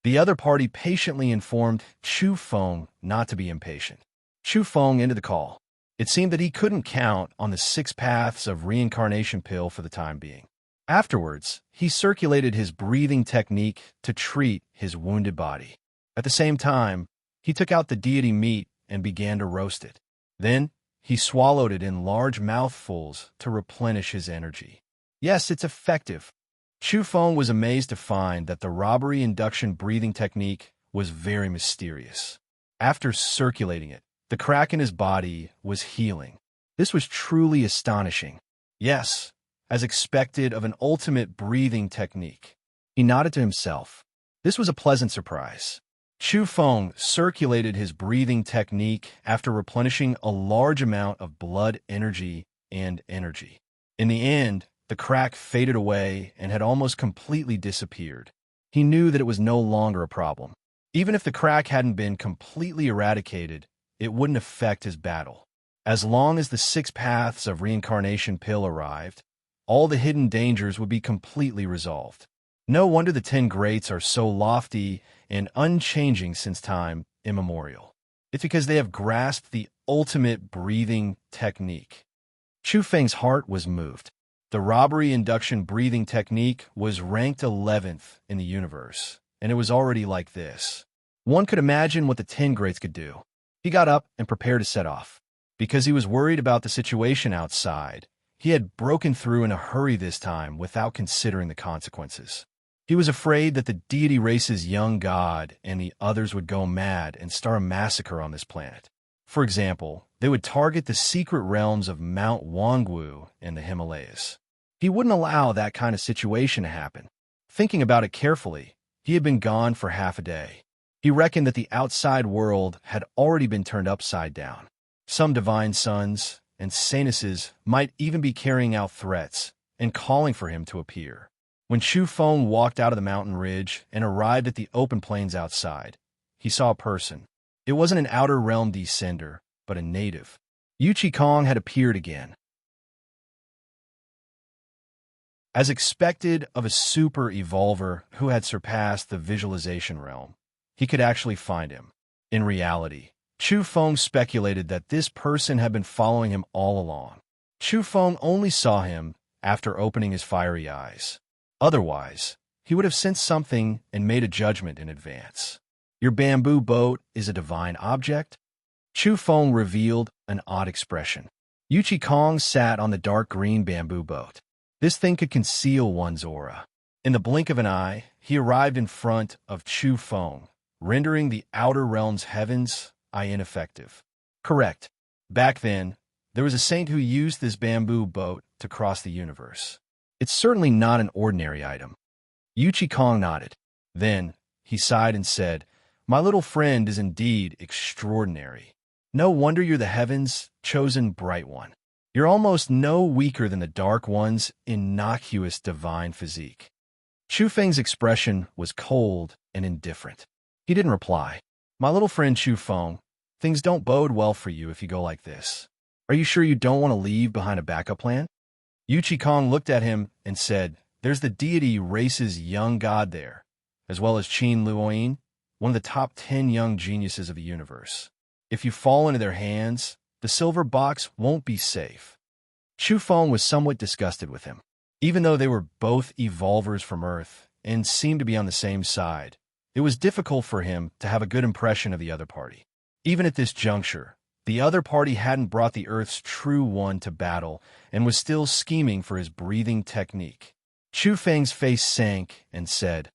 The other party patiently informed Chu Feng not to be impatient. Chu Feng ended the call. It seemed that he couldn't count on the 6 paths of reincarnation pill for the time being. Afterwards, he circulated his breathing technique to treat his wounded body. At the same time, he took out the deity meat and began to roast it. Then, he swallowed it in large mouthfuls to replenish his energy. Yes, it's effective. Chu Feng was amazed to find that the robbery induction breathing technique was very mysterious. After circulating it, the crack in his body was healing. This was truly astonishing. Yes, as expected of an ultimate breathing technique. He nodded to himself. This was a pleasant surprise. Chu Feng circulated his breathing technique after replenishing a large amount of blood energy and energy. In the end, the crack faded away and had almost completely disappeared. He knew that it was no longer a problem. Even if the crack hadn't been completely eradicated, it wouldn't affect his battle. As long as the 6 paths of reincarnation pill arrived, all the hidden dangers would be completely resolved. No wonder the 10 greats are so lofty and unchanging since time immemorial. It's because they have grasped the ultimate breathing technique. Chu Feng's heart was moved. The robbery induction breathing technique was ranked 11th in the universe, and it was already like this. One could imagine what the 10 greats could do. He got up and prepared to set off. Because he was worried about the situation outside, he had broken through in a hurry this time without considering the consequences. He was afraid that the deity race's young god and the others would go mad and start a massacre on this planet. For example, they would target the secret realms of Mount Wangwu in the Himalayas. He wouldn't allow that kind of situation to happen. Thinking about it carefully, he had been gone for half a day. He reckoned that the outside world had already been turned upside down. Some divine sons and saintesses might even be carrying out threats and calling for him to appear. When Chu Feng walked out of the mountain ridge and arrived at the open plains outside, he saw a person. It wasn't an outer realm descender, but a native. Yuchi Kong had appeared again. As expected of a super evolver who had surpassed the visualization realm, he could actually find him. In reality, Chu Feng speculated that this person had been following him all along. Chu Feng only saw him after opening his fiery eyes. Otherwise, he would have sensed something and made a judgment in advance. Your bamboo boat is a divine object? Chu Feng revealed an odd expression. Yuchi Kong sat on the dark green bamboo boat. This thing could conceal one's aura. In the blink of an eye, he arrived in front of Chu Feng, rendering the outer realm's heavens ineffective. Correct. Back then, there was a saint who used this bamboo boat to cross the universe. It's certainly not an ordinary item. Yuchi Kong nodded. Then, he sighed and said, My little friend is indeed extraordinary. No wonder you're the heaven's chosen bright one. You're almost no weaker than the Dark One's innocuous divine physique. Chu Feng's expression was cold and indifferent. He didn't reply. My little friend Chu Feng, things don't bode well for you if you go like this. Are you sure you don't want to leave behind a backup plan? Yuchi Kong looked at him and said, There's the deity race's young god there, as well as Qin Luoyin, one of the top 10 young geniuses of the universe. If you fall into their hands, the silver box won't be safe. Chu Feng was somewhat disgusted with him. Even though they were both evolvers from Earth and seemed to be on the same side, it was difficult for him to have a good impression of the other party. Even at this juncture, the other party hadn't brought the Earth's true one to battle and was still scheming for his breathing technique. Chu Feng's face sank and said,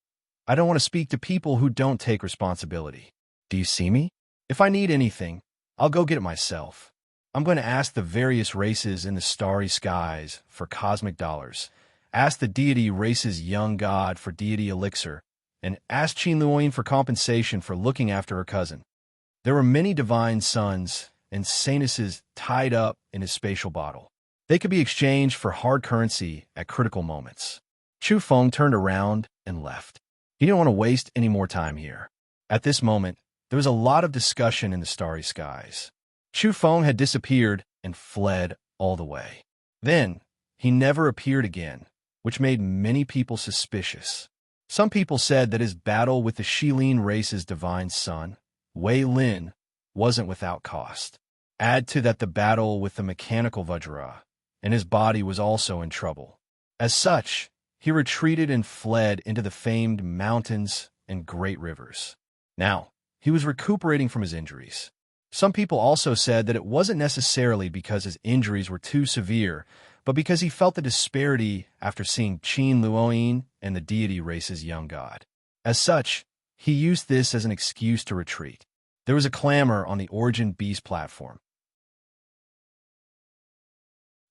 "I don't want to speak to people who don't take responsibility. Do you see me? If I need anything, I'll go get it myself. I'm going to ask the various races in the starry skies for cosmic dollars, ask the deity race's young god for deity elixir, and ask Qin Luoyin for compensation for looking after her cousin." There were many divine sons and saintesses tied up in his spatial bottle. They could be exchanged for hard currency at critical moments. Chu Feng turned around and left. He didn't want to waste any more time here. At this moment, there was a lot of discussion in the starry skies. Chu Feng had disappeared and fled all the way. Then, he never appeared again, which made many people suspicious. Some people said that his battle with the Shilin race's divine son, Wei Lin, wasn't without cost. Add to that the battle with the mechanical Vajra, and his body was also in trouble. As such, he retreated and fled into the famed mountains and great rivers. Now, he was recuperating from his injuries. Some people also said that it wasn't necessarily because his injuries were too severe, but because he felt the disparity after seeing Qin Luoyin and the deity race's young god. As such, he used this as an excuse to retreat. There was a clamor on the Origin Beast platform.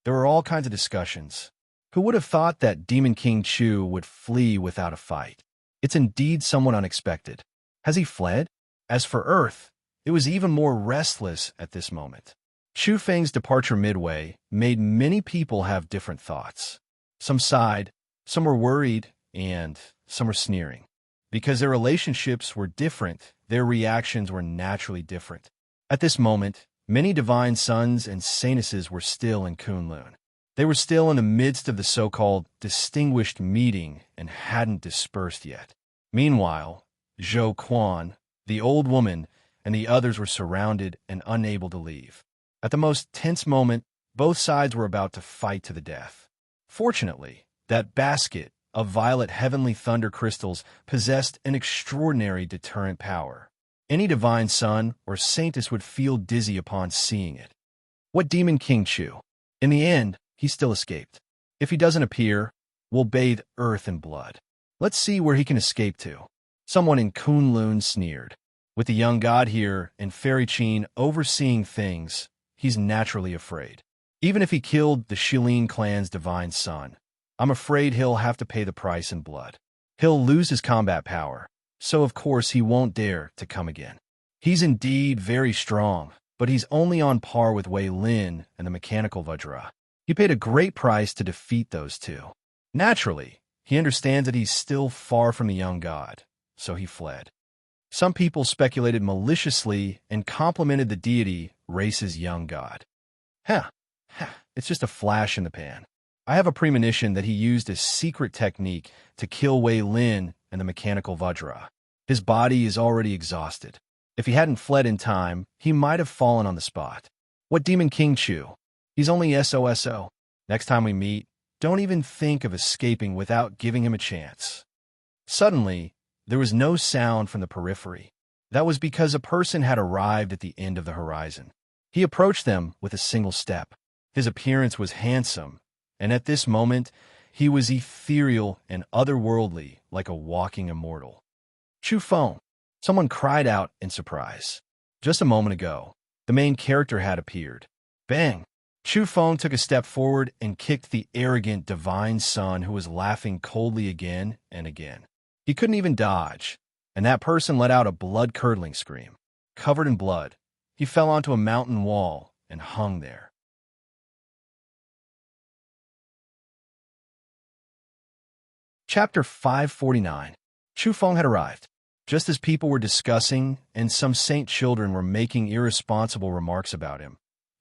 There were all kinds of discussions. Who would have thought that Demon King Chu would flee without a fight? It's indeed somewhat unexpected. Has he fled? As for Earth, it was even more restless at this moment. Chu Feng's departure midway made many people have different thoughts. Some sighed, some were worried, and some were sneering. Because their relationships were different, their reactions were naturally different. At this moment, many divine sons and saintesses were still in Kunlun. They were still in the midst of the so-called distinguished meeting and hadn't dispersed yet. Meanwhile, Zhou Quan, the old woman, and the others were surrounded and unable to leave. At the most tense moment, both sides were about to fight to the death. Fortunately, that basket of violet heavenly thunder crystals possessed an extraordinary deterrent power. Any divine son or saintess would feel dizzy upon seeing it. What Demon King Chu? In the end, he still escaped. If he doesn't appear, we'll bathe Earth in blood. Let's see where he can escape to. Someone in Kunlun sneered. With the young god here and Fairy Qin overseeing things, he's naturally afraid. Even if he killed the Shilin clan's divine son, I'm afraid he'll have to pay the price in blood. He'll lose his combat power, so of course he won't dare to come again. He's indeed very strong, but he's only on par with Wei Lin and the mechanical Vajra. He paid a great price to defeat those two. Naturally, he understands that he's still far from the young god, so he fled. Some people speculated maliciously and complimented the deity race's young god. It's just a flash in the pan. I have a premonition that he used a secret technique to kill Wei Lin and the mechanical Vajra. His body is already exhausted. If he hadn't fled in time, he might have fallen on the spot. What Demon King Chu? He's only SOSO. Next time we meet, don't even think of escaping without giving him a chance. Suddenly, there was no sound from the periphery. That was because a person had arrived at the end of the horizon. He approached them with a single step. His appearance was handsome, and at this moment, he was ethereal and otherworldly like a walking immortal. Chu Feng! Someone cried out in surprise. Just a moment ago, the main character had appeared. Bang! Chu Feng took a step forward and kicked the arrogant divine son who was laughing coldly again and again. He couldn't even dodge, and that person let out a blood-curdling scream. Covered in blood, he fell onto a mountain wall and hung there. Chapter 549. Chu Feng had arrived. Just as people were discussing and some saint children were making irresponsible remarks about him,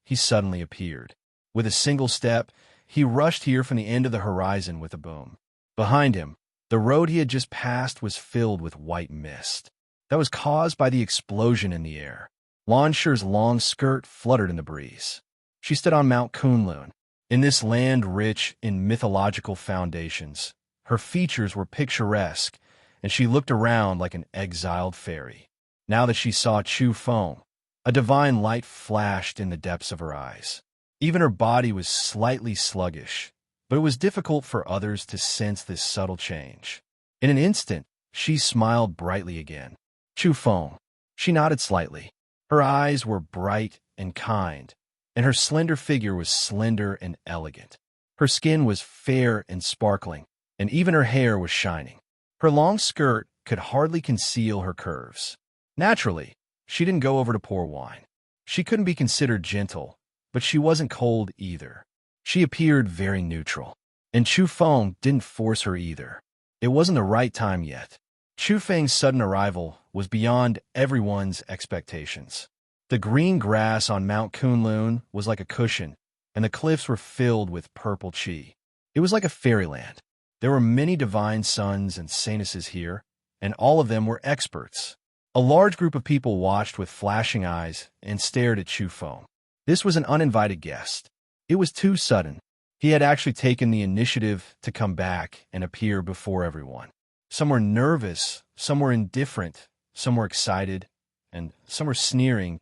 he suddenly appeared. With a single step, he rushed here from the end of the horizon with a boom. Behind him, the road he had just passed was filled with white mist. That was caused by the explosion in the air. Lan Shi's long skirt fluttered in the breeze. She stood on Mount Kunlun. In this land rich in mythological foundations, her features were picturesque, and she looked around like an exiled fairy. Now that she saw Chu Feng, a divine light flashed in the depths of her eyes. Even her body was slightly sluggish, but it was difficult for others to sense this subtle change. In an instant, she smiled brightly again. Chu Feng. She nodded slightly. Her eyes were bright and kind, and her slender figure was slender and elegant. Her skin was fair and sparkling, and even her hair was shining. Her long skirt could hardly conceal her curves. Naturally, she didn't go over to pour wine. She couldn't be considered gentle, but she wasn't cold either. She appeared very neutral, and Chu Feng didn't force her either. It wasn't the right time yet. Chu Feng's sudden arrival was beyond everyone's expectations. The green grass on Mount Kunlun was like a cushion, and the cliffs were filled with purple chi. It was like a fairyland. There were many divine sons and saintesses here, and all of them were experts. A large group of people watched with flashing eyes and stared at Chu Feng. This was an uninvited guest. It was too sudden. He had actually taken the initiative to come back and appear before everyone. Some were nervous, some were indifferent, some were excited, and some were sneering.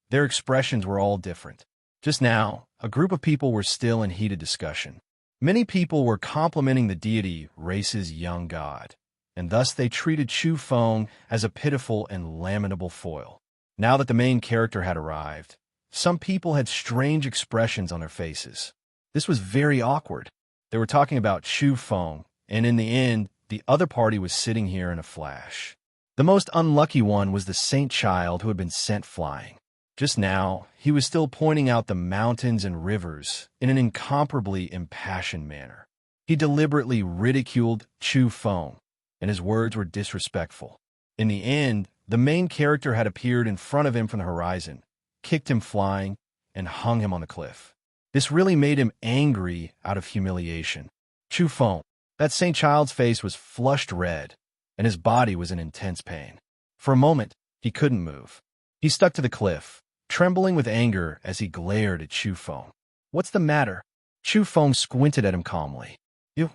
Their expressions were all different. Just now, a group of people were still in heated discussion. Many people were complimenting the deity race's young god, and thus they treated Chu Feng as a pitiful and lamentable foil. Now that the main character had arrived, some people had strange expressions on their faces. This was very awkward. They were talking about Chu Feng, and in the end, the other party was sitting here in a flash. The most unlucky one was the saint child who had been sent flying. Just now, he was still pointing out the mountains and rivers in an incomparably impassioned manner. He deliberately ridiculed Chu Feng, and his words were disrespectful. In the end, the main character had appeared in front of him from the horizon, kicked him flying, and hung him on the cliff. This really made him angry out of humiliation. Chu Feng, that saint child's face was flushed red, and his body was in intense pain. For a moment, he couldn't move. He stuck to the cliff, trembling with anger as he glared at Chu Feng. "What's the matter?" Chu Feng squinted at him calmly. "You.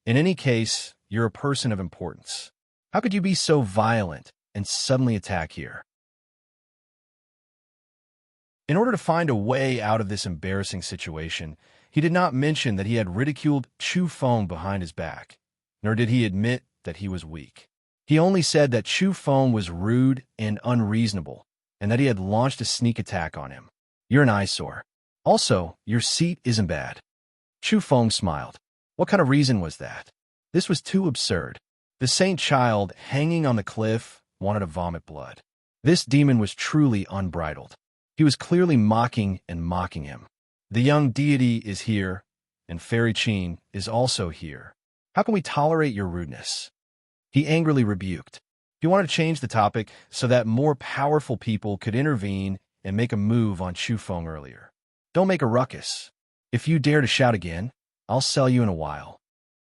In any case, you're a person of importance. How could you be so violent and suddenly attack here?" In order to find a way out of this embarrassing situation, he did not mention that he had ridiculed Chu Feng behind his back, nor did he admit that he was weak. He only said that Chu Feng was rude and unreasonable, and that he had launched a sneak attack on him. "You're an eyesore. Also, your seat isn't bad." Chu Feng smiled. What kind of reason was that? This was too absurd. The saint child hanging on the cliff wanted to vomit blood. This demon was truly unbridled. He was clearly mocking and mocking him. The young deity is here, and Fairy Qin is also here. How can we tolerate your rudeness? He angrily rebuked. He wanted to change the topic so that more powerful people could intervene and make a move on Chu Feng earlier. "Don't make a ruckus. If you dare to shout again, I'll sell you in a while."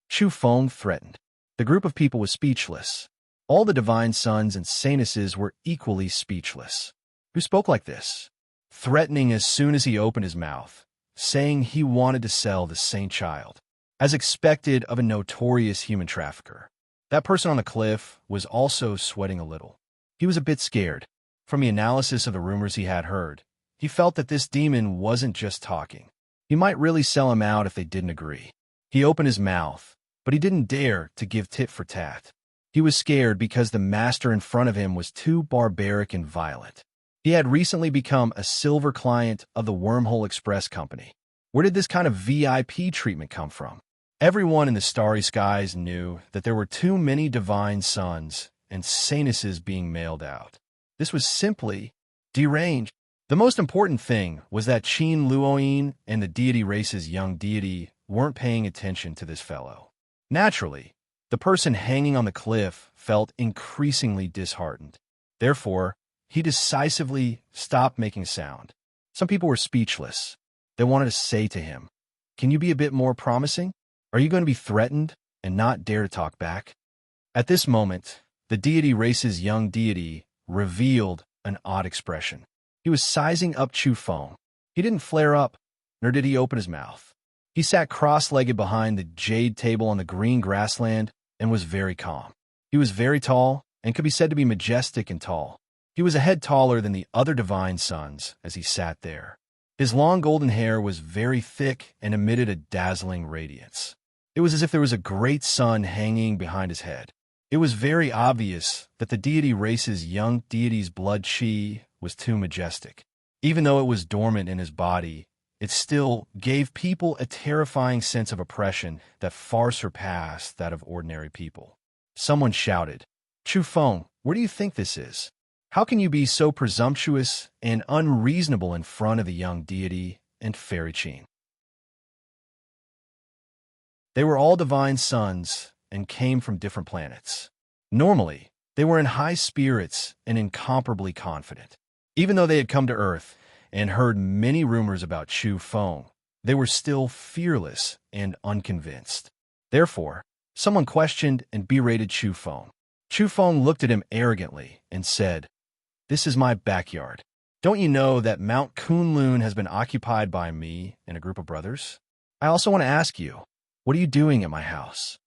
Chu Feng threatened. The group of people was speechless. All the divine sons and saintesses were equally speechless. Who spoke like this? Threatening as soon as he opened his mouth, saying he wanted to sell the saint child, as expected of a notorious human trafficker. That person on the cliff was also sweating a little. He was a bit scared. From the analysis of the rumors he had heard, he felt that this demon wasn't just talking. He might really sell him out if they didn't agree. He opened his mouth, but he didn't dare to give tit for tat. He was scared because the master in front of him was too barbaric and violent. He had recently become a silver client of the Wormhole Express Company. Where did this kind of VIP treatment come from? Everyone in the starry skies knew that there were too many divine sons and saintesses being mailed out. This was simply deranged. The most important thing was that Qin Luoyin and the deity race's young deity weren't paying attention to this fellow. Naturally, the person hanging on the cliff felt increasingly disheartened. Therefore, he decisively stopped making sound. Some people were speechless. They wanted to say to him, "Can you be a bit more promising? Are you going to be threatened and not dare to talk back?" At this moment, the deity race's young deity revealed an odd expression. He was sizing up Chu Feng. He didn't flare up, nor did he open his mouth. He sat cross-legged behind the jade table on the green grassland and was very calm. He was very tall and could be said to be majestic and tall. He was a head taller than the other divine sons as he sat there. His long golden hair was very thick and emitted a dazzling radiance. It was as if there was a great sun hanging behind his head. It was very obvious that the deity race's young deity's blood chi was too majestic. Even though it was dormant in his body, it still gave people a terrifying sense of oppression that far surpassed that of ordinary people. Someone shouted, "Chu Feng, where do you think this is? How can you be so presumptuous and unreasonable in front of the young deity and fairy Qin?" They were all divine sons and came from different planets. Normally, they were in high spirits and incomparably confident. Even though they had come to Earth and heard many rumors about Chu Feng, they were still fearless and unconvinced. Therefore, someone questioned and berated Chu Feng. Chu Feng looked at him arrogantly and said, "This is my backyard. Don't you know that Mount Kunlun has been occupied by me and a group of brothers? I also want to ask you, what are you doing at my house?"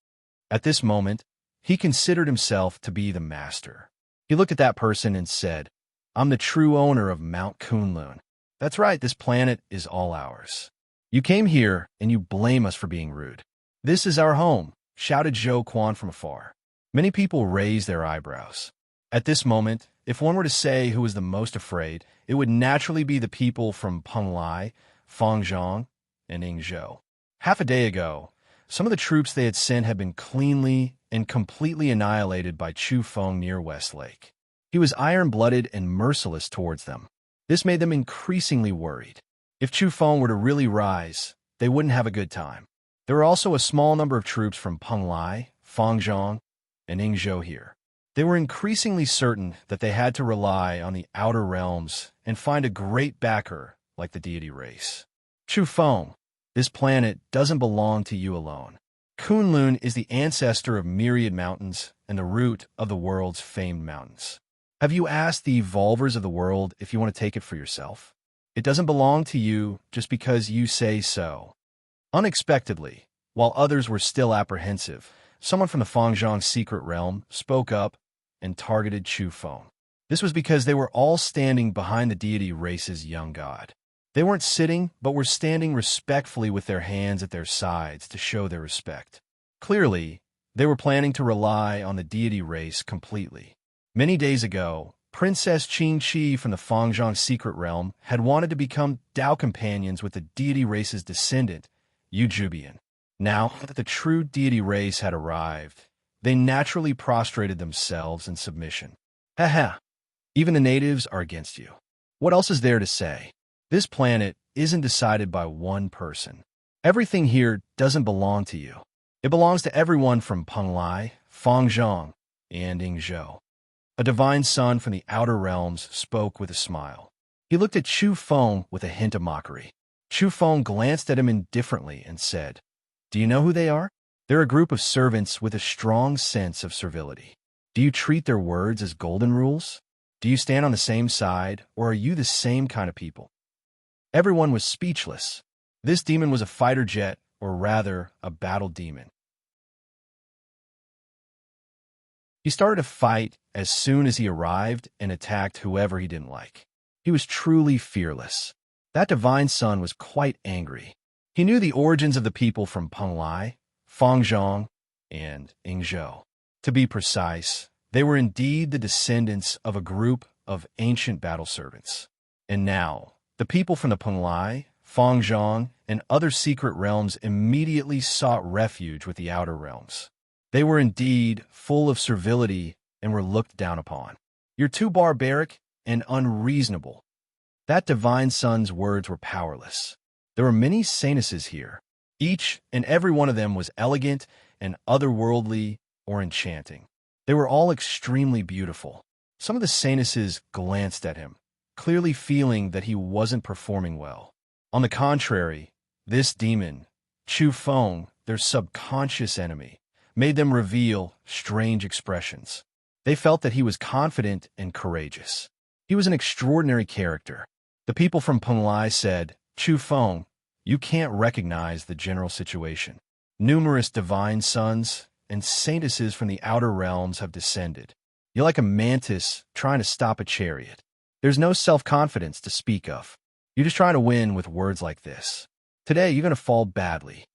At this moment, he considered himself to be the master. He looked at that person and said, "I'm the true owner of Mount Kunlun. That's right, this planet is all ours. You came here and you blame us for being rude. This is our home," shouted Zhou Quan from afar. Many people raised their eyebrows. At this moment, if one were to say who was the most afraid, it would naturally be the people from Penglai, Fangzhong, and Yingzhou. Half a day ago, some of the troops they had sent had been cleanly and completely annihilated by Chu Feng near Westlake. He was iron-blooded and merciless towards them. This made them increasingly worried. If Chu Feng were to really rise, they wouldn't have a good time. There were also a small number of troops from Penglai, Fangzhong, and Yingzhou here. They were increasingly certain that they had to rely on the outer realms and find a great backer like the deity race. "Chu Feng, this planet doesn't belong to you alone. Kunlun is the ancestor of myriad mountains and the root of the world's famed mountains. Have you asked the evolvers of the world if you want to take it for yourself? It doesn't belong to you just because you say so." Unexpectedly, while others were still apprehensive, someone from the Fangzhong secret realm spoke up and targeted Chu Feng. This was because they were all standing behind the deity race's young god. They weren't sitting, but were standing respectfully with their hands at their sides to show their respect. Clearly, they were planning to rely on the deity race completely. Many days ago, Princess Qing Qi from the Fangzhong secret realm had wanted to become Dao companions with the deity race's descendant, Yu Jubian. Now that the true deity race had arrived, they naturally prostrated themselves in submission. "Ha! Even the natives are against you. What else is there to say? This planet isn't decided by one person. Everything here doesn't belong to you. It belongs to everyone from Penglai, Fangzhong, and Yingzhou." A divine son from the outer realms spoke with a smile. He looked at Chu Feng with a hint of mockery. Chu Feng glanced at him indifferently and said, "Do you know who they are? They're a group of servants with a strong sense of servility. Do you treat their words as golden rules? Do you stand on the same side, or are you the same kind of people?" Everyone was speechless. This demon was a fighter jet, or rather, a battle demon. He started a fight as soon as he arrived and attacked whoever he didn't like. He was truly fearless. That divine son was quite angry. He knew the origins of the people from Penglai, Fangzhong, and Yingzhou. To be precise, they were indeed the descendants of a group of ancient battle servants. And now, the people from the Penglai, Fangzhong, and other secret realms immediately sought refuge with the outer realms. They were indeed full of servility and were looked down upon. "You're too barbaric and unreasonable." That divine son's words were powerless. There were many Sanuses here. Each and every one of them was elegant and otherworldly or enchanting. They were all extremely beautiful. Some of the Sanuses glanced at him, clearly feeling that he wasn't performing well. On the contrary, this demon, Chu Feng, their subconscious enemy, made them reveal strange expressions. They felt that he was confident and courageous. He was an extraordinary character. The people from Penglai said, "Chu Feng, you can't recognize the general situation. Numerous divine sons and saintesses from the outer realms have descended. You're like a mantis trying to stop a chariot. There's no self-confidence to speak of. You're just trying to win with words like this. Today, you're going to fall badly.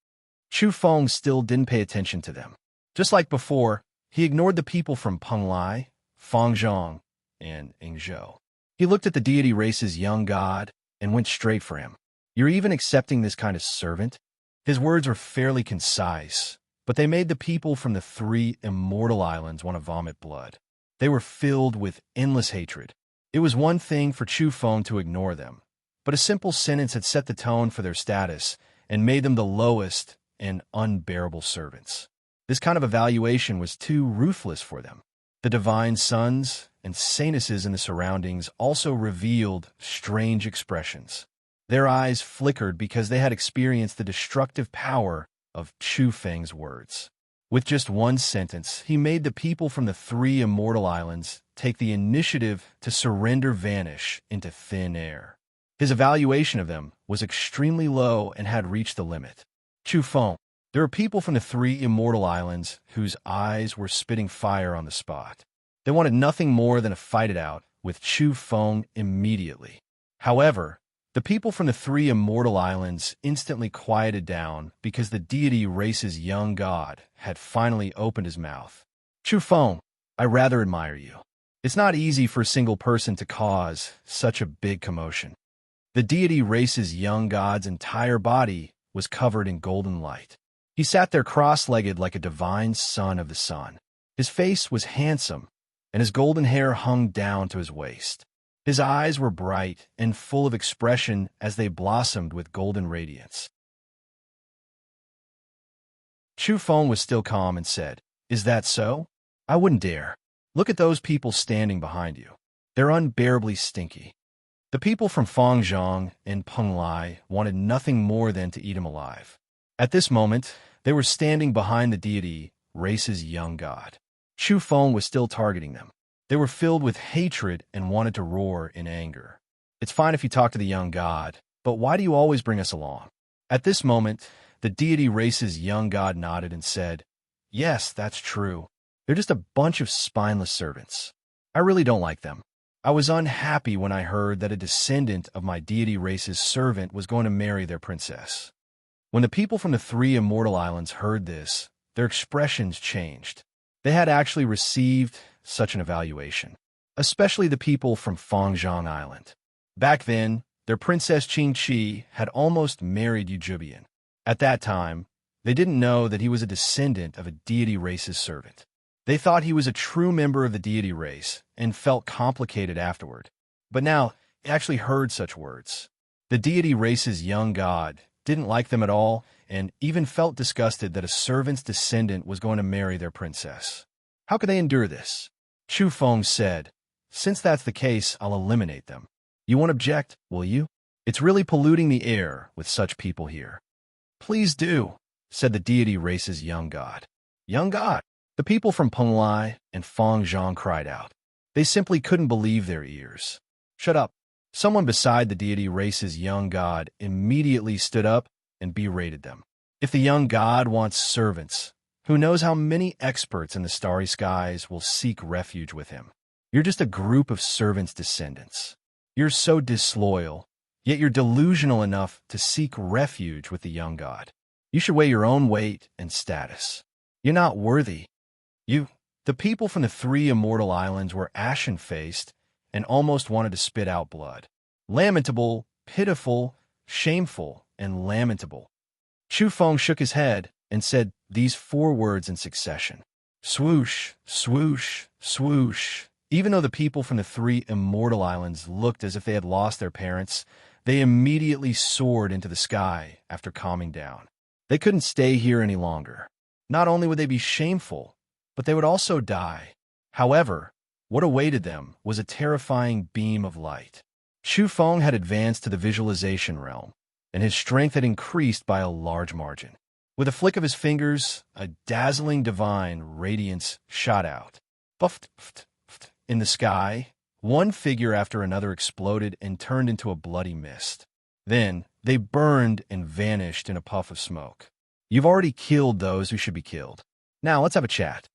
Chu Feng still didn't pay attention to them. Just like before, he ignored the people from Penglai, Fangzhong, and Yingzhou. He looked at the deity race's young god and went straight for him. You're even accepting this kind of servant? His words were fairly concise, but they made the people from the 3 immortal islands want to vomit blood. They were filled with endless hatred. It was one thing for Chu Feng to ignore them, but a simple sentence had set the tone for their status and made them the lowest and unbearable servants. This kind of evaluation was too ruthless for them. The divine sons and saintesses in the surroundings also revealed strange expressions. Their eyes flickered because they had experienced the destructive power of Chu Feng's words. With just one sentence, he made the people from the 3 immortal islands take the initiative to surrender vanish into thin air. His evaluation of them was extremely low and had reached the limit. Chu Feng, there are people from the 3 immortal islands whose eyes were spitting fire on the spot. They wanted nothing more than to fight it out with Chu Feng immediately. However, the people from the 3 immortal islands instantly quieted down because the deity race's young god had finally opened his mouth. Chu Feng, I rather admire you. It's not easy for a single person to cause such a big commotion. The deity race's young god's entire body was covered in golden light. He sat there cross-legged like a divine son of the sun. His face was handsome, and his golden hair hung down to his waist. His eyes were bright and full of expression as they blossomed with golden radiance. Chu Feng was still calm and said, "Is that so? I wouldn't dare. Look at those people standing behind you. They're unbearably stinky." The people from Fangzhong and Penglai wanted nothing more than to eat him alive. At this moment, they were standing behind the deity race's young god. Chu Feng was still targeting them. They were filled with hatred and wanted to roar in anger. "It's fine if you talk to the young god, but why do you always bring us along?" At this moment, the deity race's young god nodded and said, "Yes, that's true. They're just a bunch of spineless servants. I really don't like them. I was unhappy when I heard that a descendant of my deity race's servant was going to marry their princess." When the people from the 3 immortal islands heard this, their expressions changed. They had actually received such an evaluation, especially the people from Fangzhong Island. Back then, their princess Qingqi had almost married Yujubian. At that time, they didn't know that he was a descendant of a deity race's servant. They thought he was a true member of the deity race and felt complicated afterward. But now, they actually heard such words. The deity race's young god didn't like them at all and even felt disgusted that a servant's descendant was going to marry their princess. How could they endure this? Chu Feng said, "Since that's the case, I'll eliminate them. You won't object, will you? It's really polluting the air with such people here." "Please do," said the deity race's young god. "Young god?" The people from Penglai and Fangzhong cried out. They simply couldn't believe their ears. "Shut up." Someone beside the deity race's young god immediately stood up and berated them. If the young god wants servants, who knows how many experts in the starry skies will seek refuge with him? You're just a group of servants' descendants. You're so disloyal, yet you're delusional enough to seek refuge with the young god. You should weigh your own weight and status. You're not worthy. The people from the 3 immortal islands were ashen-faced and almost wanted to spit out blood. Lamentable, pitiful, shameful, and lamentable. Chu Feng shook his head and said these 4 words in succession. Swoosh, swoosh, swoosh. Even though the people from the 3 immortal islands looked as if they had lost their parents, they immediately soared into the sky after calming down. They couldn't stay here any longer. Not only would they be shameful, but they would also die. However, what awaited them was a terrifying beam of light. Chu Feng had advanced to the visualization realm, and his strength had increased by a large margin. With a flick of his fingers, a dazzling divine radiance shot out. In the sky, one figure after another exploded and turned into a bloody mist. Then, They burned and vanished in a puff of smoke. You've already killed those who should be killed. Now let's have a chat.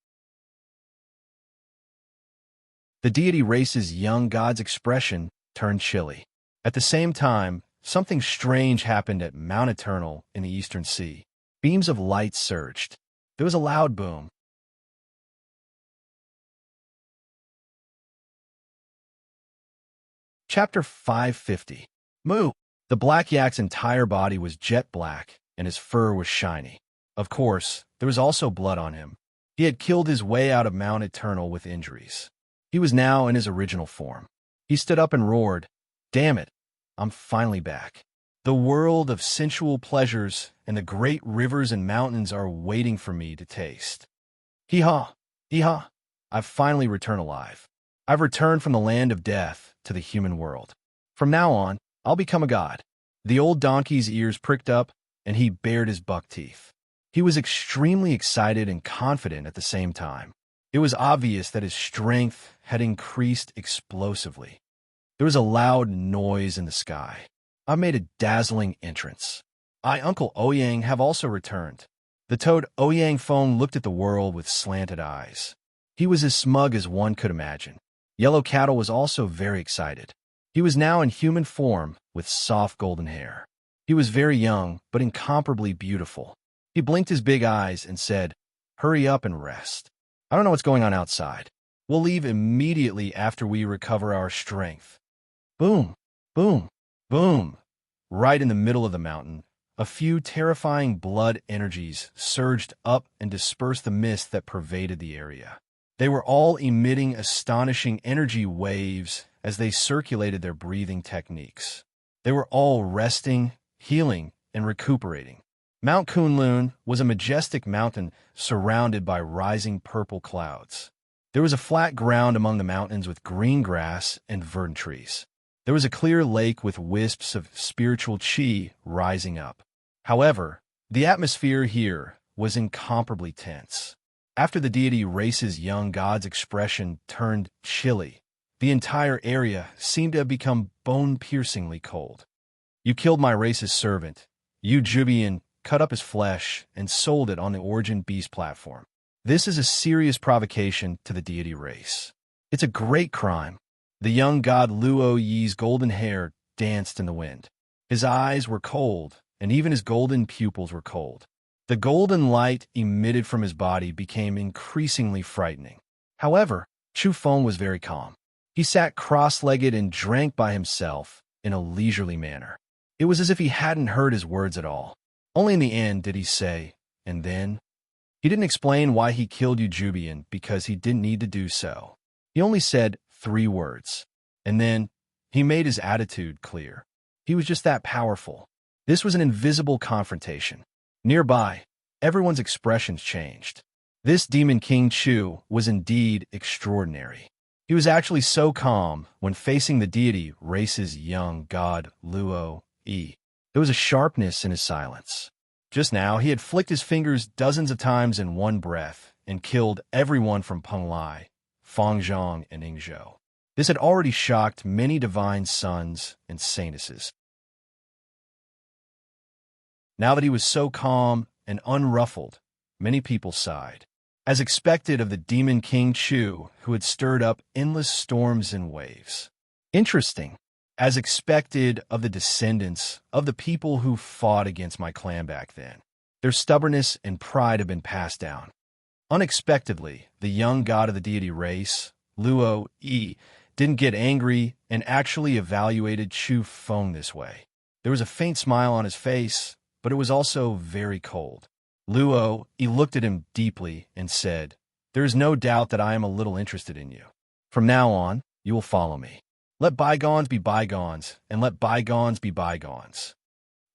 The deity race's young god's expression turned chilly. At the same time, something strange happened at Mount Eternal in the Eastern Sea. Beams of light surged. There was a loud boom. Chapter 550. Moo! The black yak's entire body was jet black, and his fur was shiny. Of course, there was also blood on him. He had killed his way out of Mount Eternal with injuries. He was now in his original form. He stood up and roared, "Damn it, I'm finally back. The world of sensual pleasures and the great rivers and mountains are waiting for me to taste. Hee-haw, hee-haw, I've finally returned alive. I've returned from the land of death to the human world. From now on, I'll become a god." The old donkey's ears pricked up, and he bared his buck teeth. He was extremely excited and confident at the same time. It was obvious that his strength had increased explosively. There was a loud noise in the sky. I made a dazzling entrance. I, Uncle Ouyang, have also returned. The toad Ouyang Fong looked at the world with slanted eyes. He was as smug as one could imagine. Yellow Cattle was also very excited. He was now in human form with soft golden hair. He was very young, but incomparably beautiful. He blinked his big eyes and said, "Hurry up and rest. I don't know what's going on outside. We'll leave immediately after we recover our strength." Boom, boom, boom. Right in the middle of the mountain, a few terrifying blood energies surged up and dispersed the mist that pervaded the area. They were all emitting astonishing energy waves as they circulated their breathing techniques. They were all resting, healing, and recuperating. Mount Kunlun was a majestic mountain surrounded by rising purple clouds. There was a flat ground among the mountains with green grass and verdant trees. There was a clear lake with wisps of spiritual chi rising up. However, the atmosphere here was incomparably tense. After the deity race's young god's expression turned chilly, the entire area seemed to have become bone-piercingly cold. "You killed my race's servant. You, Jubian, cut up his flesh and sold it on the Origin Beast platform. This is a serious provocation to the deity race. It's a great crime." The young god Luo Yi's golden hair danced in the wind. His eyes were cold, and even his golden pupils were cold. The golden light emitted from his body became increasingly frightening. However, Chu Feng was very calm. He sat cross-legged and drank by himself in a leisurely manner. It was as if he hadn't heard his words at all. Only in the end did he say, "And then?" He didn't explain why he killed Jubian because he didn't need to do so. He only said 3 words. And then he made his attitude clear. He was just that powerful. This was an invisible confrontation. Nearby, everyone's expressions changed. This Demon King Chu was indeed extraordinary. He was actually so calm when facing the deity race's young god Luo Yi. There was a sharpness in his silence. Just now, he had flicked his fingers dozens of times in one breath and killed everyone from Peng Lai, Fang Zhang, and Ing Zhou. This had already shocked many divine sons and saintesses. Now that he was so calm and unruffled, many people sighed. As expected of the Demon King Chu, who had stirred up endless storms and waves. Interesting. As expected of the descendants of the people who fought against my clan back then. Their stubbornness and pride have been passed down. Unexpectedly, the young god of the deity race, Luo Yi, didn't get angry and actually evaluated Chu Feng this way. There was a faint smile on his face, but it was also very cold. Luo Yi looked at him deeply and said, "There is no doubt that I am a little interested in you. From now on, you will follow me. Let bygones be bygones, and let bygones be bygones."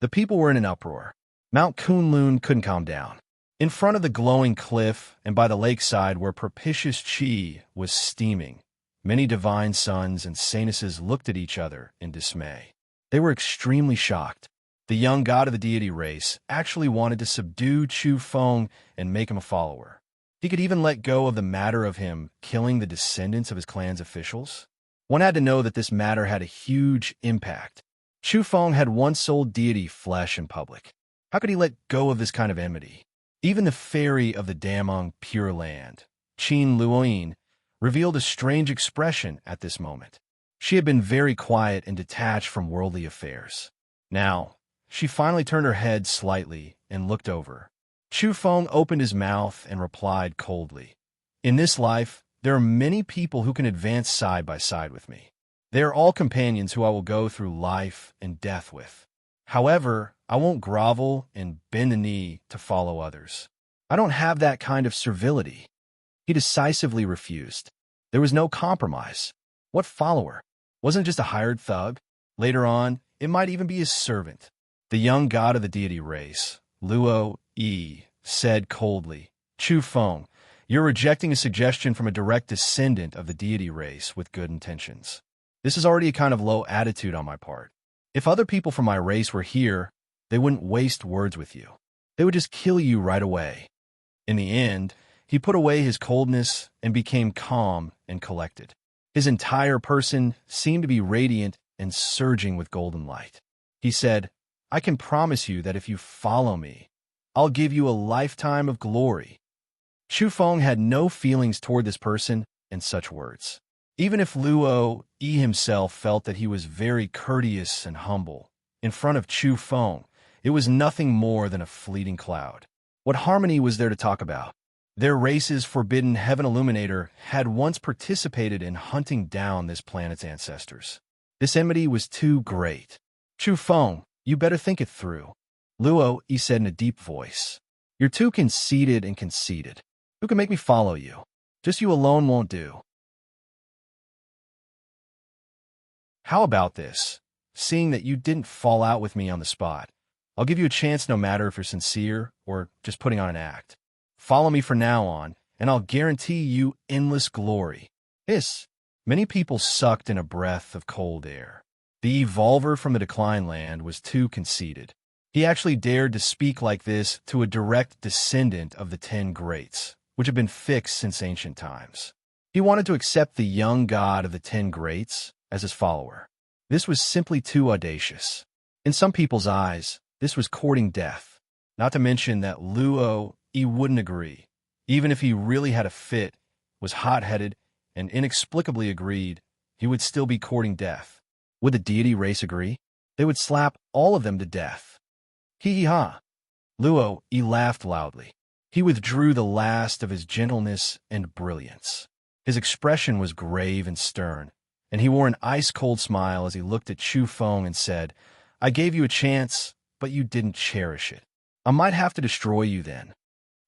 The people were in an uproar. Mount Kunlun couldn't calm down. In front of the glowing cliff and by the lakeside where propitious chi was steaming, many divine sons and saintesses looked at each other in dismay. They were extremely shocked. The young god of the deity race actually wanted to subdue Chu Feng and make him a follower. He could even let go of the matter of him killing the descendants of his clan's officials. One had to know that this matter had a huge impact. Chu Feng had once sold deity flesh in public. How could he let go of this kind of enmity? Even the fairy of the Damong Pure Land, Qin Luoyin, revealed a strange expression at this moment. She had been very quiet and detached from worldly affairs. Now, she finally turned her head slightly and looked over. Chu Feng opened his mouth and replied coldly, "In this life, there are many people who can advance side by side with me. They are all companions who I will go through life and death with. However, I won't grovel and bend the knee to follow others. I don't have that kind of servility." He decisively refused. There was no compromise. What follower? Wasn't just a hired thug? Later on, it might even be his servant. The young god of the deity race, Luo Yi, said coldly, "Chu Feng, you're rejecting a suggestion from a direct descendant of the deity race with good intentions. This is already a kind of low attitude on my part. If other people from my race were here, they wouldn't waste words with you. They would just kill you right away." In the end, he put away his coldness and became calm and collected. His entire person seemed to be radiant and surging with golden light. He said, "I can promise you that if you follow me, I'll give you a lifetime of glory." Chu Feng had no feelings toward this person and such words. Even if Luo Yi himself felt that he was very courteous and humble, in front of Chu Feng, it was nothing more than a fleeting cloud. What harmony was there to talk about? Their race's forbidden heaven illuminator had once participated in hunting down this planet's ancestors. This enmity was too great. "Chu Feng, you better think it through," Luo Yi said in a deep voice. "You're too conceited and conceited. Who can make me follow you? Just you alone won't do. How about this? Seeing that you didn't fall out with me on the spot, I'll give you a chance no matter if you're sincere or just putting on an act. Follow me from now on, and I'll guarantee you endless glory." Hiss! Many people sucked in a breath of cold air. The evolver from the Decline Land was too conceited. He actually dared to speak like this to a direct descendant of the 10 Greats, which had been fixed since ancient times. He wanted to accept the young god of the 10 Greats as his follower. This was simply too audacious. In some people's eyes, this was courting death. Not to mention that Luo Yi wouldn't agree. Even if he really had a fit, was hot-headed, and inexplicably agreed, he would still be courting death. Would the deity race agree? They would slap all of them to death. Hee-hee-ha! Luo Yi laughed loudly. He withdrew the last of his gentleness and brilliance. His expression was grave and stern, and he wore an ice-cold smile as he looked at Chu Feng and said, "I gave you a chance, but you didn't cherish it. I might have to destroy you then."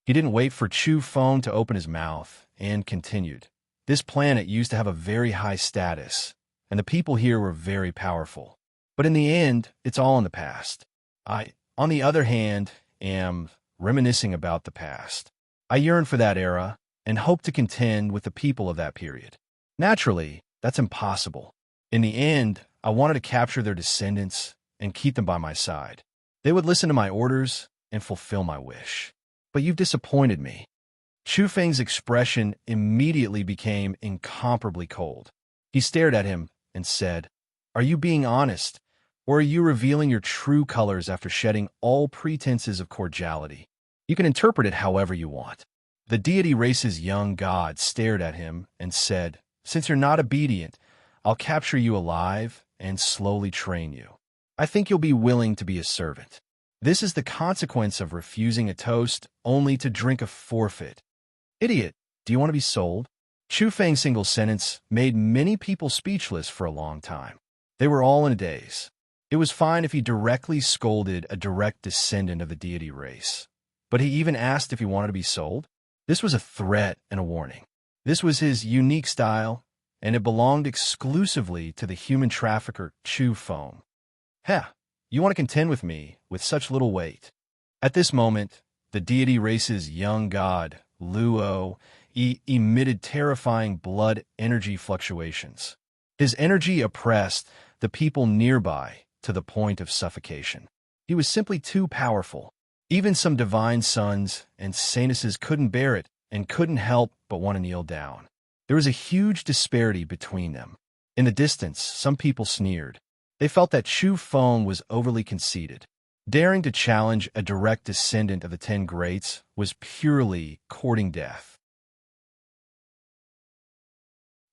He didn't wait for Chu Feng to open his mouth and continued. "This planet used to have a very high status, and the people here were very powerful. But in the end, it's all in the past. I, on the other hand, am reminiscing about the past. I yearn for that era and hope to contend with the people of that period. Naturally, that's impossible. In the end, I wanted to capture their descendants and keep them by my side. They would listen to my orders and fulfill my wish. But you've disappointed me." Chu Feng's expression immediately became incomparably cold. He stared at him and said, "Are you being honest, or are you revealing your true colors after shedding all pretenses of cordiality? You can interpret it however you want." The deity race's young god stared at him and said, "Since you're not obedient, I'll capture you alive and slowly train you. I think you'll be willing to be a servant. This is the consequence of refusing a toast only to drink a forfeit. Idiot, do you want to be sold?" Chu Feng's single sentence made many people speechless for a long time. They were all in a daze. It was fine if he directly scolded a direct descendant of the deity race, but he even asked if he wanted to be sold? This was a threat and a warning. This was his unique style, and it belonged exclusively to the human trafficker Chu Feng. "Heh, you want to contend with me with such little weight?" At this moment, the deity race's young god, Luo Yi, emitted terrifying blood energy fluctuations. His energy oppressed the people nearby to the point of suffocation. He was simply too powerful. Even some divine sons and saintesses couldn't bear it and couldn't help but want to kneel down. There was a huge disparity between them. In the distance, some people sneered. They felt that Chu Feng was overly conceited. Daring to challenge a direct descendant of the Ten Greats was purely courting death.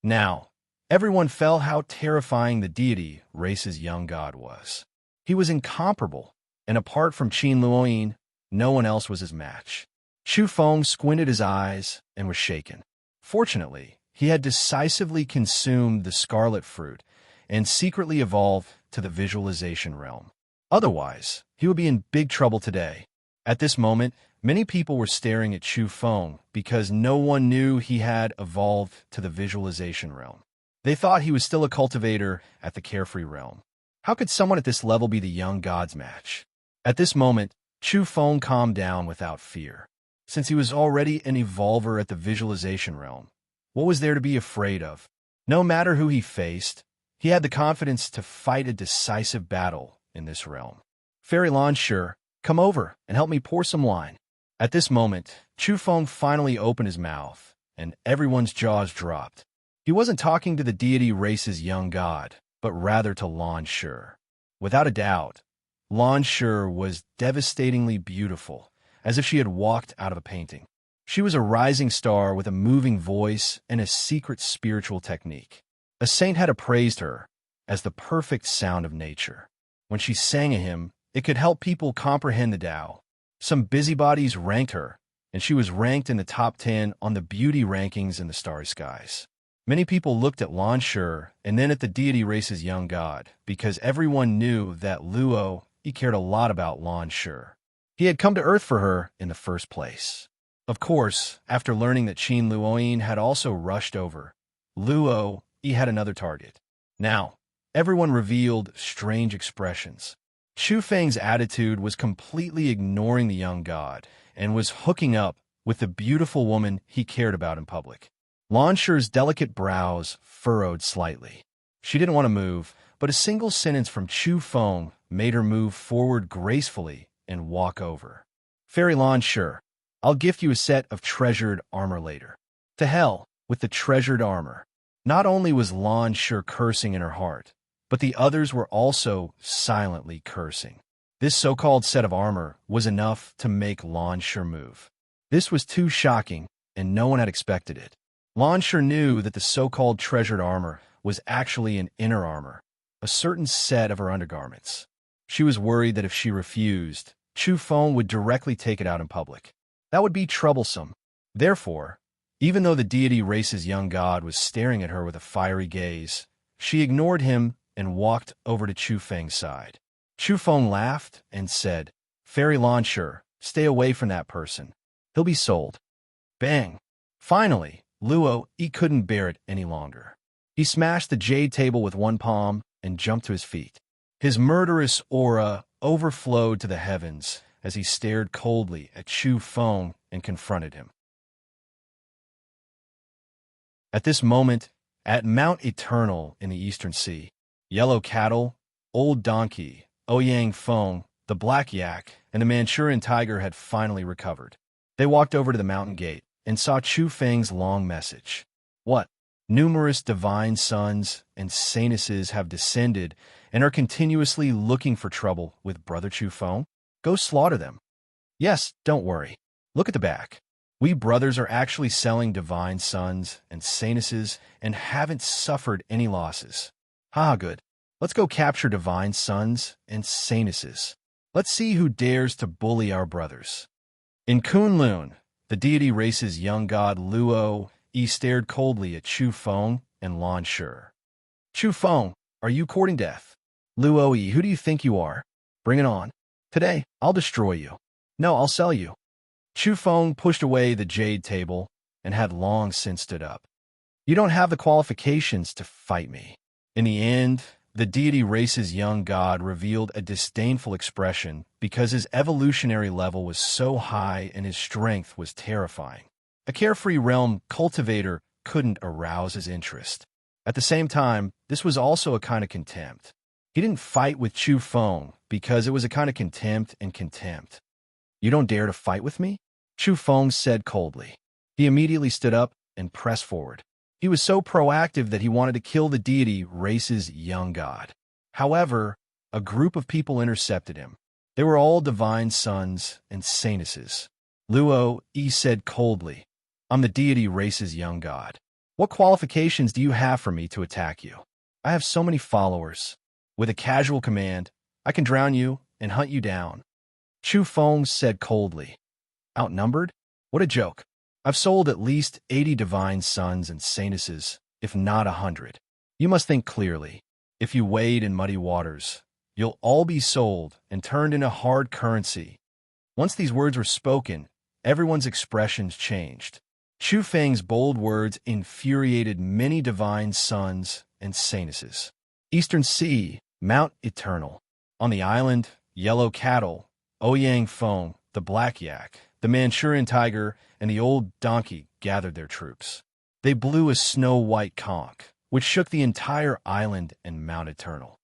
Now, everyone felt how terrifying the deity race's young god was. He was incomparable, and apart from Qin Luoyin, no one else was his match. Chu Feng squinted his eyes and was shaken. Fortunately, he had decisively consumed the scarlet fruit and secretly evolved to the visualization realm. Otherwise, he would be in big trouble today. At this moment, many people were staring at Chu Feng because no one knew he had evolved to the visualization realm. They thought he was still a cultivator at the carefree realm. How could someone at this level be the young god's match? At this moment, Chu Feng calmed down without fear. Since he was already an evolver at the visualization realm, what was there to be afraid of? No matter who he faced, he had the confidence to fight a decisive battle in this realm. Fairy Lansher, come over and help me pour some wine. At this moment, Chu Feng finally opened his mouth, and everyone's jaws dropped. He wasn't talking to the deity race's young god, but rather to Lansher. Without a doubt, Lansher was devastatingly beautiful, as if she had walked out of a painting. She was a rising star with a moving voice and a secret spiritual technique. A saint had appraised her as the perfect sound of nature. When she sang a hymn, it could help people comprehend the Tao. Some busybodies ranked her, and she was ranked in the top 10 on the beauty rankings in the starry skies. Many people looked at Lansher and then at the deity race's young god, because everyone knew that Luo, he cared a lot about Lansher. He had come to Earth for her in the first place. Of course, after learning that Qin Luoyin had also rushed over, Luo, he had another target. Now, everyone revealed strange expressions. Chu Feng's attitude was completely ignoring the young god and was hooking up with the beautiful woman he cared about in public. Lansher's delicate brows furrowed slightly. She didn't want to move, but a single sentence from Chu Feng made her move forward gracefully and walk over. Fairy Lansher, I'll gift you a set of treasured armor later. To hell with the treasured armor. Not only was Lansher cursing in her heart, but the others were also silently cursing. This so-called set of armor was enough to make Lansher move. This was too shocking, and no one had expected it. Lansher knew that the so-called treasured armor was actually an inner armor, a certain set of her undergarments. She was worried that if she refused, Chu Feng would directly take it out in public. That would be troublesome. Therefore, even though the deity race's young god was staring at her with a fiery gaze, she ignored him and walked over to Chu Feng's side. Chu Feng laughed and said, Fairy Lansher, stay away from that person. He'll be sold. Bang! Finally, Luo, he couldn't bear it any longer. He smashed the jade table with one palm and jumped to his feet. His murderous aura overflowed to the heavens as he stared coldly at Chu Feng and confronted him. At this moment, at Mount Eternal in the Eastern Sea, Yellow Cattle, Old Donkey, Ouyang Feng, the Black Yak, and the Manchurian Tiger had finally recovered. They walked over to the mountain gate and saw Chu Feng's long message. What? Numerous divine sons and saintesses have descended and are continuously looking for trouble with Brother Chu Feng? Go slaughter them. Yes, don't worry. Look at the back. We brothers are actually selling divine sons and saintesses and haven't suffered any losses. Ha, good. Let's go capture divine sons and saintesses. Let's see who dares to bully our brothers. In Kunlun, the deity race's young god Luo, he stared coldly at Chu Feng and Lansher. Chu Feng, are you courting death? Luo, who do you think you are? Bring it on. Today, I'll destroy you. No, I'll sell you. Chu Feng pushed away the jade table and had long since stood up. You don't have the qualifications to fight me. In the end, the deity race's young god revealed a disdainful expression because his evolutionary level was so high and his strength was terrifying. A carefree realm cultivator couldn't arouse his interest. At the same time, this was also a kind of contempt. He didn't fight with Chu Feng because it was a kind of contempt and contempt. You don't dare to fight with me? Chu Feng said coldly. He immediately stood up and pressed forward. He was so proactive that he wanted to kill the deity race's young god. However, a group of people intercepted him. They were all divine sons and saintesses. Luo Yi said coldly, "I'm the deity race's young god. What qualifications do you have for me to attack you? I have so many followers. With a casual command, I can drown you and hunt you down." Chu Feng said coldly, "Outnumbered? What a joke. I've sold at least 80 divine sons and saintesses, if not 100. You must think clearly. If you wade in muddy waters, you'll all be sold and turned into hard currency." Once these words were spoken, everyone's expressions changed. Chu Feng's bold words infuriated many divine sons and saintesses. Eastern Sea, Mount Eternal. On the island, yellow cattle, Ouyang Feng, the black yak, the Manchurian tiger, and the old donkey gathered their troops. They blew a snow-white conch, which shook the entire island and Mount Eternal.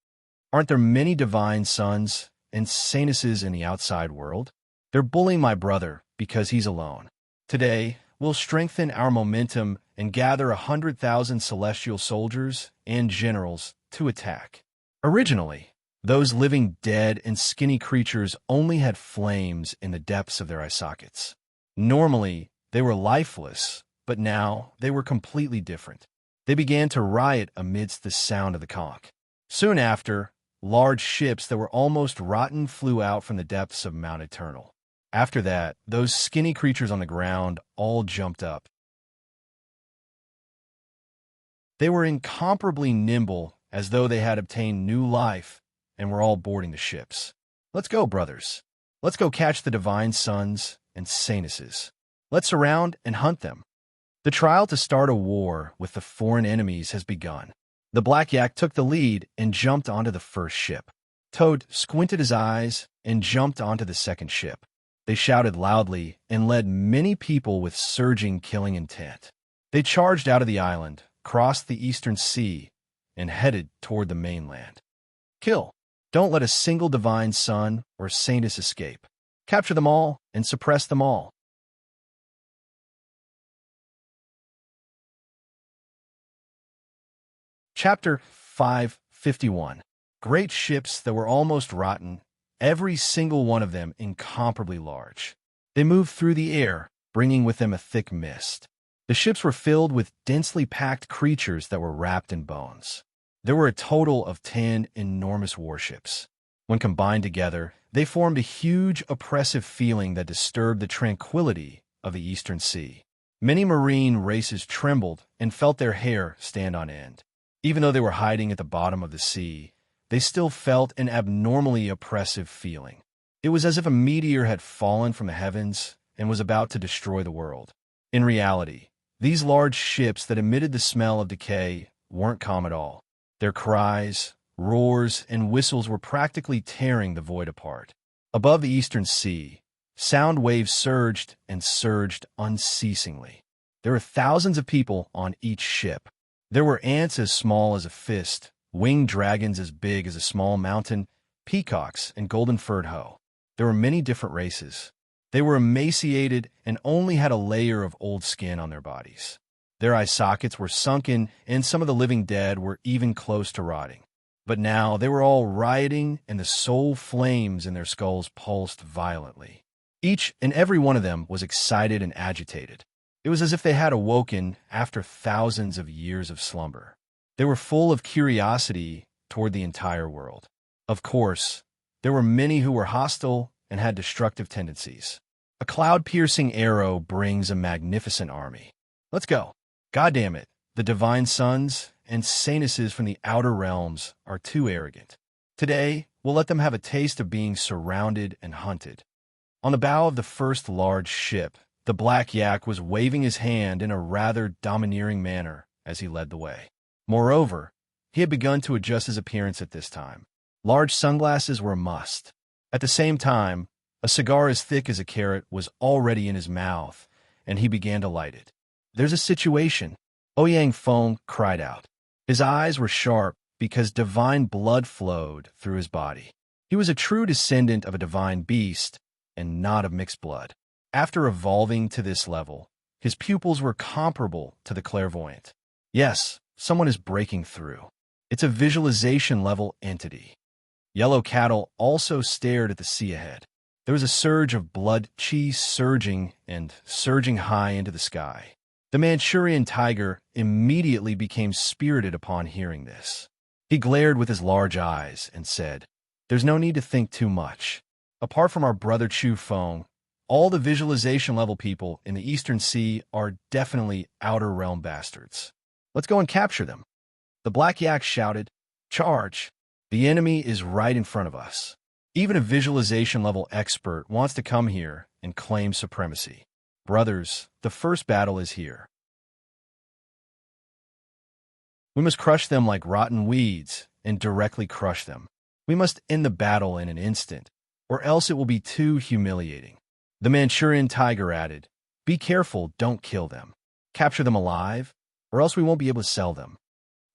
Aren't there many divine sons and saintesses in the outside world? They're bullying my brother because he's alone. Today, we'll strengthen our momentum and gather 100,000 celestial soldiers and generals to attack. Originally, those living dead and skinny creatures only had flames in the depths of their eye sockets. Normally, they were lifeless, but now they were completely different. They began to riot amidst the sound of the conch. Soon after, large ships that were almost rotten flew out from the depths of Mount Eternal. After that, those skinny creatures on the ground all jumped up. They were incomparably nimble, as though they had obtained new life, and were all boarding the ships. "Let's go, brothers. Let's go catch the divine sons and saintesses. Let's surround and hunt them." The trial to start a war with the foreign enemies has begun. The black yak took the lead and jumped onto the first ship. Toad squinted his eyes and jumped onto the second ship. They shouted loudly and led many people with surging killing intent. They charged out of the island, crossed the Eastern Sea, and headed toward the mainland. Kill. Don't let a single divine son or saintess escape. Capture them all and suppress them all. Chapter 551. Great ships that were almost rotten, every single one of them incomparably large. They moved through the air, bringing with them a thick mist. The ships were filled with densely packed creatures that were wrapped in bones. There were a total of 10 enormous warships. When combined together, they formed a huge, oppressive feeling that disturbed the tranquility of the Eastern Sea. Many marine races trembled and felt their hair stand on end. Even though they were hiding at the bottom of the sea, they still felt an abnormally oppressive feeling. It was as if a meteor had fallen from the heavens and was about to destroy the world. In reality, these large ships that emitted the smell of decay weren't calm at all. Their cries, roars, and whistles were practically tearing the void apart. Above the Eastern Sea, sound waves surged and surged unceasingly. There were thousands of people on each ship. There were ants as small as a fist, winged dragons as big as a small mountain, peacocks, and golden-furred hoe. There were many different races. They were emaciated and only had a layer of old skin on their bodies. Their eye sockets were sunken, and some of the living dead were even close to rotting. But now they were all rioting, and the soul flames in their skulls pulsed violently. Each and every one of them was excited and agitated. It was as if they had awoken after thousands of years of slumber. They were full of curiosity toward the entire world. Of course, there were many who were hostile and had destructive tendencies. A cloud-piercing arrow brings a magnificent army. Let's go. God damn it, the divine sons and saintesses from the outer realms are too arrogant. Today, we'll let them have a taste of being surrounded and hunted. On the bow of the first large ship, the black yak was waving his hand in a rather domineering manner as he led the way. Moreover, he had begun to adjust his appearance at this time. Large sunglasses were a must. At the same time, a cigar as thick as a carrot was already in his mouth, and he began to light it. "There's a situation," Ouyang Feng cried out. His eyes were sharp because divine blood flowed through his body. He was a true descendant of a divine beast and not of mixed blood. After evolving to this level, his pupils were comparable to the clairvoyant. Yes, someone is breaking through. It's a visualization-level entity. Yellow cattle also stared at the sea ahead. There was a surge of blood chi surging high into the sky. The Manchurian tiger immediately became spirited upon hearing this. He glared with his large eyes and said, "There's no need to think too much. Apart from our brother Chu Feng, all the visualization-level people in the Eastern Sea are definitely Outer Realm bastards. Let's go and capture them." The Black Yak shouted, "Charge! The enemy is right in front of us. Even a visualization-level expert wants to come here and claim supremacy. Brothers, the first battle is here. We must crush them like rotten weeds and directly crush them. We must end the battle in an instant, or else it will be too humiliating." The Manchurian tiger added, "Be careful, don't kill them. Capture them alive, or else we won't be able to sell them."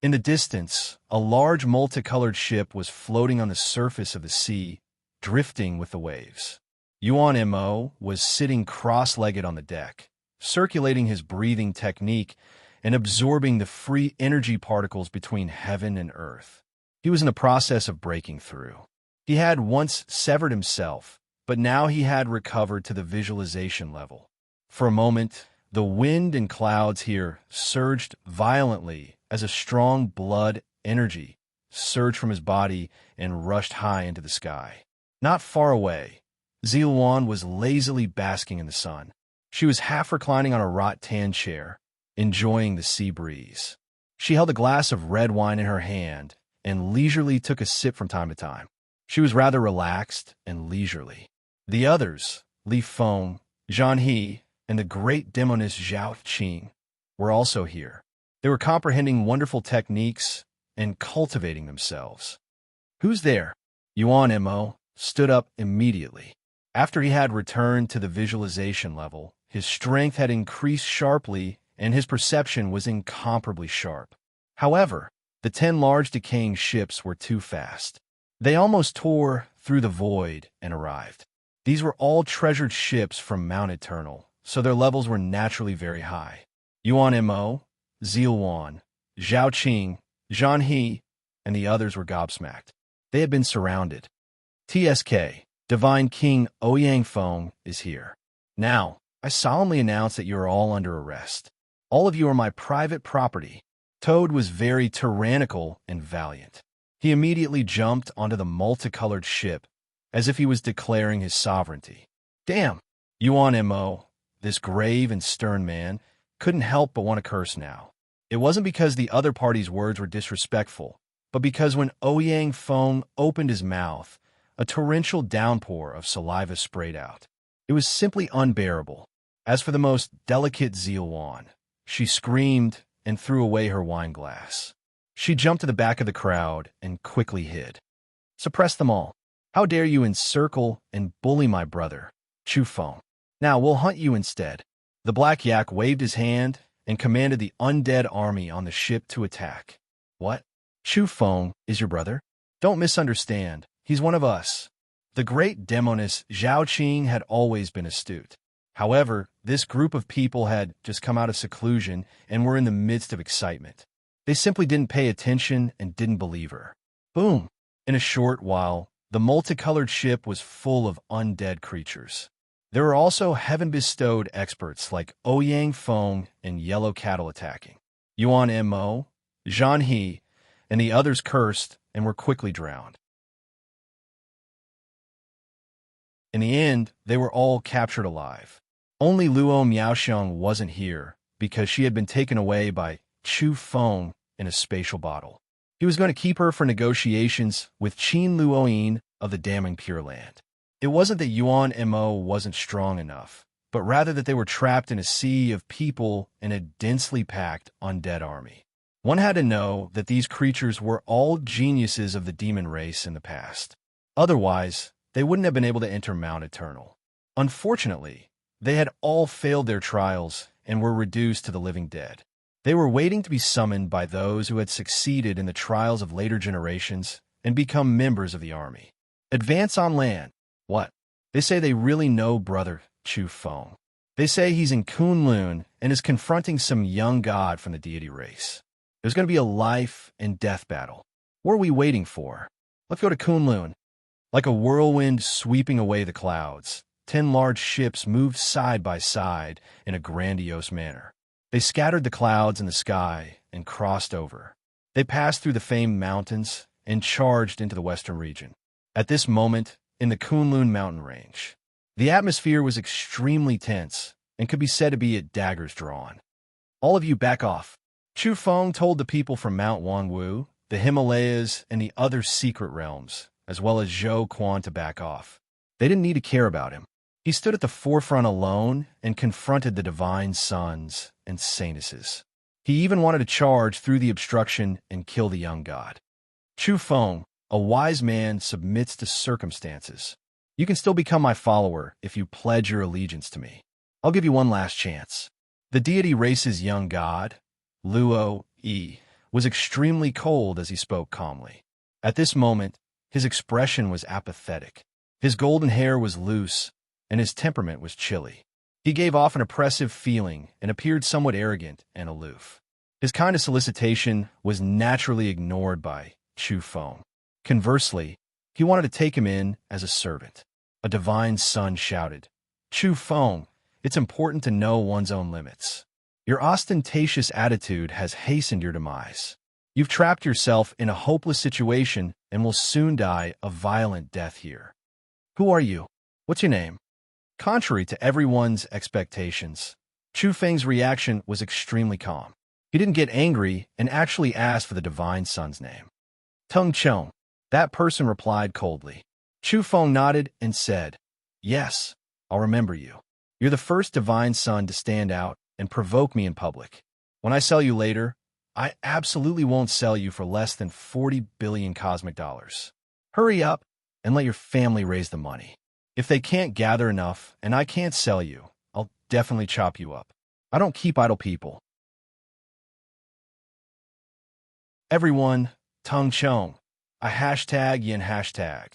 In the distance, a large multicolored ship was floating on the surface of the sea, drifting with the waves. Yuan Mo was sitting cross-legged on the deck, circulating his breathing technique and absorbing the free energy particles between heaven and earth. He was in the process of breaking through. He had once severed himself, but now he had recovered to the visualization level. For a moment, the wind and clouds here surged violently as a strong blood energy surged from his body and rushed high into the sky. Not far away, Ziluan was lazily basking in the sun. She was half reclining on a rattan chair, enjoying the sea breeze. She held a glass of red wine in her hand and leisurely took a sip from time to time. She was rather relaxed and leisurely. The others, Li Feng, Zhan He, and the great demoness Zhao Qing, were also here. They were comprehending wonderful techniques and cultivating themselves. "Who's there?" Yuan Mo stood up immediately. After he had returned to the visualization level, his strength had increased sharply and his perception was incomparably sharp. However, the 10 large decaying ships were too fast. They almost tore through the void and arrived. These were all treasured ships from Mount Eternal, so their levels were naturally very high. Yuan Mo, Ziluan, Zhao Qing, Zhan He, and the others were gobsmacked. They had been surrounded. "TSK, Divine King Ouyang Feng is here. Now, I solemnly announce that you are all under arrest. All of you are my private property." Toad was very tyrannical and valiant. He immediately jumped onto the multicolored ship as if he was declaring his sovereignty. Damn! Yuan Mo, this grave and stern man, couldn't help but want to curse now. It wasn't because the other party's words were disrespectful, but because when Ouyang Feng opened his mouth, a torrential downpour of saliva sprayed out. It was simply unbearable. As for the most delicate Ziluan, she screamed and threw away her wine glass. She jumped to the back of the crowd and quickly hid. "Suppress them all. How dare you encircle and bully my brother, Chu Feng? Now we'll hunt you instead." The Black Yak waved his hand and commanded the undead army on the ship to attack. "What? Chu Feng is your brother? Don't misunderstand. He's one of us." The great demoness Zhao Qing had always been astute. However, this group of people had just come out of seclusion and were in the midst of excitement. They simply didn't pay attention and didn't believe her. Boom! In a short while, the multicolored ship was full of undead creatures. There were also heaven-bestowed experts like Ouyang Feng and Yellow Cattle attacking. Yuan Mo, Zhan He, and the others cursed and were quickly drowned. In the end, they were all captured alive. Only Luo Miaoxiang wasn't here because she had been taken away by Chu Feng in a spatial bottle. He was going to keep her for negotiations with Qin Luoyin of the Damning Pure Land. It wasn't that Yuan Mo wasn't strong enough, but rather that they were trapped in a sea of people in a densely packed undead army. One had to know that these creatures were all geniuses of the demon race in the past. Otherwise, they wouldn't have been able to enter Mount Eternal. Unfortunately, they had all failed their trials and were reduced to the living dead. They were waiting to be summoned by those who had succeeded in the trials of later generations and become members of the army. Advance on land. What? They say they really know brother Chu Feng. They say he's in Kunlun and is confronting some young god from the deity race. There's going to be a life and death battle. What are we waiting for? Let's go to Kunlun. Like a whirlwind sweeping away the clouds, 10 large ships moved side by side in a grandiose manner. They scattered the clouds in the sky and crossed over. They passed through the famed mountains and charged into the western region. At this moment, in the Kunlun mountain range, the atmosphere was extremely tense and could be said to be at daggers drawn. All of you back off. Chu Feng told the people from Mount Wanwu, the Himalayas, and the other secret realms, as well as Zhou Quan, to back off. They didn't need to care about him. He stood at the forefront alone and confronted the divine sons and saintesses. He even wanted to charge through the obstruction and kill the young god. Chu Feng, a wise man, submits to circumstances. You can still become my follower if you pledge your allegiance to me. I'll give you one last chance. The deity race's young god, Luo Yi, was extremely cold as he spoke calmly. At this moment, his expression was apathetic. His golden hair was loose, and his temperament was chilly. He gave off an oppressive feeling and appeared somewhat arrogant and aloof. His kind of solicitation was naturally ignored by Chu Feng. Conversely, he wanted to take him in as a servant. A divine son shouted, "Chu Feng, it's important to know one's own limits. Your ostentatious attitude has hastened your demise. You've trapped yourself in a hopeless situation and will soon die a violent death here. Who are you? What's your name?" Contrary to everyone's expectations, Chu Feng's reaction was extremely calm. He didn't get angry and actually asked for the divine son's name. "Tung Chong." That person replied coldly. Chu Feng nodded and said, "Yes, I'll remember you. You're the first divine son to stand out and provoke me in public. When I sell you later, I absolutely won't sell you for less than 40 billion cosmic dollars. Hurry up and let your family raise the money. If they can't gather enough and I can't sell you, I'll definitely chop you up. I don't keep idle people." Everyone, Tung Chong, a hashtag yin hashtag.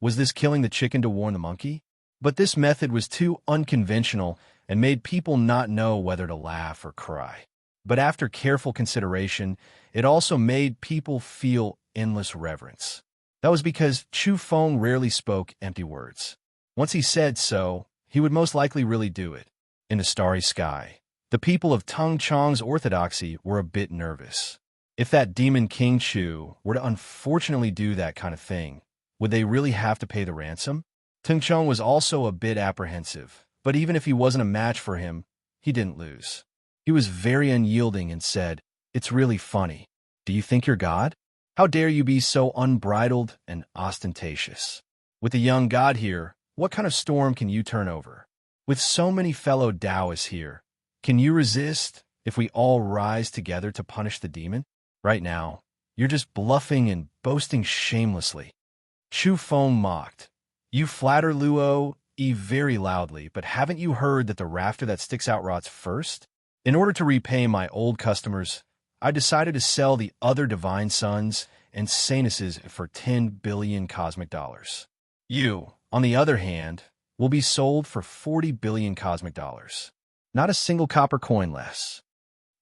Was this killing the chicken to warn the monkey? But this method was too unconventional and made people not know whether to laugh or cry. But after careful consideration, it also made people feel endless reverence. That was because Chu Feng rarely spoke empty words. Once he said so, he would most likely really do it. In the starry sky, the people of Tung Chong's orthodoxy were a bit nervous. If that demon King Chu were to unfortunately do that kind of thing, would they really have to pay the ransom? Tung Chong was also a bit apprehensive, but even if he wasn't a match for him, he didn't lose. He was very unyielding and said, "It's really funny. Do you think you're God? How dare you be so unbridled and ostentatious? With the young god here, what kind of storm can you turn over? With so many fellow Taoists here, can you resist if we all rise together to punish the demon? Right now, you're just bluffing and boasting shamelessly." Chu Feng mocked. "You flatter Luo Yi very loudly, but haven't you heard that the rafter that sticks out rots first? In order to repay my old customers, I decided to sell the other divine sons and saintesses for 10 billion cosmic dollars. You, on the other hand, will be sold for 40 billion cosmic dollars. Not a single copper coin less."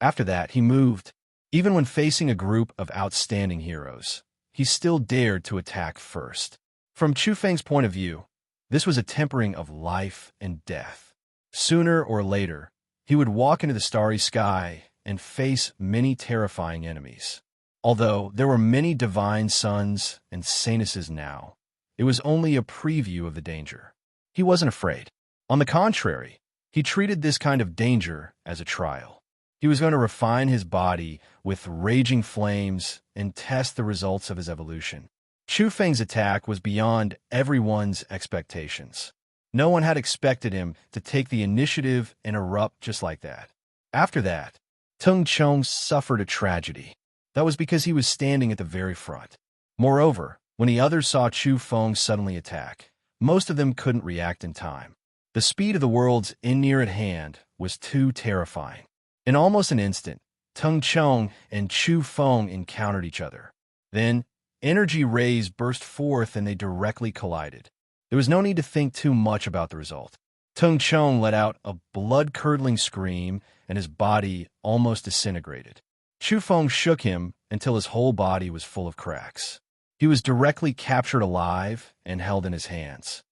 After that, he moved. Even when facing a group of outstanding heroes, he still dared to attack first. From Chu Feng's point of view, this was a tempering of life and death. Sooner or later, he would walk into the starry sky and face many terrifying enemies. Although there were many divine sons and saintesses now, it was only a preview of the danger. He wasn't afraid. On the contrary, he treated this kind of danger as a trial. He was going to refine his body with raging flames and test the results of his evolution. Chu Feng's attack was beyond everyone's expectations. No one had expected him to take the initiative and erupt just like that. After that, Tung Chong suffered a tragedy. That was because he was standing at the very front. Moreover, when the others saw Chu Feng suddenly attack, most of them couldn't react in time. The speed of the world's near at hand was too terrifying. In almost an instant, Tung Chong and Chu Feng encountered each other. Then, energy rays burst forth and they directly collided. There was no need to think too much about the result. Tung Chong let out a blood-curdling scream and his body almost disintegrated. Chu Feng shook him until his whole body was full of cracks. He was directly captured alive and held in his hands.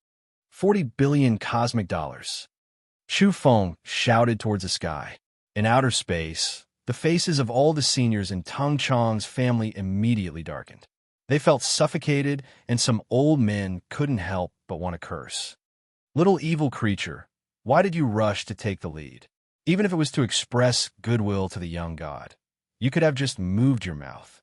40 billion cosmic dollars. Chu Feng shouted towards the sky. In outer space, the faces of all the seniors in Tung Chong's family immediately darkened. They felt suffocated, and some old men couldn't help but want to curse. Little evil creature, why did you rush to take the lead? Even if it was to express goodwill to the young god, you could have just moved your mouth.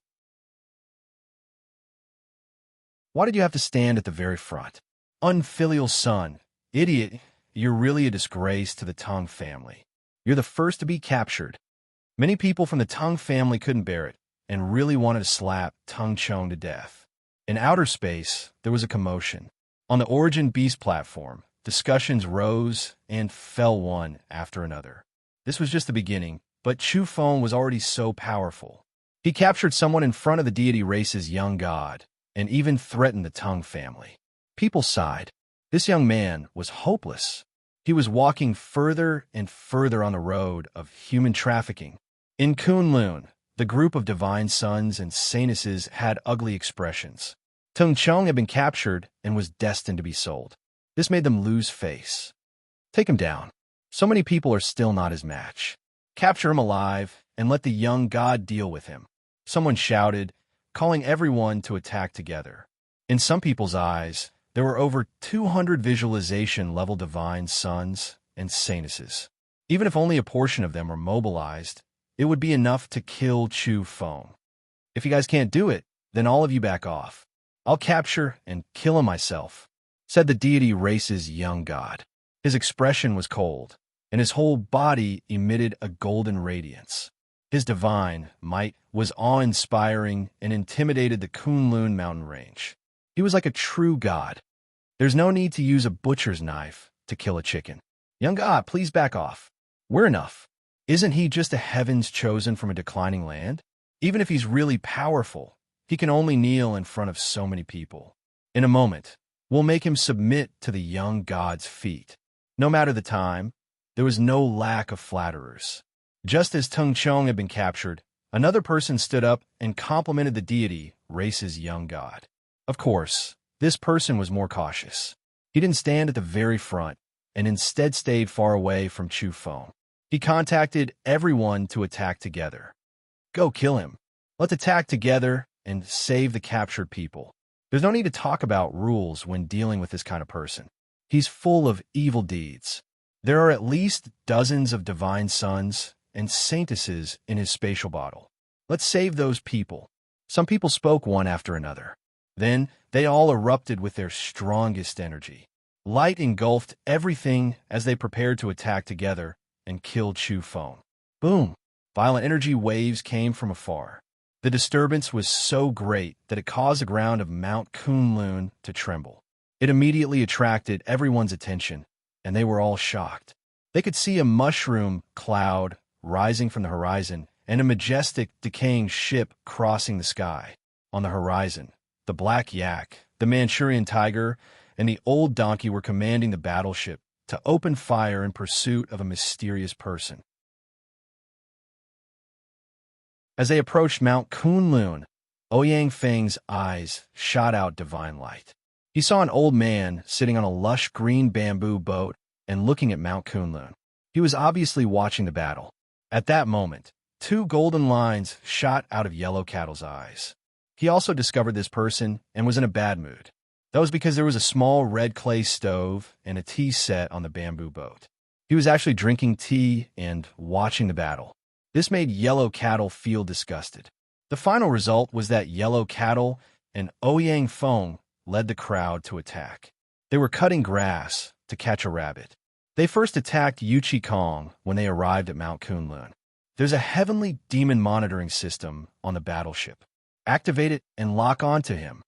Why did you have to stand at the very front? Unfilial son, idiot, you're really a disgrace to the Tung family. You're the first to be captured. Many people from the Tung family couldn't bear it and really wanted to slap Tung Chong to death. In outer space, there was a commotion. On the Origin Beast platform, discussions rose and fell one after another. This was just the beginning, but Chu Feng was already so powerful. He captured someone in front of the deity race's young god and even threatened the Tung family. People sighed. This young man was hopeless. He was walking further and further on the road of human trafficking. In Kunlun, the group of divine sons and saintesses had ugly expressions. Tung Chong had been captured and was destined to be sold. This made them lose face. Take him down. So many people are still not his match. Capture him alive and let the young god deal with him. Someone shouted, calling everyone to attack together. In some people's eyes, there were over 200 visualization-level divine sons and saintesses. Even if only a portion of them were mobilized, it would be enough to kill Chu Feng. If you guys can't do it, then all of you back off. I'll capture and kill him myself, said the deity race's young god. His expression was cold, and his whole body emitted a golden radiance. His divine might was awe-inspiring and intimidated the Kunlun mountain range. He was like a true god. There's no need to use a butcher's knife to kill a chicken. Young god, please back off. We're enough. Isn't he just a heavens chosen from a declining land? Even if he's really powerful, he can only kneel in front of so many people. In a moment, we'll make him submit to the young god's feet. No matter the time, there was no lack of flatterers. Just as Tung Chong had been captured, another person stood up and complimented the deity race's young god. Of course, this person was more cautious. He didn't stand at the very front and instead stayed far away from Chu Feng. He contacted everyone to attack together. Go kill him. Let's attack together and save the captured people. There's no need to talk about rules when dealing with this kind of person. He's full of evil deeds. There are at least dozens of divine sons and saintesses in his spatial bottle. Let's save those people. Some people spoke one after another. Then they all erupted with their strongest energy. Light engulfed everything as they prepared to attack together and kill Chu Feng. Boom! Violent energy waves came from afar. The disturbance was so great that it caused the ground of Mount Kunlun to tremble. It immediately attracted everyone's attention, and they were all shocked. They could see a mushroom cloud rising from the horizon and a majestic, decaying ship crossing the sky. On the horizon, the black yak, the Manchurian tiger, and the old donkey were commanding the battleship to open fire in pursuit of a mysterious person. As they approached Mount Kunlun, Ouyang Feng's eyes shot out divine light. He saw an old man sitting on a lush green bamboo boat and looking at Mount Kunlun. He was obviously watching the battle. At that moment, 2 golden lines shot out of Yellow Cattle's eyes. He also discovered this person and was in a bad mood. That was because there was a small red clay stove and a tea set on the bamboo boat. He was actually drinking tea and watching the battle. This made Yellow Cattle feel disgusted. The final result was that Yellow Cattle and Ouyang Feng led the crowd to attack. They were cutting grass to catch a rabbit. They first attacked Yuchi Kong when they arrived at Mount Kunlun. There's a heavenly demon monitoring system on the battleship. Activate it and lock onto him,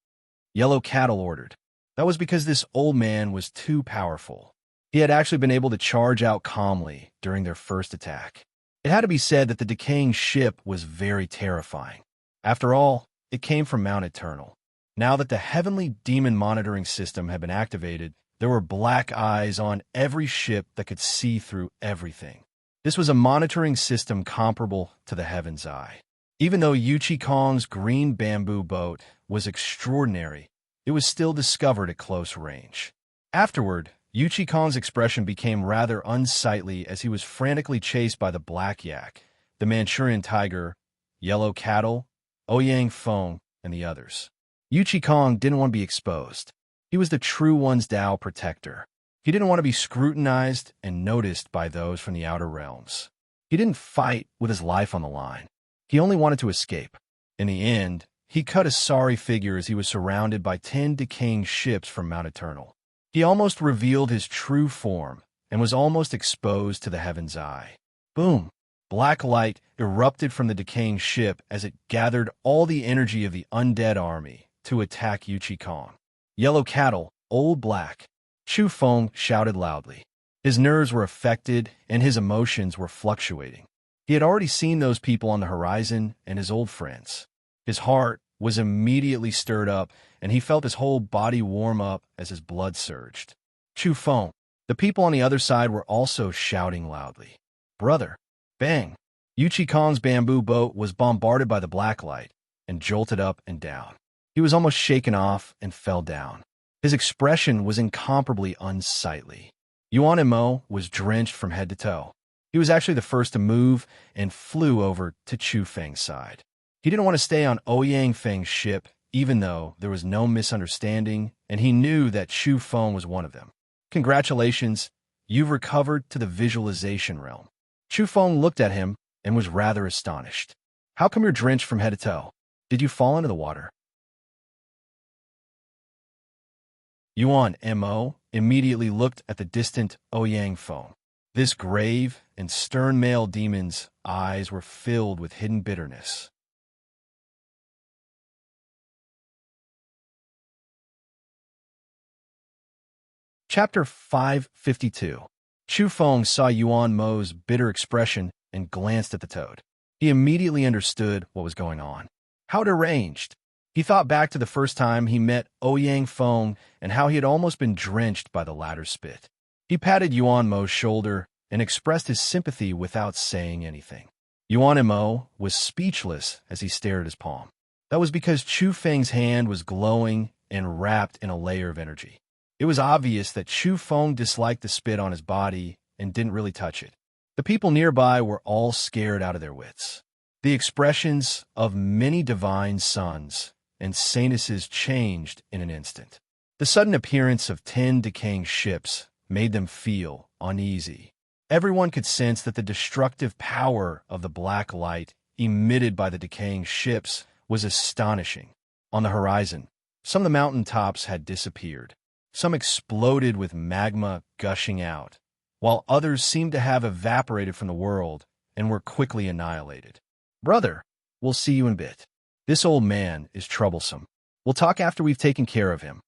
Yellow Cattle ordered. That was because this old man was too powerful. He had actually been able to charge out calmly during their first attack. It had to be said that the decaying ship was very terrifying. After all, it came from Mount Eternal. Now that the heavenly demon monitoring system had been activated, there were black eyes on every ship that could see through everything. This was a monitoring system comparable to the Heaven's Eye. Even though Yuchi Kong's green bamboo boat was extraordinary, it was still discovered at close range. Afterward, Yuchi Kong's expression became rather unsightly as he was frantically chased by the black yak, the Manchurian tiger, yellow cattle, Ouyang Feng, and the others. Yuchi Kong didn't want to be exposed. He was the true one's Tao protector. He didn't want to be scrutinized and noticed by those from the outer realms. He didn't fight with his life on the line. He only wanted to escape. In the end, he cut a sorry figure as he was surrounded by 10 decaying ships from Mount Eternal. He almost revealed his true form and was almost exposed to the heaven's eye. Boom! Black light erupted from the decaying ship as it gathered all the energy of the undead army to attack Yuchi Kong. Yellow cattle, old black. Chu Feng shouted loudly. His nerves were affected and his emotions were fluctuating. He had already seen those people on the horizon and his old friends. His heart was immediately stirred up, and he felt his whole body warm up as his blood surged. Chu Feng. The people on the other side were also shouting loudly. Brother! Bang! Yuchi Kong's bamboo boat was bombarded by the black light and jolted up and down. He was almost shaken off and fell down. His expression was incomparably unsightly. Yuan Mo was drenched from head to toe. He was actually the first to move and flew over to Chu Feng's side. He didn't want to stay on Ouyang Feng's ship, even though there was no misunderstanding, and he knew that Chu Feng was one of them. Congratulations, you've recovered to the visualization realm. Chu Feng looked at him and was rather astonished. How come you're drenched from head to toe? Did you fall into the water? Yuan Mo immediately looked at the distant Ouyang Feng. This grave and stern male demon's eyes were filled with hidden bitterness. Chapter 552. Chu Feng saw Yuan Mo's bitter expression and glanced at the toad. He immediately understood what was going on. How deranged! He thought back to the first time he met Ouyang Feng and how he had almost been drenched by the latter's spit. He patted Yuan Mo's shoulder and expressed his sympathy without saying anything. Yuan Mo was speechless as he stared at his palm. That was because Chu Feng's hand was glowing and wrapped in a layer of energy. It was obvious that Chu Feng disliked the spit on his body and didn't really touch it. The people nearby were all scared out of their wits. The expressions of many divine sons and saintesses changed in an instant. The sudden appearance of 10 decaying ships made them feel uneasy. Everyone could sense that the destructive power of the black light emitted by the decaying ships was astonishing. On the horizon, some of the mountain tops had disappeared. Some exploded with magma gushing out, while others seemed to have evaporated from the world and were quickly annihilated. Brother, we'll see you in a bit. This old man is troublesome. We'll talk after we've taken care of him.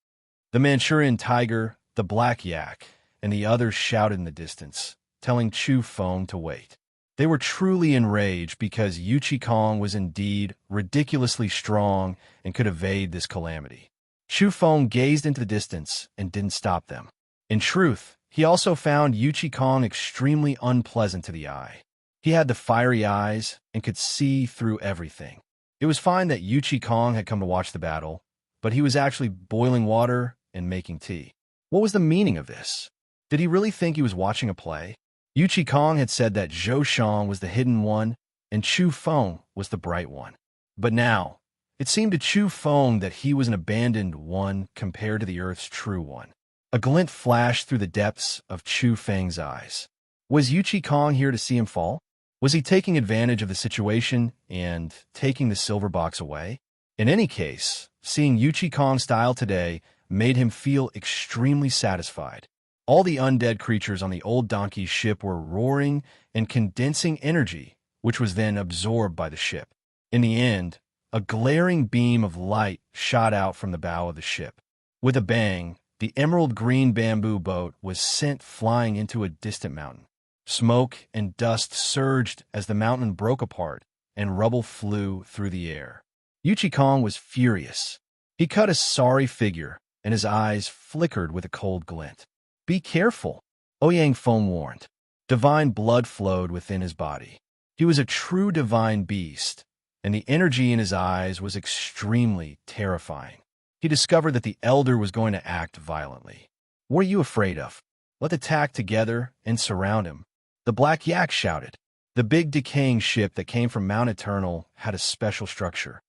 The Manchurian tiger, the black yak, and the others shouted in the distance, telling Chu Feng to wait. They were truly enraged because Yuchi Kong was indeed ridiculously strong and could evade this calamity. Chu Feng gazed into the distance and didn't stop them. In truth, he also found Yuchi Kong extremely unpleasant to the eye. He had the fiery eyes and could see through everything. It was fine that Yuchi Kong had come to watch the battle, but he was actually boiling water and making tea. What was the meaning of this? Did he really think he was watching a play? Yuchi Kong had said that Zhou Shang was the hidden one and Chu Feng was the bright one. But now, it seemed to Chu Feng that he was an abandoned one compared to the Earth's true one. A glint flashed through the depths of Chu Feng's eyes. Was Yuchi Kong here to see him fall? Was he taking advantage of the situation and taking the silver box away? In any case, seeing Yuchi Kong's style today made him feel extremely satisfied. All the undead creatures on the old donkey's ship were roaring and condensing energy, which was then absorbed by the ship. In the end, a glaring beam of light shot out from the bow of the ship. With a bang, the emerald green bamboo boat was sent flying into a distant mountain. Smoke and dust surged as the mountain broke apart, and rubble flew through the air. Yuchi Kong was furious. He cut a sorry figure, and his eyes flickered with a cold glint. Be careful, Ouyang Feng warned. Divine blood flowed within his body. He was a true divine beast, and the energy in his eyes was extremely terrifying. He discovered that the elder was going to act violently. "What are you afraid of? Let's attack together and surround him," the Black Yak shouted. The big decaying ship that came from Mount Eternal had a special structure.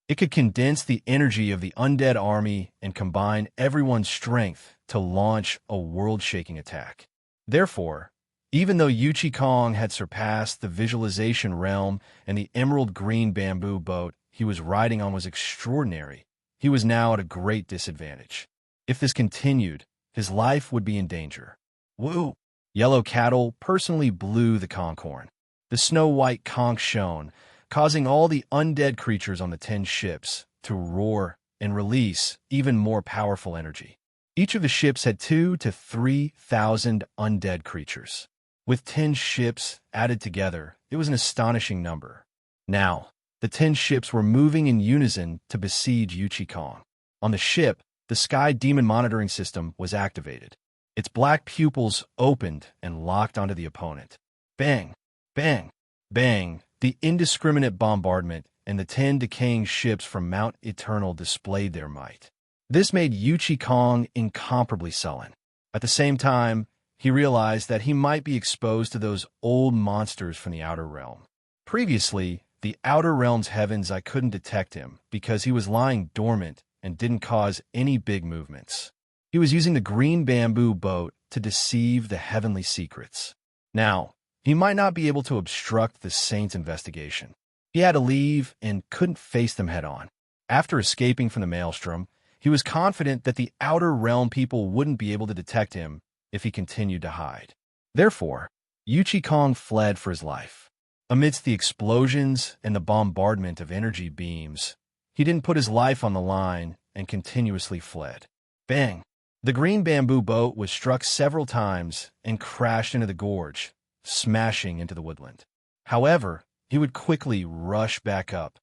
It could condense the energy of the undead army and combine everyone's strength to launch a world-shaking attack. Therefore, even though Yuchi Kong had surpassed the visualization realm and the emerald green bamboo boat he was riding on was extraordinary, he was now at a great disadvantage. If this continued, his life would be in danger. Woo! Yellow Cattle personally blew the conch horn. The snow-white conch shone, causing all the undead creatures on the 10 ships to roar and release even more powerful energy. Each of the ships had 2,000 to 3,000 undead creatures. With 10 ships added together, it was an astonishing number. Now, the 10 ships were moving in unison to besiege Yuchi Kong. On the ship, the Sky Demon Monitoring System was activated. Its black pupils opened and locked onto the opponent. Bang! Bang! Bang! The indiscriminate bombardment and the 10 decaying ships from Mount Eternal displayed their might. This made Yuchi Kong incomparably sullen. At the same time, he realized that he might be exposed to those old monsters from the Outer Realm. Previously, the Outer Realm's heavens I couldn't detect him because he was lying dormant and didn't cause any big movements. He was using the green bamboo boat to deceive the heavenly secrets. Now, he might not be able to obstruct the Saints' investigation. He had to leave and couldn't face them head-on. After escaping from the maelstrom, he was confident that the Outer Realm people wouldn't be able to detect him if he continued to hide. Therefore, Yuchi Kong fled for his life. Amidst the explosions and the bombardment of energy beams, he didn't put his life on the line and continuously fled. Bang! The green bamboo boat was struck several times and crashed into the gorge, smashing into the woodland. However, he would quickly rush back up.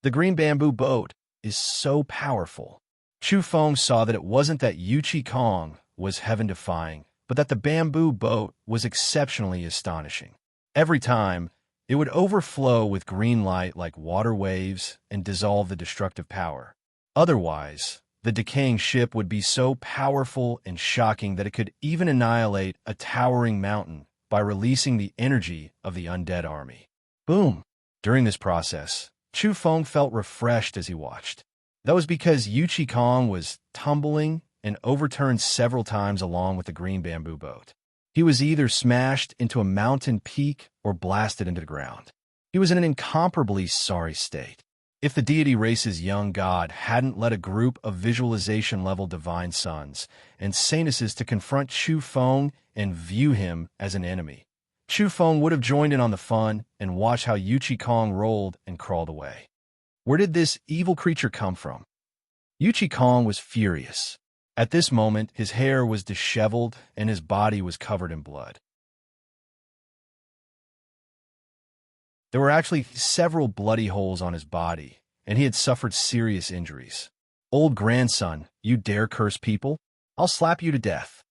The green bamboo boat is so powerful. Chu Feng saw that it wasn't that Yuchi Kong was heaven-defying, but that the bamboo boat was exceptionally astonishing. Every time, it would overflow with green light like water waves and dissolve the destructive power. Otherwise, the decaying ship would be so powerful and shocking that it could even annihilate a towering mountain by releasing the energy of the undead army. Boom! During this process, Chu Feng felt refreshed as he watched. That was because Yuchi Kong was tumbling and overturned several times along with the green bamboo boat. He was either smashed into a mountain peak or blasted into the ground. He was in an incomparably sorry state. If the deity race's young god hadn't led a group of visualization-level divine sons and saintesses to confront Chu Feng and view him as an enemy, Chu Feng would have joined in on the fun and watched how Yuchi Kong rolled and crawled away. Where did this evil creature come from? Yuchi Kong was furious. At this moment, his hair was disheveled and his body was covered in blood. There were actually several bloody holes on his body, and he had suffered serious injuries. "Old grandson, you dare curse people? I'll slap you to death.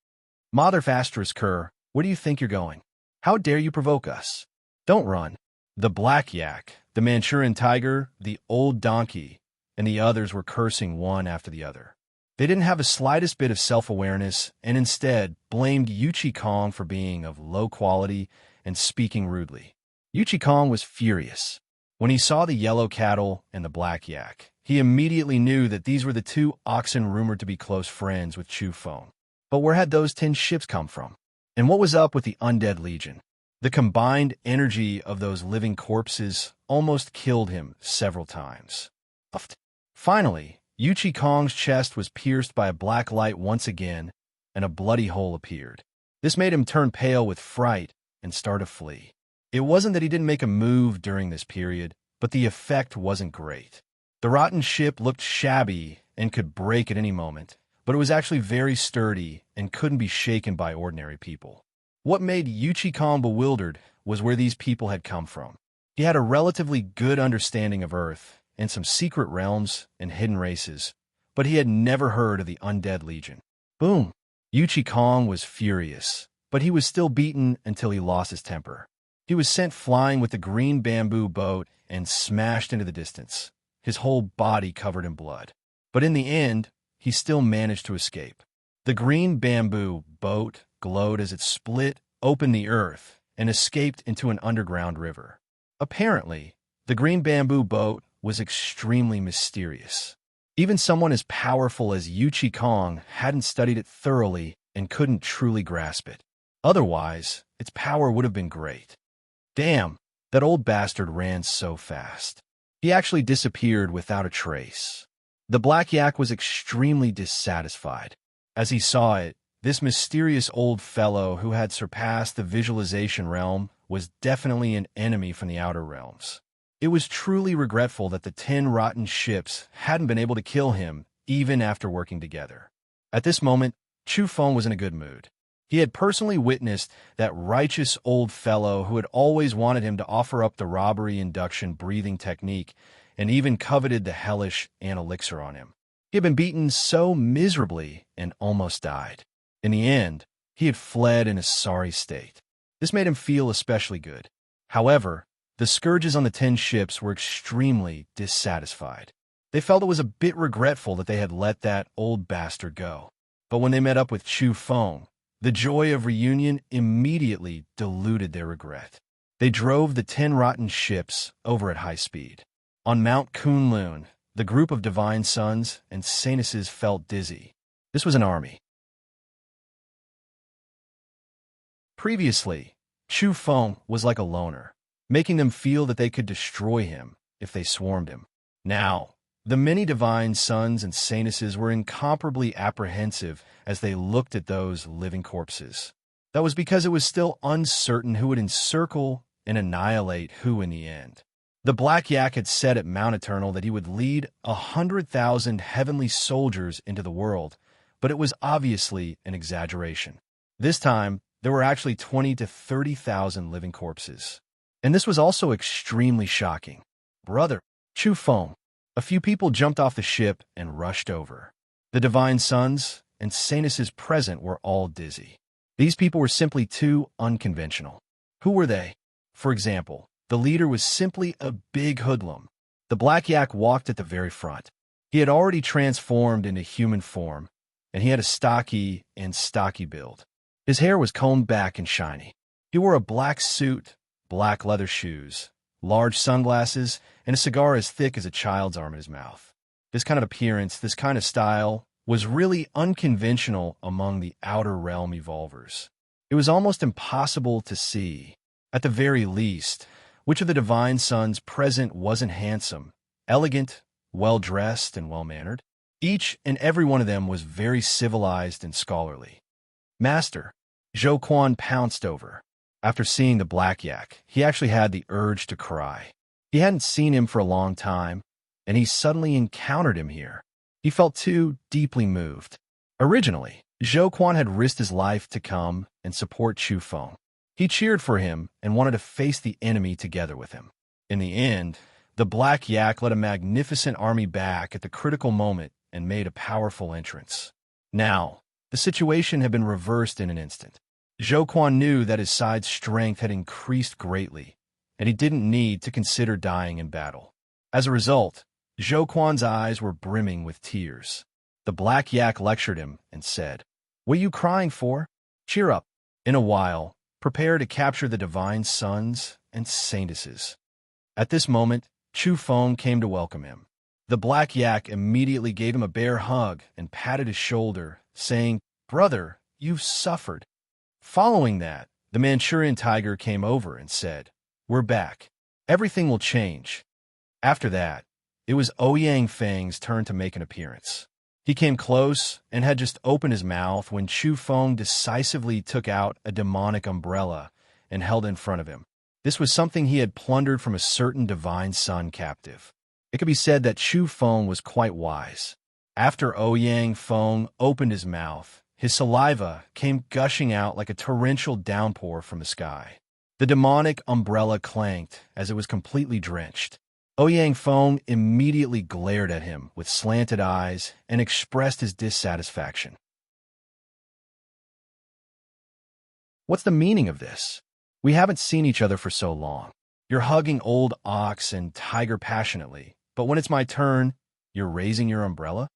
Mother Fastris Cur, where do you think you're going? How dare you provoke us? Don't run." The Black Yak, the Manchurian Tiger, the Old Donkey, and the others were cursing one after the other. They didn't have the slightest bit of self-awareness and instead blamed Yuchi Kong for being of low quality and speaking rudely. Yuchi Kong was furious. When he saw the Yellow Cattle and the Black Yak, he immediately knew that these were the 2 oxen rumored to be close friends with Chu Feng. But where had those 10 ships come from? And what was up with the Undead Legion? The combined energy of those living corpses almost killed him several times. Finally, Yuchi Kong's chest was pierced by a black light once again, and a bloody hole appeared. This made him turn pale with fright and start to flee. It wasn't that he didn't make a move during this period, but the effect wasn't great. The rotten ship looked shabby and could break at any moment, but it was actually very sturdy and couldn't be shaken by ordinary people. What made Yuchi Kong bewildered was where these people had come from. He had a relatively good understanding of Earth and some secret realms and hidden races, but he had never heard of the Undead Legion. Boom! Yuchi Kong was furious, but he was still beaten until he lost his temper. He was sent flying with the green bamboo boat and smashed into the distance, his whole body covered in blood. But in the end, he still managed to escape. The green bamboo boat glowed as it split open the earth and escaped into an underground river. Apparently, the green bamboo boat was extremely mysterious. Even someone as powerful as Yuchi Kong hadn't studied it thoroughly and couldn't truly grasp it. Otherwise, its power would have been great. Damn, that old bastard ran so fast. He actually disappeared without a trace. The Black Yak was extremely dissatisfied. As he saw it, this mysterious old fellow who had surpassed the visualization realm was definitely an enemy from the outer realms. It was truly regretful that the 10 rotten ships hadn't been able to kill him, even after working together. At this moment, Chu Feng was in a good mood. He had personally witnessed that righteous old fellow who had always wanted him to offer up the robbery induction breathing technique and even coveted the hellish elixir on him. He had been beaten so miserably and almost died. In the end, he had fled in a sorry state. This made him feel especially good. However, the scourges on the 10 ships were extremely dissatisfied. They felt it was a bit regretful that they had let that old bastard go. But when they met up with Chu Feng, the joy of reunion immediately diluted their regret. They drove the 10 rotten ships over at high speed. On Mount Kunlun, the group of divine sons and saintesses felt dizzy. This was an army. Previously, Chu Feng was like a loner, making them feel that they could destroy him if they swarmed him. Now, the many divine sons and saintesses were incomparably apprehensive as they looked at those living corpses. That was because it was still uncertain who would encircle and annihilate who in the end. The Black Yak had said at Mount Eternal that he would lead 100,000 heavenly soldiers into the world, but it was obviously an exaggeration. This time, there were actually 20 to 30,000 living corpses. And this was also extremely shocking. Brother, Chu Feng. A few people jumped off the ship and rushed over. The divine sons and saintesses present were all dizzy. These people were simply too unconventional. Who were they? For example, the leader was simply a big hoodlum. The Black Yak walked at the very front. He had already transformed into human form, and he had a stocky build. His hair was combed back and shiny. He wore a black suit, black leather shoes, large sunglasses, and a cigar as thick as a child's arm in his mouth. This kind of appearance, this kind of style, was really unconventional among the outer realm evolvers. It was almost impossible to see, at the very least, which of the divine sons present wasn't handsome, elegant, well-dressed, and well-mannered. Each and every one of them was very civilized and scholarly. Master, Zhou Quan pounced over. After seeing the Black Yak, he actually had the urge to cry. He hadn't seen him for a long time, and he suddenly encountered him here. He felt too deeply moved. Originally, Zhou Quan had risked his life to come and support Chu Feng. He cheered for him and wanted to face the enemy together with him. In the end, the Black Yak led a magnificent army back at the critical moment and made a powerful entrance. Now, the situation had been reversed in an instant. Zhou Quan knew that his side's strength had increased greatly, and he didn't need to consider dying in battle. As a result, Zhou Quan's eyes were brimming with tears. The Black Yak lectured him and said, "What are you crying for? Cheer up. In a while, prepare to capture the divine sons and saintesses." At this moment, Chu Feng came to welcome him. The Black Yak immediately gave him a bear hug and patted his shoulder, saying, "Brother, you've suffered." Following that, the Manchurian tiger came over and said, "We're back. Everything will change." After that, it was Ouyang Feng's turn to make an appearance. He came close and had just opened his mouth when Chu Feng decisively took out a demonic umbrella and held it in front of him. This was something he had plundered from a certain divine son captive. It could be said that Chu Feng was quite wise. After Ouyang Feng opened his mouth, his saliva came gushing out like a torrential downpour from the sky. The demonic umbrella clanked as it was completely drenched. Ouyang Feng immediately glared at him with slanted eyes and expressed his dissatisfaction. "What's the meaning of this? We haven't seen each other for so long. You're hugging old ox and tiger passionately, but when it's my turn, you're raising your umbrella?"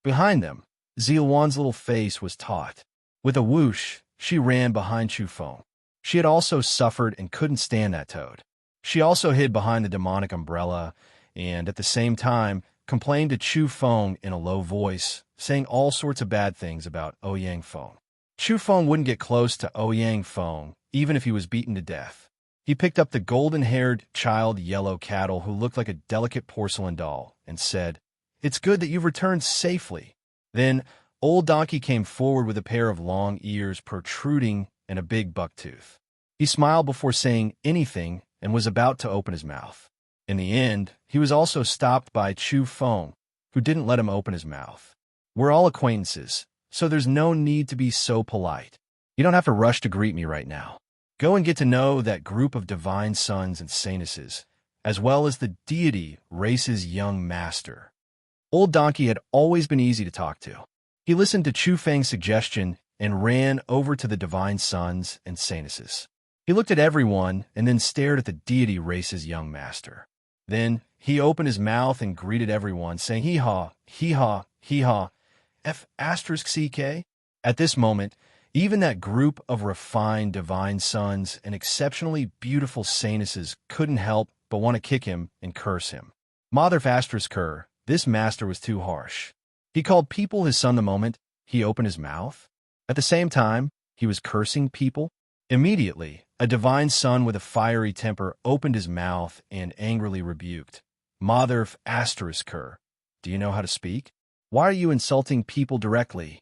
Behind them, Zilwan's little face was taut. With a whoosh, she ran behind Chufeng. She had also suffered and couldn't stand that toad. She also hid behind the demonic umbrella and, at the same time, complained to Chufeng in a low voice, saying all sorts of bad things about Ouyang Feng. Chufeng wouldn't get close to Ouyang Feng, even if he was beaten to death. He picked up the golden-haired child yellow cattle who looked like a delicate porcelain doll and said, "It's good that you've returned safely." Then, Old Donkey came forward with a pair of long ears protruding and a big bucktooth. He smiled before saying anything and was about to open his mouth. In the end, he was also stopped by Chufeng, who didn't let him open his mouth. "We're all acquaintances, so there's no need to be so polite. You don't have to rush to greet me right now. Go and get to know that group of divine sons and saintesses, as well as the deity race's young master." Old Donkey had always been easy to talk to. He listened to Chufeng's suggestion and ran over to the divine sons and saintesses. He looked at everyone and then stared at the deity race's young master. Then he opened his mouth and greeted everyone, saying, "Hee-haw, hee-haw, hee-haw, F***CK." At this moment, even that group of refined divine sons and exceptionally beautiful saintesses couldn't help but want to kick him and curse him. Mother Fastraskur, this master was too harsh. He called people his son the moment he opened his mouth. At the same time, he was cursing people. Immediately, a divine son with a fiery temper opened his mouth and angrily rebuked, "Mother Fastraskur, do you know how to speak? Why are you insulting people directly?"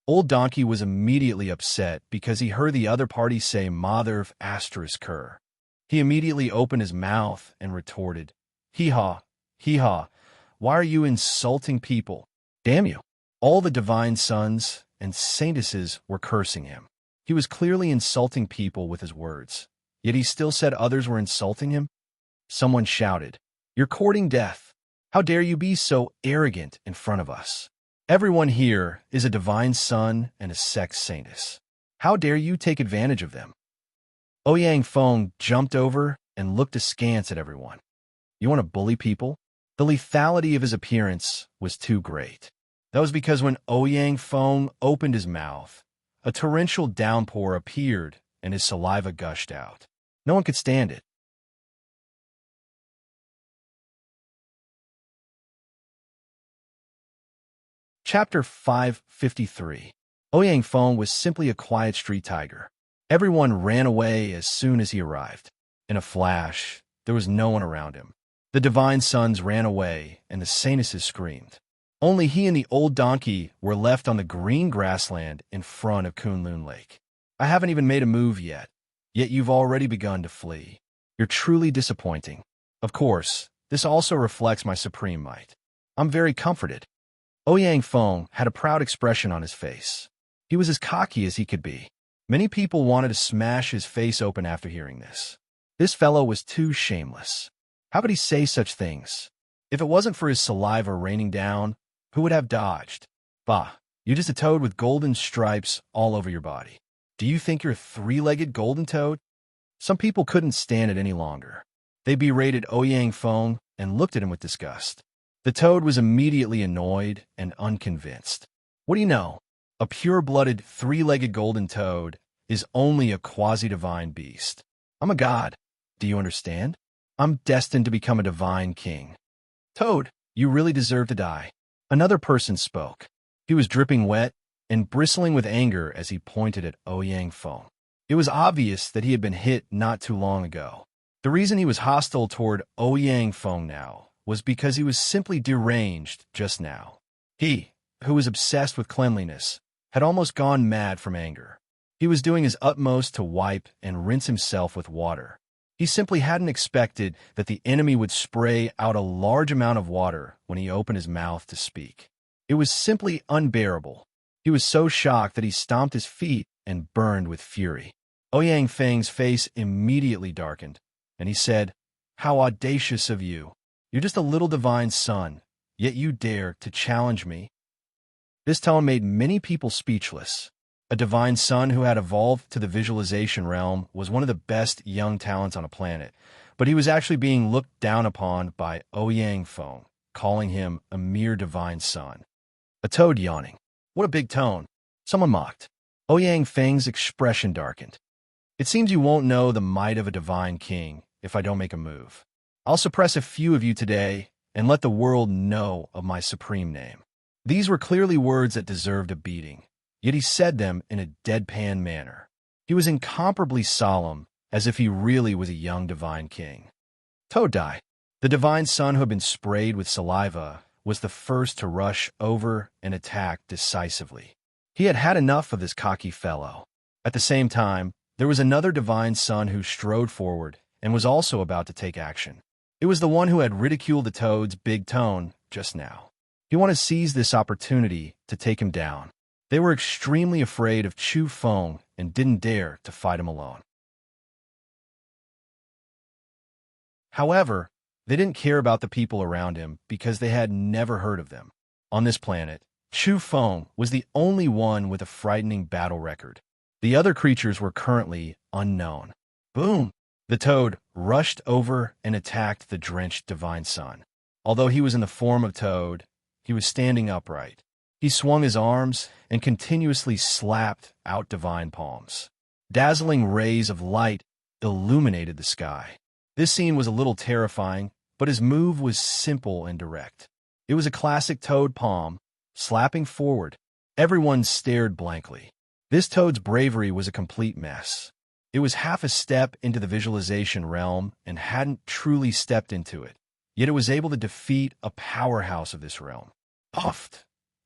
Old Donkey was immediately upset because he heard the other party say "Mother Fastraskur." He immediately opened his mouth and retorted, "Hee-haw, hee-haw, why are you insulting people? Damn you." All the divine sons and saintesses were cursing him. He was clearly insulting people with his words, yet he still said others were insulting him. Someone shouted, "You're courting death. How dare you be so arrogant in front of us? Everyone here is a divine son and a sex saintess. How dare you take advantage of them?" Ouyang Feng jumped over and looked askance at everyone. "You want to bully people?" The lethality of his appearance was too great. That was because when Ouyang Feng opened his mouth, a torrential downpour appeared and his saliva gushed out. No one could stand it. Chapter 553. Ouyang Feng was simply a quiet street tiger. Everyone ran away as soon as he arrived. In a flash, there was no one around him. The divine sons ran away, and the saintesses screamed. Only he and the old donkey were left on the green grassland in front of Kunlun Lake. "I haven't even made a move yet you've already begun to flee. You're truly disappointing. Of course, this also reflects my supreme might. I'm very comforted." Ouyang Feng had a proud expression on his face. He was as cocky as he could be. Many people wanted to smash his face open after hearing this. This fellow was too shameless. How could he say such things? If it wasn't for his saliva raining down, who would have dodged? Bah, you're just a toad with golden stripes all over your body. Do you think you're a three-legged golden toad? Some people couldn't stand it any longer. They berated Ouyang Feng and looked at him with disgust. The toad was immediately annoyed and unconvinced. What do you know? A pure-blooded, three-legged golden toad is only a quasi-divine beast. I'm a god. Do you understand? I'm destined to become a divine king. Toad, you really deserve to die. Another person spoke. He was dripping wet and bristling with anger as he pointed at Ouyang Feng. It was obvious that he had been hit not too long ago. The reason he was hostile toward Ouyang Feng now was because he was simply deranged just now. He, who was obsessed with cleanliness, had almost gone mad from anger. He was doing his utmost to wipe and rinse himself with water. He simply hadn't expected that the enemy would spray out a large amount of water when he opened his mouth to speak. It was simply unbearable. He was so shocked that he stomped his feet and burned with fury. Ouyang Feng's face immediately darkened, and he said, "How audacious of you! You're just a little divine son, yet you dare to challenge me?" This tone made many people speechless. A divine son who had evolved to the visualization realm was one of the best young talents on a planet, but he was actually being looked down upon by Ouyang Feng, calling him a mere divine son. A toad yawning. What a big tone. Someone mocked. Ouyang Feng's expression darkened. It seems you won't know the might of a divine king if I don't make a move. I'll suppress a few of you today and let the world know of my supreme name. These were clearly words that deserved a beating, yet he said them in a deadpan manner. He was incomparably solemn, as if he really was a young divine king. Todai, the divine son who had been sprayed with saliva, was the first to rush over and attack decisively. He had had enough of this cocky fellow. At the same time, there was another divine son who strode forward and was also about to take action. It was the one who had ridiculed the toad's big tone just now. He wanted to seize this opportunity to take him down. They were extremely afraid of Chu Feng and didn't dare to fight him alone. However, they didn't care about the people around him because they had never heard of them. On this planet, Chu Feng was the only one with a frightening battle record. The other creatures were currently unknown. Boom! The toad rushed over and attacked the drenched divine son. Although he was in the form of toad, he was standing upright. He swung his arms and continuously slapped out divine palms. Dazzling rays of light illuminated the sky. This scene was a little terrifying, but his move was simple and direct. It was a classic toad palm, slapping forward. Everyone stared blankly. This toad's bravery was a complete mess. It was half a step into the visualization realm and hadn't truly stepped into it, yet it was able to defeat a powerhouse of this realm. Puffed!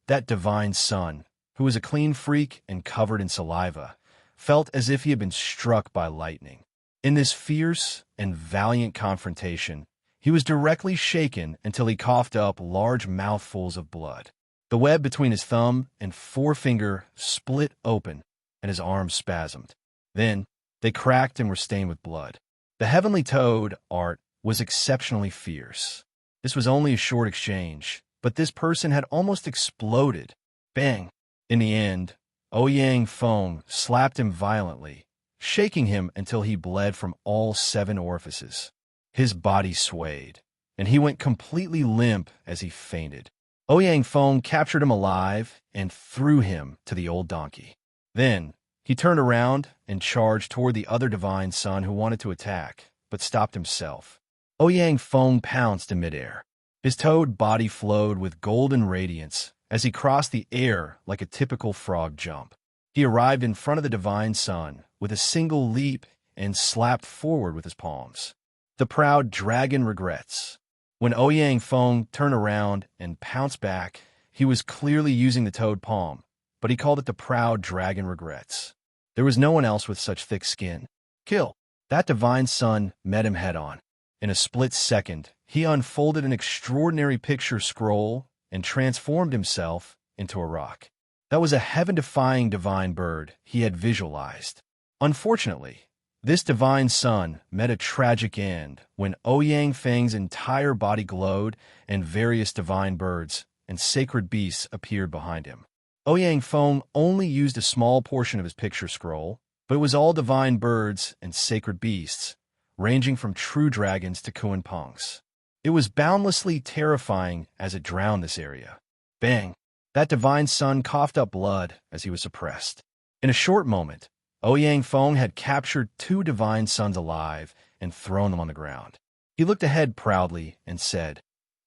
That divine son, who was a clean freak and covered in saliva, felt as if he had been struck by lightning. In this fierce and valiant confrontation, he was directly shaken until he coughed up large mouthfuls of blood. The web between his thumb and forefinger split open, and his arms spasmed. Then, they cracked and were stained with blood. The heavenly toad art was exceptionally fierce. This was only a short exchange, but this person had almost exploded. Bang! In the end, Ouyang Feng slapped him violently, shaking him until he bled from all 7 orifices. His body swayed, and he went completely limp as he fainted. Ouyang Feng captured him alive and threw him to the old donkey. Then, he turned around and charged toward the other divine son who wanted to attack, but stopped himself. Ouyang Feng pounced in midair. His toad body flowed with golden radiance as he crossed the air like a typical frog jump. He arrived in front of the divine son with a single leap and slapped forward with his palms. The proud dragon regrets. When Ouyang Feng turned around and pounced back, he was clearly using the toad palm, but he called it the proud dragon regrets. There was no one else with such thick skin. Kill! That divine son met him head-on. In a split second, he unfolded an extraordinary picture scroll and transformed himself into a rock. That was a heaven-defying divine bird he had visualized. Unfortunately, this divine son met a tragic end when Ouyang Feng's entire body glowed and various divine birds and sacred beasts appeared behind him. Ouyang Feng only used a small portion of his picture scroll, but it was all divine birds and sacred beasts, ranging from true dragons to Kuan-Pongs. It was boundlessly terrifying as it drowned this area. Bang! That divine son coughed up blood as he was suppressed. In a short moment, Ouyang Feng had captured 2 divine sons alive and thrown them on the ground. He looked ahead proudly and said,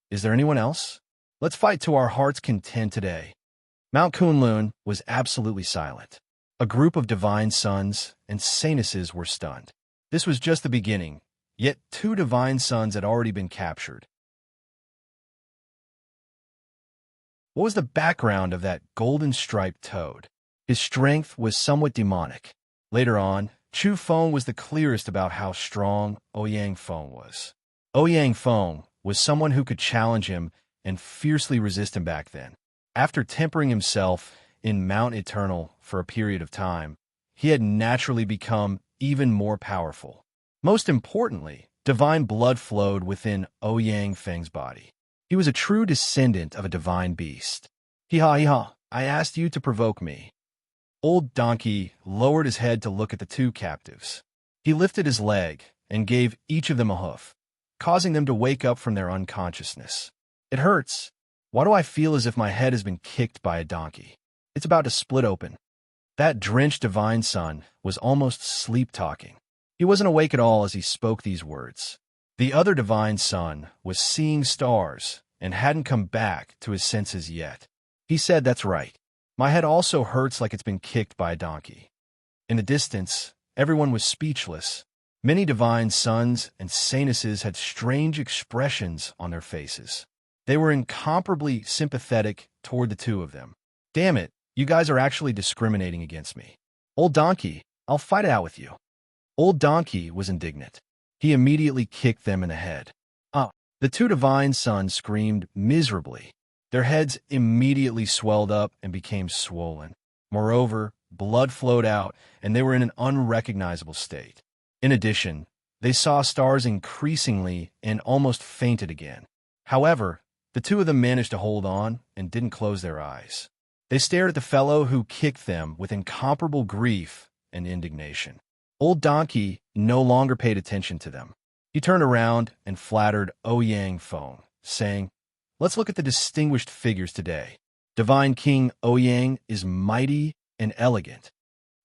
"Is there anyone else? Let's fight to our heart's content today." Mount Kunlun was absolutely silent. A group of divine sons and saintesses were stunned. This was just the beginning, yet 2 divine sons had already been captured. What was the background of that golden-striped toad? His strength was somewhat demonic. Later on, Chu Feng was the clearest about how strong Ouyang Feng was. Ouyang Feng was someone who could challenge him and fiercely resist him back then. After tempering himself in Mount Eternal for a period of time, he had naturally become even more powerful. Most importantly, divine blood flowed within Ouyang Feng's body. He was a true descendant of a divine beast. Hee-haw, hee-haw, I asked you to provoke me. Old Donkey lowered his head to look at the two captives. He lifted his leg and gave each of them a hoof, causing them to wake up from their unconsciousness. It hurts. Why do I feel as if my head has been kicked by a donkey? It's about to split open. That drenched divine son was almost sleep-talking. He wasn't awake at all as he spoke these words. The other divine son was seeing stars and hadn't come back to his senses yet. He said, "That's right. My head also hurts like it's been kicked by a donkey." In the distance, everyone was speechless. Many divine sons and saintesses had strange expressions on their faces. They were incomparably sympathetic toward the two of them. "Damn it, you guys are actually discriminating against me. Old Donkey, I'll fight it out with you." Old Donkey was indignant. He immediately kicked them in the head. The two divine sons screamed miserably. Their heads immediately swelled up and became swollen. Moreover, blood flowed out, and they were in an unrecognizable state. In addition, they saw stars increasingly and almost fainted again. However, the two of them managed to hold on and didn't close their eyes. They stared at the fellow who kicked them with incomparable grief and indignation. Old Donkey no longer paid attention to them. He turned around and flattered Ouyang Feng, saying, "Let's look at the distinguished figures today. Divine King Ouyang is mighty and elegant."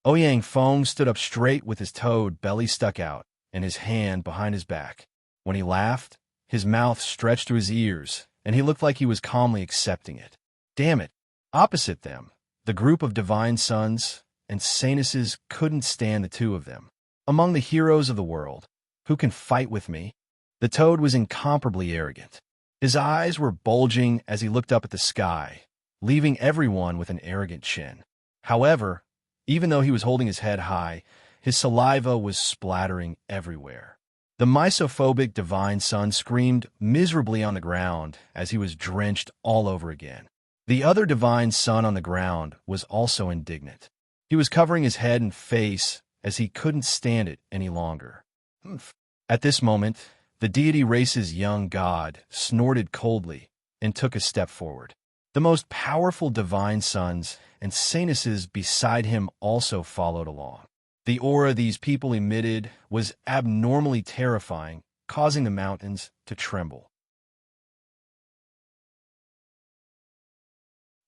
Ouyang Feng stood up straight with his toad belly stuck out and his hand behind his back. When he laughed, his mouth stretched to his ears, and he looked like he was calmly accepting it. Damn it. Opposite them, the group of divine sons and saintesses couldn't stand the two of them. Among the heroes of the world, who can fight with me? The toad was incomparably arrogant. His eyes were bulging as he looked up at the sky, leaving everyone with an arrogant chin. However, even though he was holding his head high, his saliva was splattering everywhere. The misophobic divine son screamed miserably on the ground as he was drenched all over again. The other divine son on the ground was also indignant. He was covering his head and face as he couldn't stand it any longer. At this moment, the deity race's young god snorted coldly and took a step forward. The most powerful divine sons and saintesses beside him also followed along. The aura these people emitted was abnormally terrifying, causing the mountains to tremble.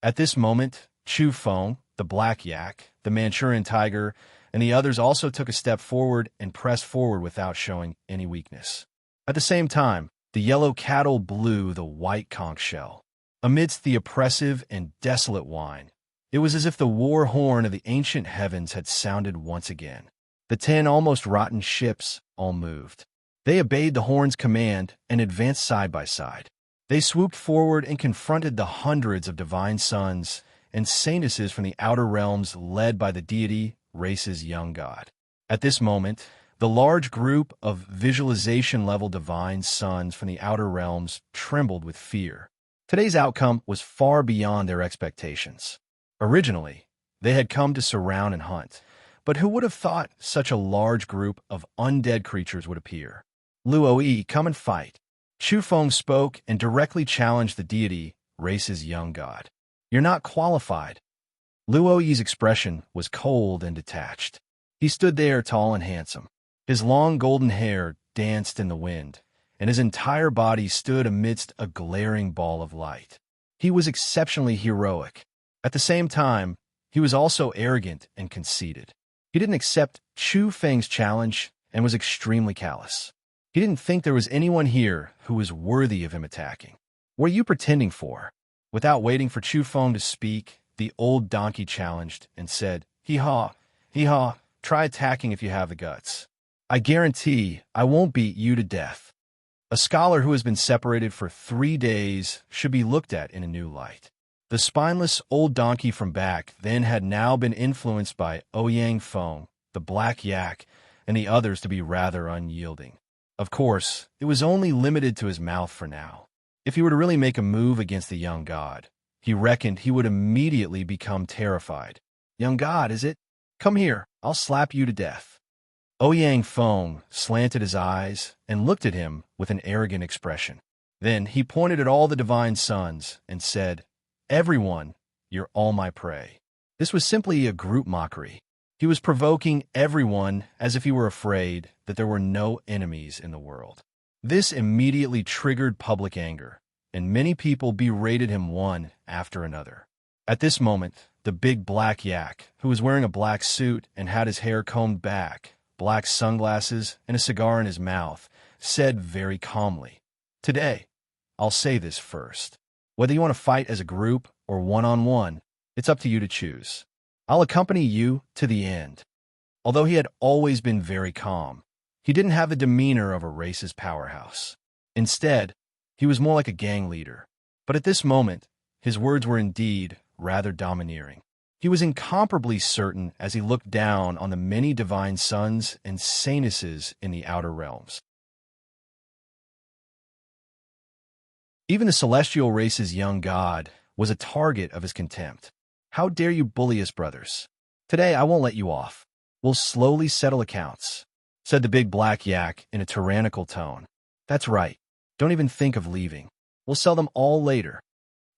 At this moment, Chu Feng, the black yak, the Manchurian tiger, and the others also took a step forward and pressed forward without showing any weakness. At the same time, the yellow cattle blew the white conch shell. Amidst the oppressive and desolate whine, it was as if the war horn of the ancient heavens had sounded once again. The 10 almost rotten ships all moved. They obeyed the horn's command and advanced side by side. They swooped forward and confronted the hundreds of divine sons and saintesses from the outer realms led by the deity race's young god. At this moment, the large group of visualization-level divine sons from the outer realms trembled with fear. Today's outcome was far beyond their expectations. Originally, they had come to surround and hunt, but who would have thought such a large group of undead creatures would appear? "Luo-yi, come and fight." Chu Feng spoke and directly challenged the deity race's young god. "You're not qualified." Luo-yi's expression was cold and detached. He stood there tall and handsome. His long golden hair danced in the wind, and his entire body stood amidst a glaring ball of light. He was exceptionally heroic. At the same time, he was also arrogant and conceited. He didn't accept Chu Feng's challenge and was extremely callous. He didn't think there was anyone here who was worthy of him attacking. "What are you pretending for?" Without waiting for Chu Feng to speak, the old donkey challenged and said, hee-haw, try attacking if you have the guts. I guarantee I won't beat you to death." A scholar who has been separated for 3 days should be looked at in a new light. The spineless old donkey from back then had now been influenced by Ouyang Feng, the black yak, and the others to be rather unyielding. Of course, it was only limited to his mouth for now. If he were to really make a move against the young god, he reckoned he would immediately become terrified. "Young god, is it? Come here, I'll slap you to death." Ouyang Feng slanted his eyes and looked at him with an arrogant expression. Then he pointed at all the divine sons and said, "Everyone, you're all my prey." This was simply a group mockery. He was provoking everyone as if he were afraid that there were no enemies in the world. This immediately triggered public anger, and many people berated him one after another. At this moment, the big black yak, who was wearing a black suit and had his hair combed back, black sunglasses, and a cigar in his mouth, said very calmly, "Today, I'll say this first. Whether you want to fight as a group or one-on-one, it's up to you to choose. I'll accompany you to the end." Although he had always been very calm, he didn't have the demeanor of a racist powerhouse. Instead, he was more like a gang leader. But at this moment, his words were indeed rather domineering. He was incomparably certain as he looked down on the many divine sons and saintesses in the outer realms. Even the celestial race's young god was a target of his contempt. "How dare you bully us, brothers? Today I won't let you off. We'll slowly settle accounts," said the big black yak in a tyrannical tone. "That's right. Don't even think of leaving. We'll sell them all later."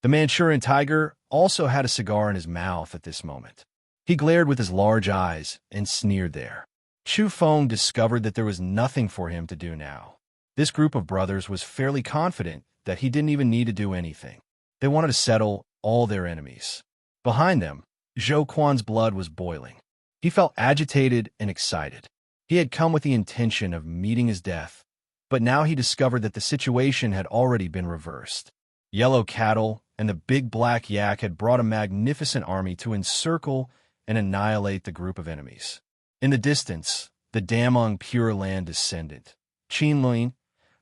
The Manchurian tiger also had a cigar in his mouth at this moment. He glared with his large eyes and sneered there. Chu Feng discovered that there was nothing for him to do now. This group of brothers was fairly confident that he didn't even need to do anything. They wanted to settle all their enemies. Behind them, Zhou Quan's blood was boiling. He felt agitated and excited. He had come with the intention of meeting his death, but now he discovered that the situation had already been reversed. Yellow Cattle and the big black yak had brought a magnificent army to encircle and annihilate the group of enemies. In the distance, the Damong Pure Land descendant, Qinlun,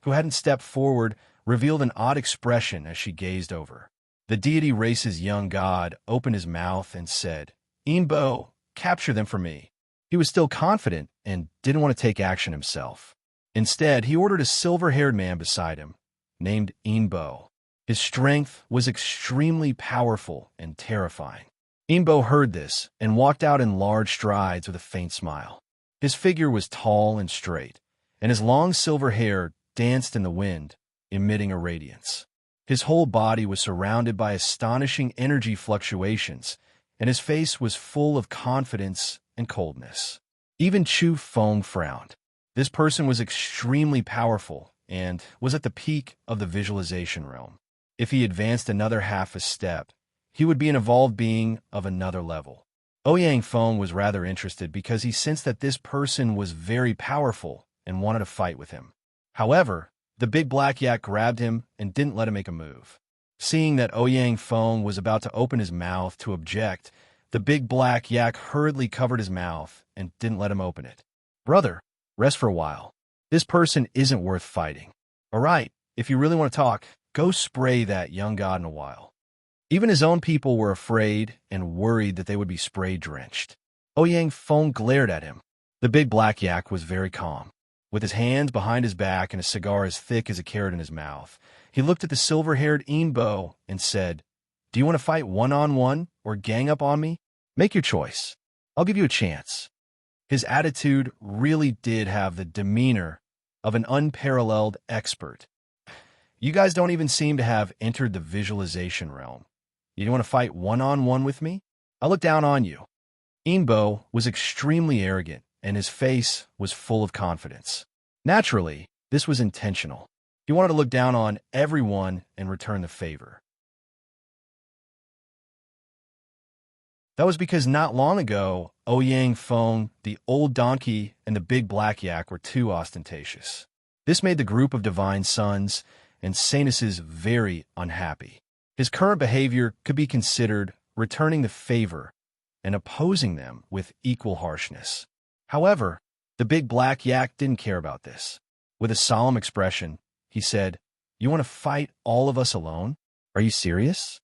who hadn't stepped forward, revealed an odd expression as she gazed over. The deity race's young god opened his mouth and said, "Inbo, capture them for me." He was still confident and didn't want to take action himself. Instead, he ordered a silver-haired man beside him, named Inbo. His strength was extremely powerful and terrifying. Inbo heard this and walked out in large strides with a faint smile. His figure was tall and straight, and his long silver hair danced in the wind, emitting a radiance. His whole body was surrounded by astonishing energy fluctuations, and his face was full of confidence and coldness. Even Chu Feng frowned. This person was extremely powerful and was at the peak of the visualization realm. If he advanced another half a step, he would be an evolved being of another level. Ouyang Feng was rather interested because he sensed that this person was very powerful and wanted to fight with him. However, the big black yak grabbed him and didn't let him make a move. Seeing that Ouyang Feng was about to open his mouth to object, the big black yak hurriedly covered his mouth and didn't let him open it. "Brother, rest for a while. This person isn't worth fighting. All right, if you really want to talk, go spray that young god in a while." Even his own people were afraid and worried that they would be spray-drenched. Ouyang Feng glared at him. The big black yak was very calm. With his hands behind his back and a cigar as thick as a carrot in his mouth, he looked at the silver-haired Inbo and said, "Do you want to fight one-on-one or gang up on me? Make your choice. I'll give you a chance." His attitude really did have the demeanor of an unparalleled expert. "You guys don't even seem to have entered the visualization realm. You want to fight one-on-one with me? I'll look down on you." Inbo was extremely arrogant, and his face was full of confidence. Naturally, this was intentional. He wanted to look down on everyone and return the favor. That was because not long ago, Ouyang Feng, the old donkey, and the big black yak were too ostentatious. This made the group of divine sons and saintesses very unhappy. His current behavior could be considered returning the favor and opposing them with equal harshness. However, the big black yak didn't care about this. With a solemn expression, he said, "You want to fight all of us alone? Are you serious?"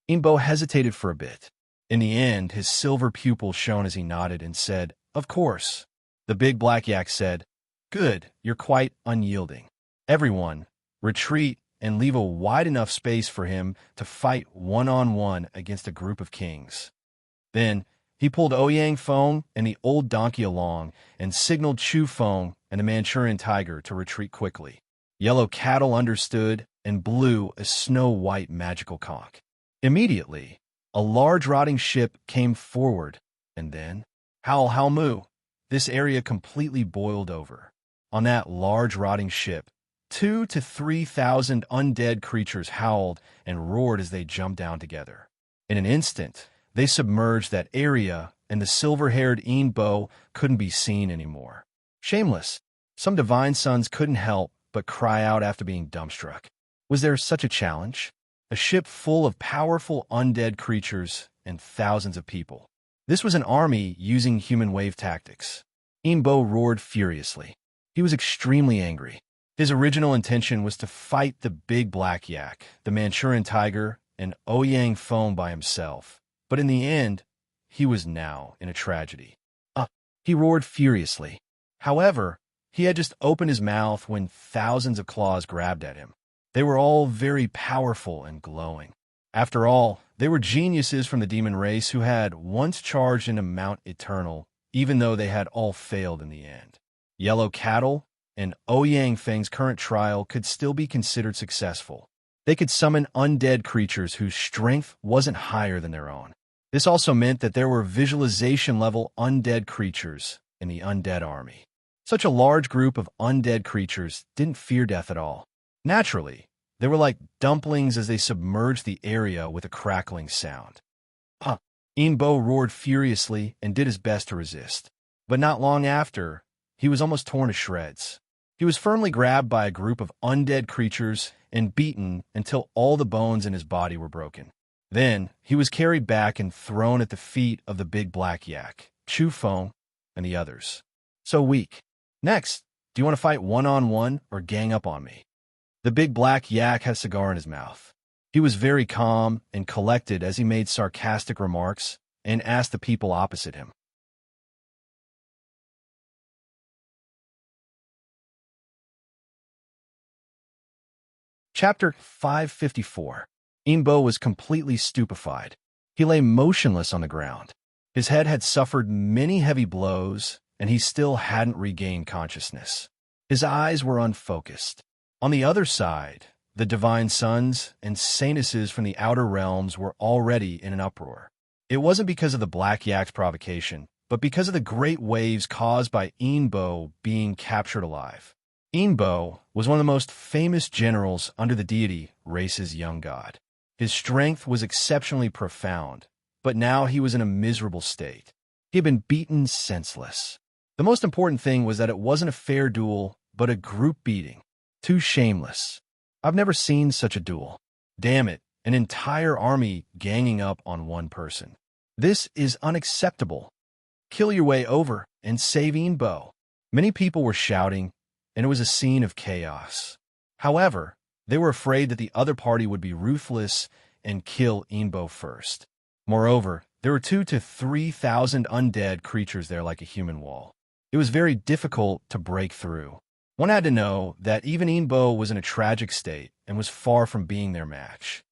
Inbo hesitated for a bit. In the end, his silver pupil shone as he nodded and said, "Of course." The big black yak said, "Good, you're quite unyielding. Everyone, retreat and leave a wide enough space for him to fight one-on-one against a group of kings." Then he pulled Ouyang Feng and the old donkey along and signaled Chu Feng and the Manchurian tiger to retreat quickly. Yellow Cattle understood and blew a snow-white magical conch. Immediately, A large rotting ship came forward, and then, howl, howl, moo, this area completely boiled over. On that large rotting ship, 2,000 to 3,000 undead creatures howled and roared as they jumped down together. In an instant, they submerged that area, and the silver-haired Enbo couldn't be seen anymore. Shameless, some divine sons couldn't help but cry out after being dumbstruck. Was there such a challenge? A ship full of powerful undead creatures and thousands of people. This was an army using human wave tactics. Enbo roared furiously. He was extremely angry. His original intention was to fight the big black yak, the Manchurian tiger, and Ouyang foam by himself. But in the end, he was now in a tragedy. He roared furiously. However, he had just opened his mouth when thousands of claws grabbed at him. They were all very powerful and glowing. After all, they were geniuses from the demon race who had once charged into Mount Eternal, even though they had all failed in the end. Yellow Cattle and Ouyang Feng's current trial could still be considered successful. They could summon undead creatures whose strength wasn't higher than their own. This also meant that there were visualization-level undead creatures in the undead army. Such a large group of undead creatures didn't fear death at all. Naturally, they were like dumplings as they submerged the area with a crackling sound. Enbo roared furiously and did his best to resist. But not long after, he was almost torn to shreds. He was firmly grabbed by a group of undead creatures and beaten until all the bones in his body were broken. Then, he was carried back and thrown at the feet of the big black yak, Chu Feng, and the others. So weak. Next, do you want to fight one-on-one or gang up on me? The big black yak had a cigar in his mouth. He was very calm and collected as he made sarcastic remarks and asked the people opposite him. Chapter 554. Enbo was completely stupefied. He lay motionless on the ground. His head had suffered many heavy blows, and he still hadn't regained consciousness. His eyes were unfocused. On the other side, the divine sons and saintesses from the outer realms were already in an uproar. It wasn't because of the black yak's provocation, but because of the great waves caused by Enbo being captured alive. Enbo was one of the most famous generals under the deity race's young god. His strength was exceptionally profound, but now he was in a miserable state. He had been beaten senseless. The most important thing was that it wasn't a fair duel, but a group beating. Too shameless. I've never seen such a duel. Damn it, an entire army ganging up on one person. This is unacceptable. Kill your way over and save Enbo. Many people were shouting, and it was a scene of chaos. However, they were afraid that the other party would be ruthless and kill Enbo first. Moreover, there were 2,000 to 3,000 undead creatures there like a human wall. It was very difficult to break through. One had to know that even Enbo was in a tragic state and was far from being their match.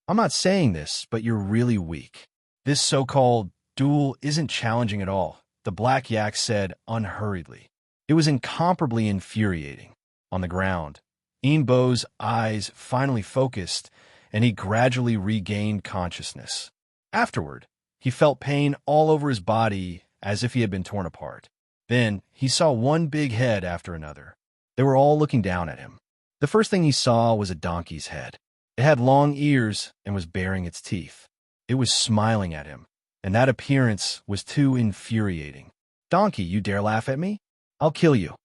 I'm not saying this, but you're really weak. This so-called duel isn't challenging at all, the black yak said unhurriedly. It was incomparably infuriating. On the ground, Enbo's eyes finally focused, and he gradually regained consciousness. Afterward, he felt pain all over his body as if he had been torn apart. Then, he saw one big head after another. They were all looking down at him. The first thing he saw was a donkey's head. It had long ears and was baring its teeth. It was smiling at him, and that appearance was too infuriating. Donkey, you dare laugh at me? I'll kill you.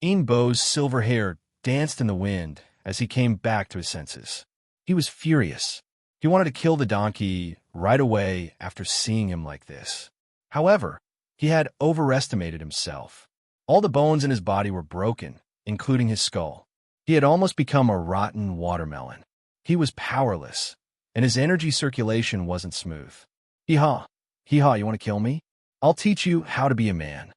Enbo's silver hair danced in the wind as he came back to his senses. He was furious. He wanted to kill the donkey right away after seeing him like this. However, he had overestimated himself. All the bones in his body were broken, including his skull. He had almost become a rotten watermelon. He was powerless, and his energy circulation wasn't smooth. Hee-haw, hee-haw, you want to kill me? I'll teach you how to be a man.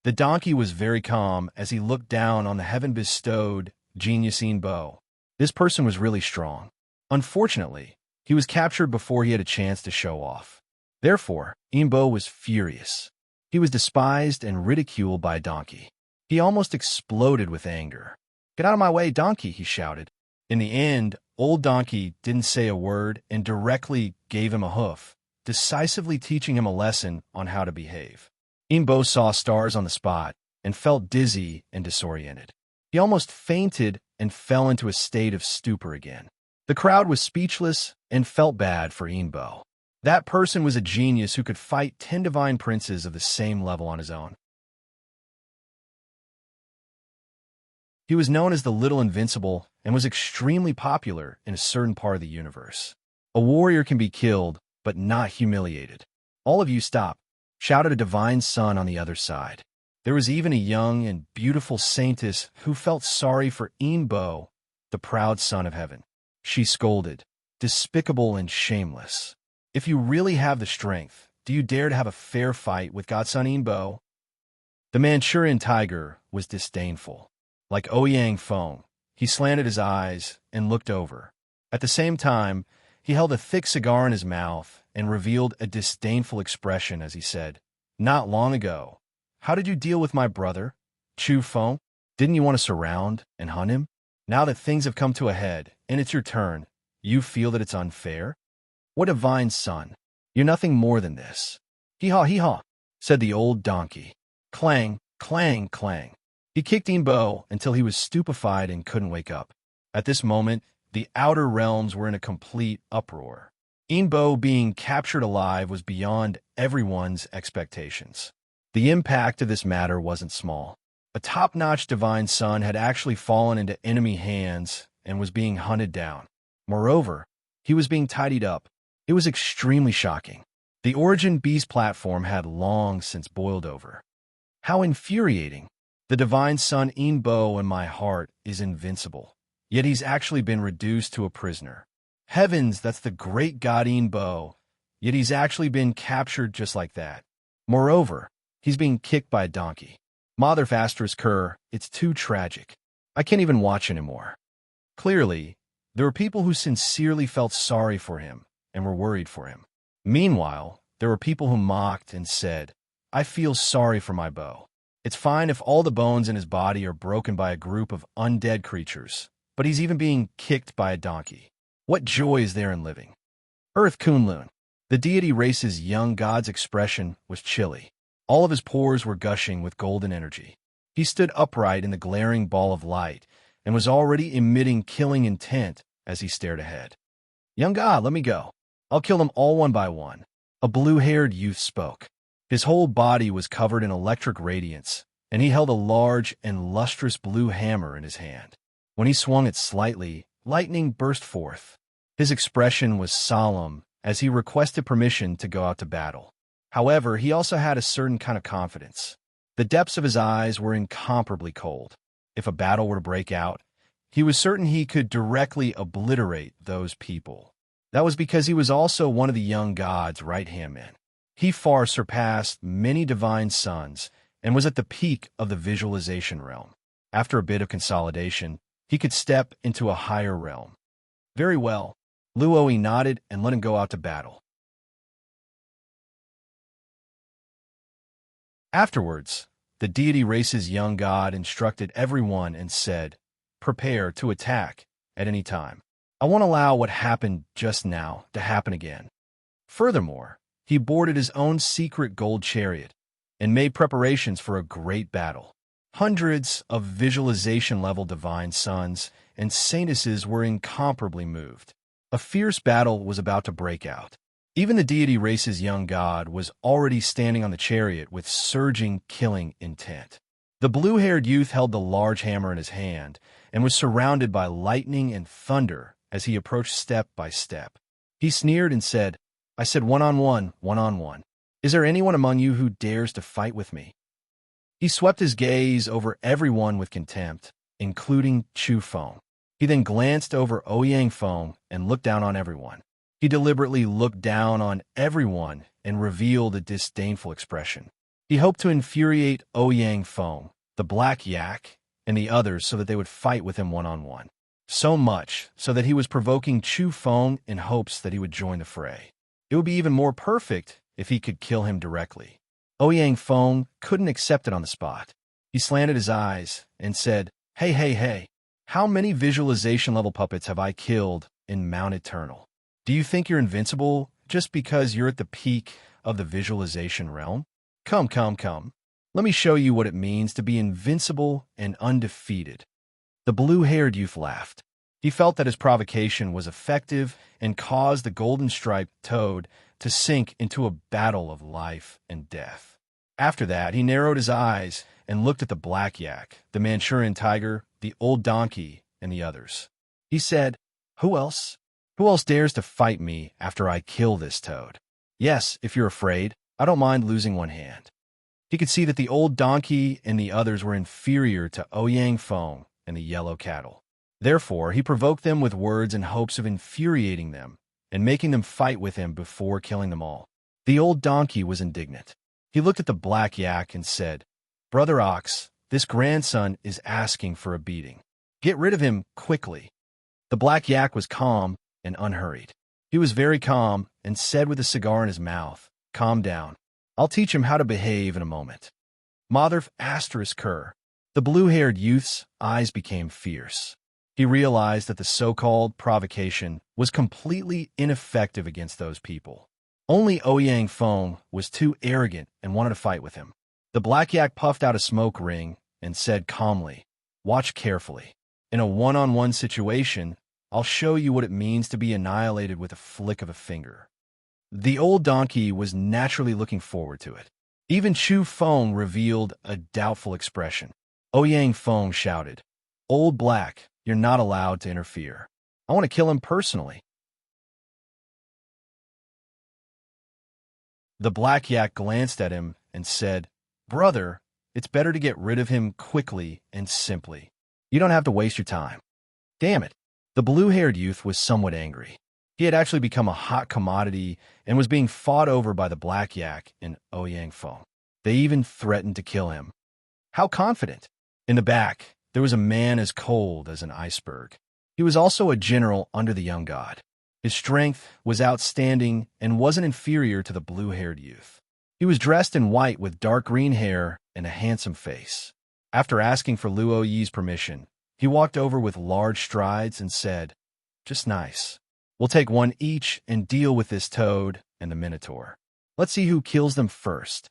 The donkey was very calm as he looked down on the heaven-bestowed genius Enbo. This person was really strong. Unfortunately, he was captured before he had a chance to show off. Therefore, Enbo was furious. He was despised and ridiculed by Donkey. He almost exploded with anger. Get out of my way, Donkey, he shouted. In the end, old Donkey didn't say a word and directly gave him a hoof, decisively teaching him a lesson on how to behave. Inbo saw stars on the spot and felt dizzy and disoriented. He almost fainted and fell into a state of stupor again. The crowd was speechless and felt bad for Inbo. That person was a genius who could fight 10 divine princes of the same level on his own. He was known as the Little Invincible and was extremely popular in a certain part of the universe. A warrior can be killed, but not humiliated. "All of you stop," shouted a divine son on the other side. There was even a young and beautiful saintess who felt sorry for Inbo, the proud son of heaven. She scolded, "Despicable and shameless. If you really have the strength, do you dare to have a fair fight with Godson Inbo?" The Manchurian tiger was disdainful. Like Ouyang Feng, he slanted his eyes and looked over. At the same time, he held a thick cigar in his mouth and revealed a disdainful expression as he said, "Not long ago, how did you deal with my brother, Chu Feng? Didn't you want to surround and hunt him? Now that things have come to a head and it's your turn, you feel that it's unfair? What divine son! You're nothing more than this." "Hee-haw," said the old donkey. Clang, clang, clang. He kicked Inbo until he was stupefied and couldn't wake up. At this moment, the outer realms were in a complete uproar. Inbo being captured alive was beyond everyone's expectations. The impact of this matter wasn't small. A top-notch divine son had actually fallen into enemy hands and was being hunted down. Moreover, he was being tidied up. It was extremely shocking. The Origin Beast platform had long since boiled over. How infuriating! The divine son Inbo in my heart is invincible, yet he's actually been reduced to a prisoner. Heavens, that's the great god Inbo, yet he's actually been captured just like that. Moreover, he's being kicked by a donkey. Mother Faster's cur, it's too tragic. I can't even watch anymore. Clearly, there were people who sincerely felt sorry for him and were worried for him. Meanwhile, there were people who mocked and said, "I feel sorry for my bow. It's fine if all the bones in his body are broken by a group of undead creatures, but he's even being kicked by a donkey. What joy is there in living?" Earth Kunlun, the deity race's young god's expression was chilly. All of his pores were gushing with golden energy. He stood upright in the glaring ball of light and was already emitting killing intent as he stared ahead. "Young god, let me go. I'll kill them all one by one." A blue-haired youth spoke. His whole body was covered in electric radiance, and he held a large and lustrous blue hammer in his hand. When he swung it slightly, lightning burst forth. His expression was solemn as he requested permission to go out to battle. However, he also had a certain kind of confidence. The depths of his eyes were incomparably cold. If a battle were to break out, he was certain he could directly obliterate those people. That was because he was also one of the young god's right-hand men. He far surpassed many divine sons and was at the peak of the visualization realm. After a bit of consolidation, he could step into a higher realm. Very well. Luoi nodded and let him go out to battle. Afterwards, the deity race's young god instructed everyone and said, "Prepare to attack at any time. I won't allow what happened just now to happen again." Furthermore, he boarded his own secret gold chariot and made preparations for a great battle. Hundreds of visualization-level divine sons and saintesses were incomparably moved. A fierce battle was about to break out. Even the deity race's young god was already standing on the chariot with surging, killing intent. The blue-haired youth held the large hammer in his hand and was surrounded by lightning and thunder as he approached step by step. He sneered and said, "I said one-on-one, one-on-one. Is there anyone among you who dares to fight with me?" He swept his gaze over everyone with contempt, including Chu Feng. He then glanced over Ouyang Feng and looked down on everyone. He deliberately looked down on everyone and revealed a disdainful expression. He hoped to infuriate Ouyang Feng, the Black Yak, and the others so that they would fight with him one-on-one. So much so that he was provoking Chu Feng in hopes that he would join the fray. It would be even more perfect if he could kill him directly. Ouyang Feng couldn't accept it on the spot. He slanted his eyes and said, Hey, how many visualization-level puppets have I killed in Mount Eternal? Do you think you're invincible just because you're at the peak of the visualization realm? Come, come, come. Let me show you what it means to be invincible and undefeated. The blue-haired youth laughed. He felt that his provocation was effective and caused the golden-striped toad to sink into a battle of life and death. After that, he narrowed his eyes and looked at the black yak, the Manchurian tiger, the old donkey, and the others. He said, "Who else? Who else dares to fight me after I kill this toad? Yes, if you're afraid, I don't mind losing one hand." He could see that the old donkey and the others were inferior to Ouyang Feng and the yellow cattle. Therefore, he provoked them with words in hopes of infuriating them and making them fight with him before killing them all. The old donkey was indignant. He looked at the black yak and said, "Brother Ox, this grandson is asking for a beating. Get rid of him quickly." The black yak was calm and unhurried. He was very calm and said with a cigar in his mouth, "Calm down. I'll teach him how to behave in a moment." Motherf asterisk cur. The blue-haired youth's eyes became fierce. He realized that the so-called provocation was completely ineffective against those people. Only Ouyang Feng was too arrogant and wanted to fight with him. The black yak puffed out a smoke ring and said calmly, "Watch carefully. In a one-on-one situation, I'll show you what it means to be annihilated with a flick of a finger." The old donkey was naturally looking forward to it. Even Chu Feng revealed a doubtful expression. Ouyang Feng shouted, "Old Black, you're not allowed to interfere. I want to kill him personally." The black yak glanced at him and said, "Brother, it's better to get rid of him quickly and simply. You don't have to waste your time." Damn it. The blue-haired youth was somewhat angry. He had actually become a hot commodity and was being fought over by the black yak and Ouyang Feng. They even threatened to kill him. How confident! In the back, there was a man as cold as an iceberg. He was also a general under the young god. His strength was outstanding and wasn't inferior to the blue-haired youth. He was dressed in white with dark green hair and a handsome face. After asking for Luo Yi's permission, he walked over with large strides and said, "Just nice. We'll take one each and deal with this toad and the minotaur. Let's see who kills them first."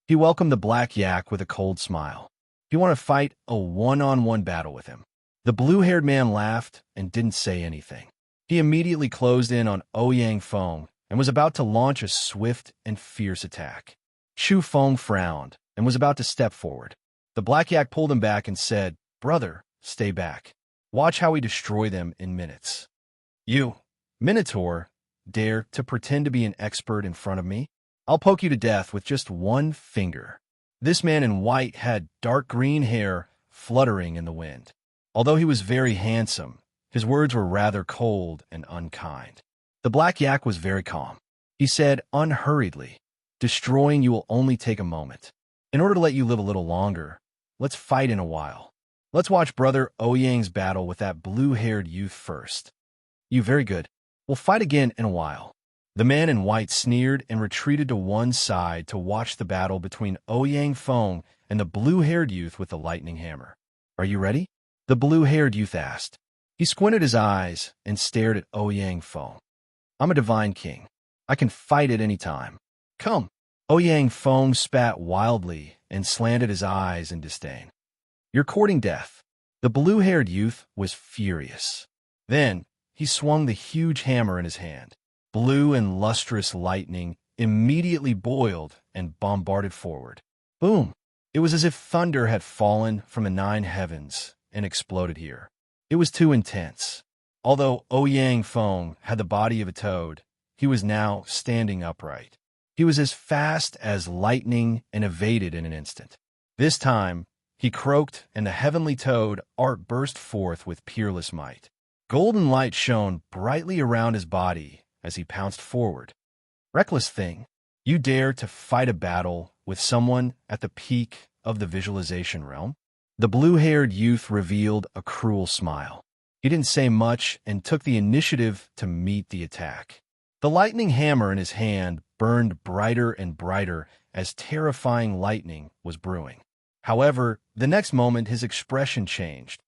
He welcomed the black yak with a cold smile. He wanted to fight a one-on-one battle with him. The blue-haired man laughed and didn't say anything. He immediately closed in on Ouyang Feng and was about to launch a swift and fierce attack. Chu Feng frowned and was about to step forward. The black yak pulled him back and said, "Brother, stay back. Watch how we destroy them in minutes." "You, Minotaur, dare to pretend to be an expert in front of me? I'll poke you to death with just one finger." This man in white had dark green hair fluttering in the wind. Although he was very handsome, his words were rather cold and unkind. The black yak was very calm. He said unhurriedly, "Destroying you will only take a moment. In order to let you live a little longer, let's fight in a while. Let's watch Brother Ouyang's battle with that blue-haired youth first." "You very good. We'll fight again in a while." The man in white sneered and retreated to one side to watch the battle between Ouyang Feng and the blue-haired youth with the lightning hammer. "Are you ready?" the blue-haired youth asked. He squinted his eyes and stared at Ouyang Feng. "I'm a divine king. I can fight at any time. Come." Ouyang Feng spat wildly and slanted his eyes in disdain. "You're courting death." The blue-haired youth was furious. Then he swung the huge hammer in his hand. Blue and lustrous lightning immediately boiled and bombarded forward. Boom! It was as if thunder had fallen from the 9 heavens and exploded here. It was too intense. Although Ouyang Feng had the body of a toad, he was now standing upright. He was as fast as lightning and evaded in an instant. This time, he croaked, and the heavenly toad art burst forth with peerless might. Golden light shone brightly around his body as he pounced forward. "Reckless thing, you dare to fight a battle with someone at the peak of the visualization realm?" The blue-haired youth revealed a cruel smile. He didn't say much and took the initiative to meet the attack. The lightning hammer in his hand burned brighter and brighter as terrifying lightning was brewing. However, the next moment his expression changed.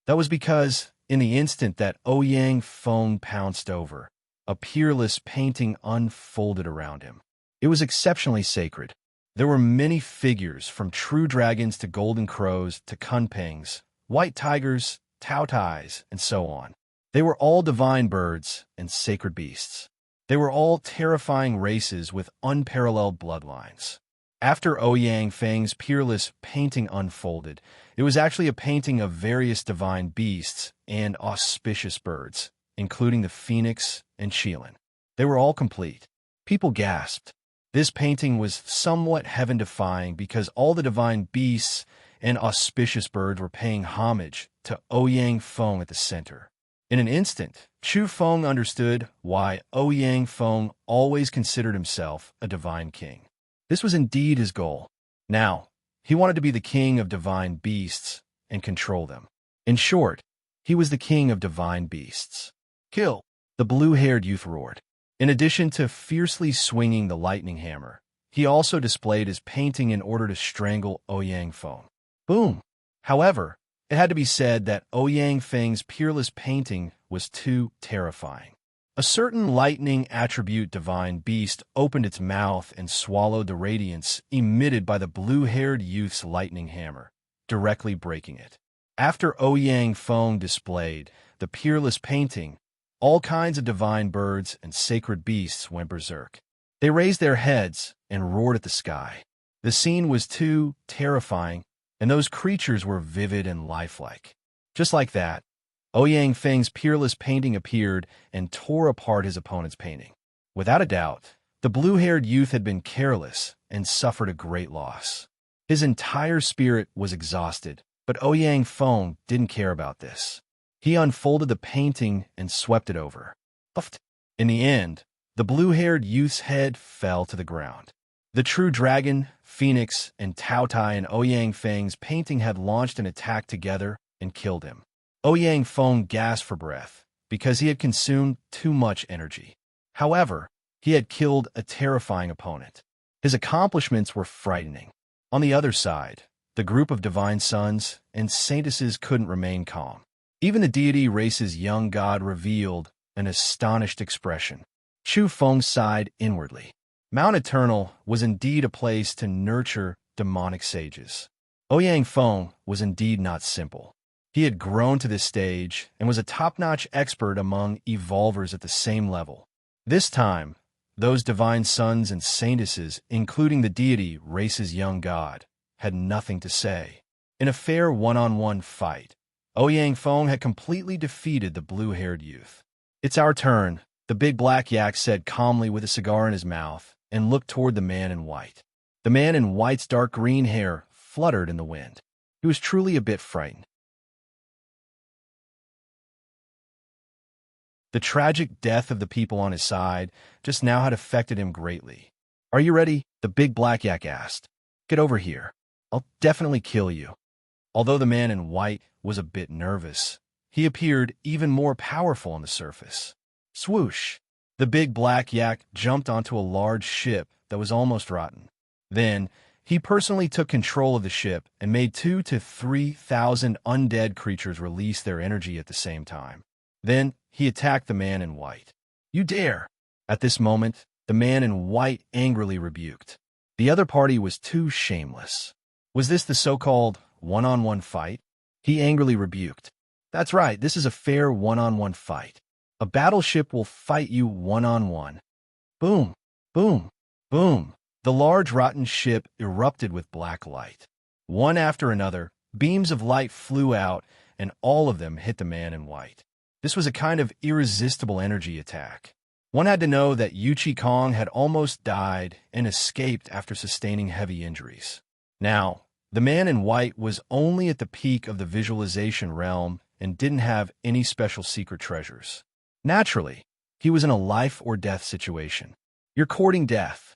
That was because In the instant that Ouyang Feng pounced over, a peerless painting unfolded around him. It was exceptionally sacred. There were many figures, from true dragons to golden crows to kunpengs, white tigers, tautais, and so on. They were all divine birds and sacred beasts. They were all terrifying races with unparalleled bloodlines. After Ouyang Feng's peerless painting unfolded, it was actually a painting of various divine beasts and auspicious birds, including the phoenix and qilin. They were all complete. People gasped. This painting was somewhat heaven-defying because all the divine beasts and auspicious birds were paying homage to Ouyang Feng at the center. In an instant, Chu Feng understood why Ouyang Feng always considered himself a divine king. This was indeed his goal. Now, he wanted to be the king of divine beasts and control them. In short, he was the king of divine beasts. Kill! The blue-haired youth roared. In addition to fiercely swinging the lightning hammer, he also displayed his painting in order to strangle Ouyang Feng. Boom! However, it had to be said that Ouyang Feng's peerless painting was too terrifying. A certain lightning attribute divine beast opened its mouth and swallowed the radiance emitted by the blue-haired youth's lightning hammer, directly breaking it. After Ouyang Feng displayed the peerless painting, all kinds of divine birds and sacred beasts went berserk. They raised their heads and roared at the sky. The scene was too terrifying, and those creatures were vivid and lifelike. Just like that, Ouyang Feng's peerless painting appeared and tore apart his opponent's painting. Without a doubt, the blue-haired youth had been careless and suffered a great loss. His entire spirit was exhausted, but Ouyang Feng didn't care about this. He unfolded the painting and swept it over. In the end, the blue-haired youth's head fell to the ground. The true dragon, phoenix, and tautai in Ouyang Feng's painting had launched an attack together and killed him. Ouyang Feng gasped for breath because he had consumed too much energy. However, he had killed a terrifying opponent. His accomplishments were frightening. On the other side, the group of divine sons and saintesses couldn't remain calm. Even the deity race's young god revealed an astonished expression. Chu Feng sighed inwardly. Mount Eternal was indeed a place to nurture demonic sages. Ouyang Feng was indeed not simple. He had grown to this stage and was a top-notch expert among evolvers at the same level. This time, those divine sons and saintesses, including the deity race's young god, had nothing to say. In a fair one-on-one fight, Ouyang Feng had completely defeated the blue-haired youth. "It's our turn," the big black yak said calmly with a cigar in his mouth, and looked toward the man in white. The man in white's dark green hair fluttered in the wind. He was truly a bit frightened. The tragic death of the people on his side just now had affected him greatly. "Are you ready?" the big black yak asked. "Get over here. I'll definitely kill you." Although the man in white was a bit nervous, he appeared even more powerful on the surface. Swoosh! The big black yak jumped onto a large ship that was almost rotten. Then, he personally took control of the ship and made 2,000 to 3,000 undead creatures release their energy at the same time. Then, he attacked the man in white. "You dare!" At this moment, the man in white angrily rebuked. The other party was too shameless. Was this the so-called one-on-one fight? He angrily rebuked. "That's right, this is a fair one-on-one fight. A battleship will fight you one-on-one." Boom, boom, boom. The large rotten ship erupted with black light. One after another, beams of light flew out, and all of them hit the man in white. This was a kind of irresistible energy attack. One had to know that Yuchi Kong had almost died and escaped after sustaining heavy injuries. Now, the man in white was only at the peak of the visualization realm and didn't have any special secret treasures. Naturally, he was in a life-or-death situation. "You're courting death."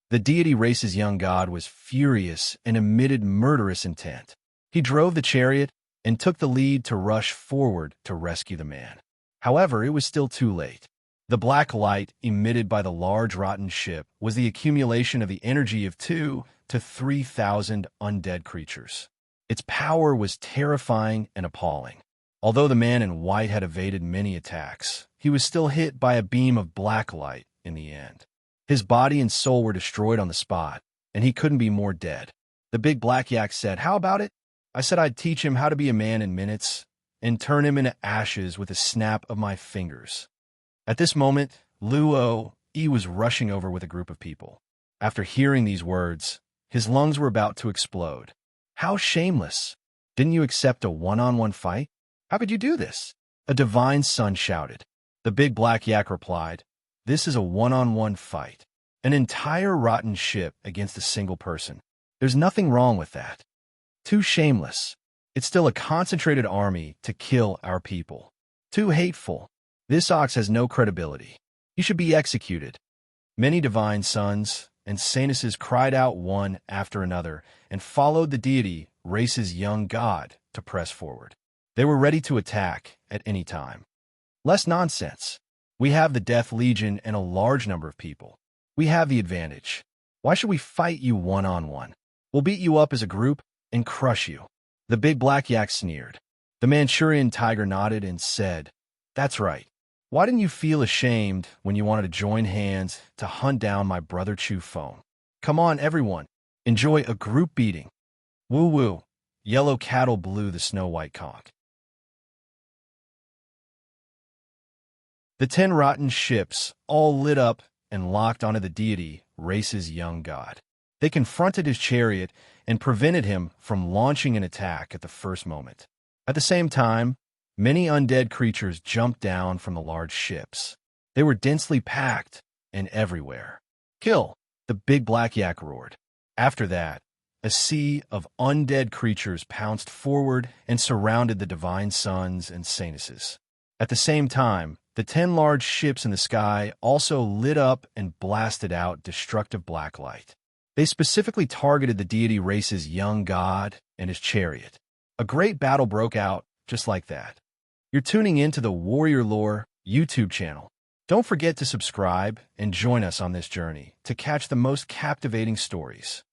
The deity race's young god was furious and emitted murderous intent. He drove the chariot and took the lead to rush forward to rescue the man. However, it was still too late. The black light emitted by the large rotten ship was the accumulation of the energy of 2,000 to 3,000 undead creatures. Its power was terrifying and appalling. Although the man in white had evaded many attacks, he was still hit by a beam of black light in the end. His body and soul were destroyed on the spot, and he couldn't be more dead. The big black yak said, "How about it? I said I'd teach him how to be a man in minutes and turn him into ashes with a snap of my fingers." At this moment, Luo E was rushing over with a group of people. After hearing these words, his lungs were about to explode. "How shameless! Didn't you accept a one-on-one fight? How could you do this?" A divine son shouted. The big black yak replied, "This is a one-on-one fight. An entire rotten ship against a single person. There's nothing wrong with that. Too shameless. It's still a concentrated army to kill our people. Too hateful. This ox has no credibility. He should be executed." Many divine sons and saintesses cried out one after another and followed the deity, Race's young god, to press forward. They were ready to attack at any time. Less nonsense. We have the Death Legion and a large number of people. We have the advantage. Why should we fight you one-on-one? We'll beat you up as a group and crush you." The big black yak sneered. The Manchurian tiger nodded and said, "That's right. Why didn't you feel ashamed when you wanted to join hands to hunt down my brother Chu Feng? Come on, everyone. Enjoy a group beating." Woo-woo. Yellow cattle blew the snow-white conch. The 10 rotten ships all lit up and locked onto the deity, Race's young god. They confronted his chariot and prevented him from launching an attack at the first moment. At the same time, many undead creatures jumped down from the large ships. They were densely packed and everywhere. "Kill!" the big black yak roared. After that, a sea of undead creatures pounced forward and surrounded the divine sons and saintesses. At the same time, the 10 large ships in the sky also lit up and blasted out destructive black light. They specifically targeted the deity Race's young god and his chariot. A great battle broke out just like that. You're tuning into the Warrior Lore YouTube channel. Don't forget to subscribe and join us on this journey to catch the most captivating stories.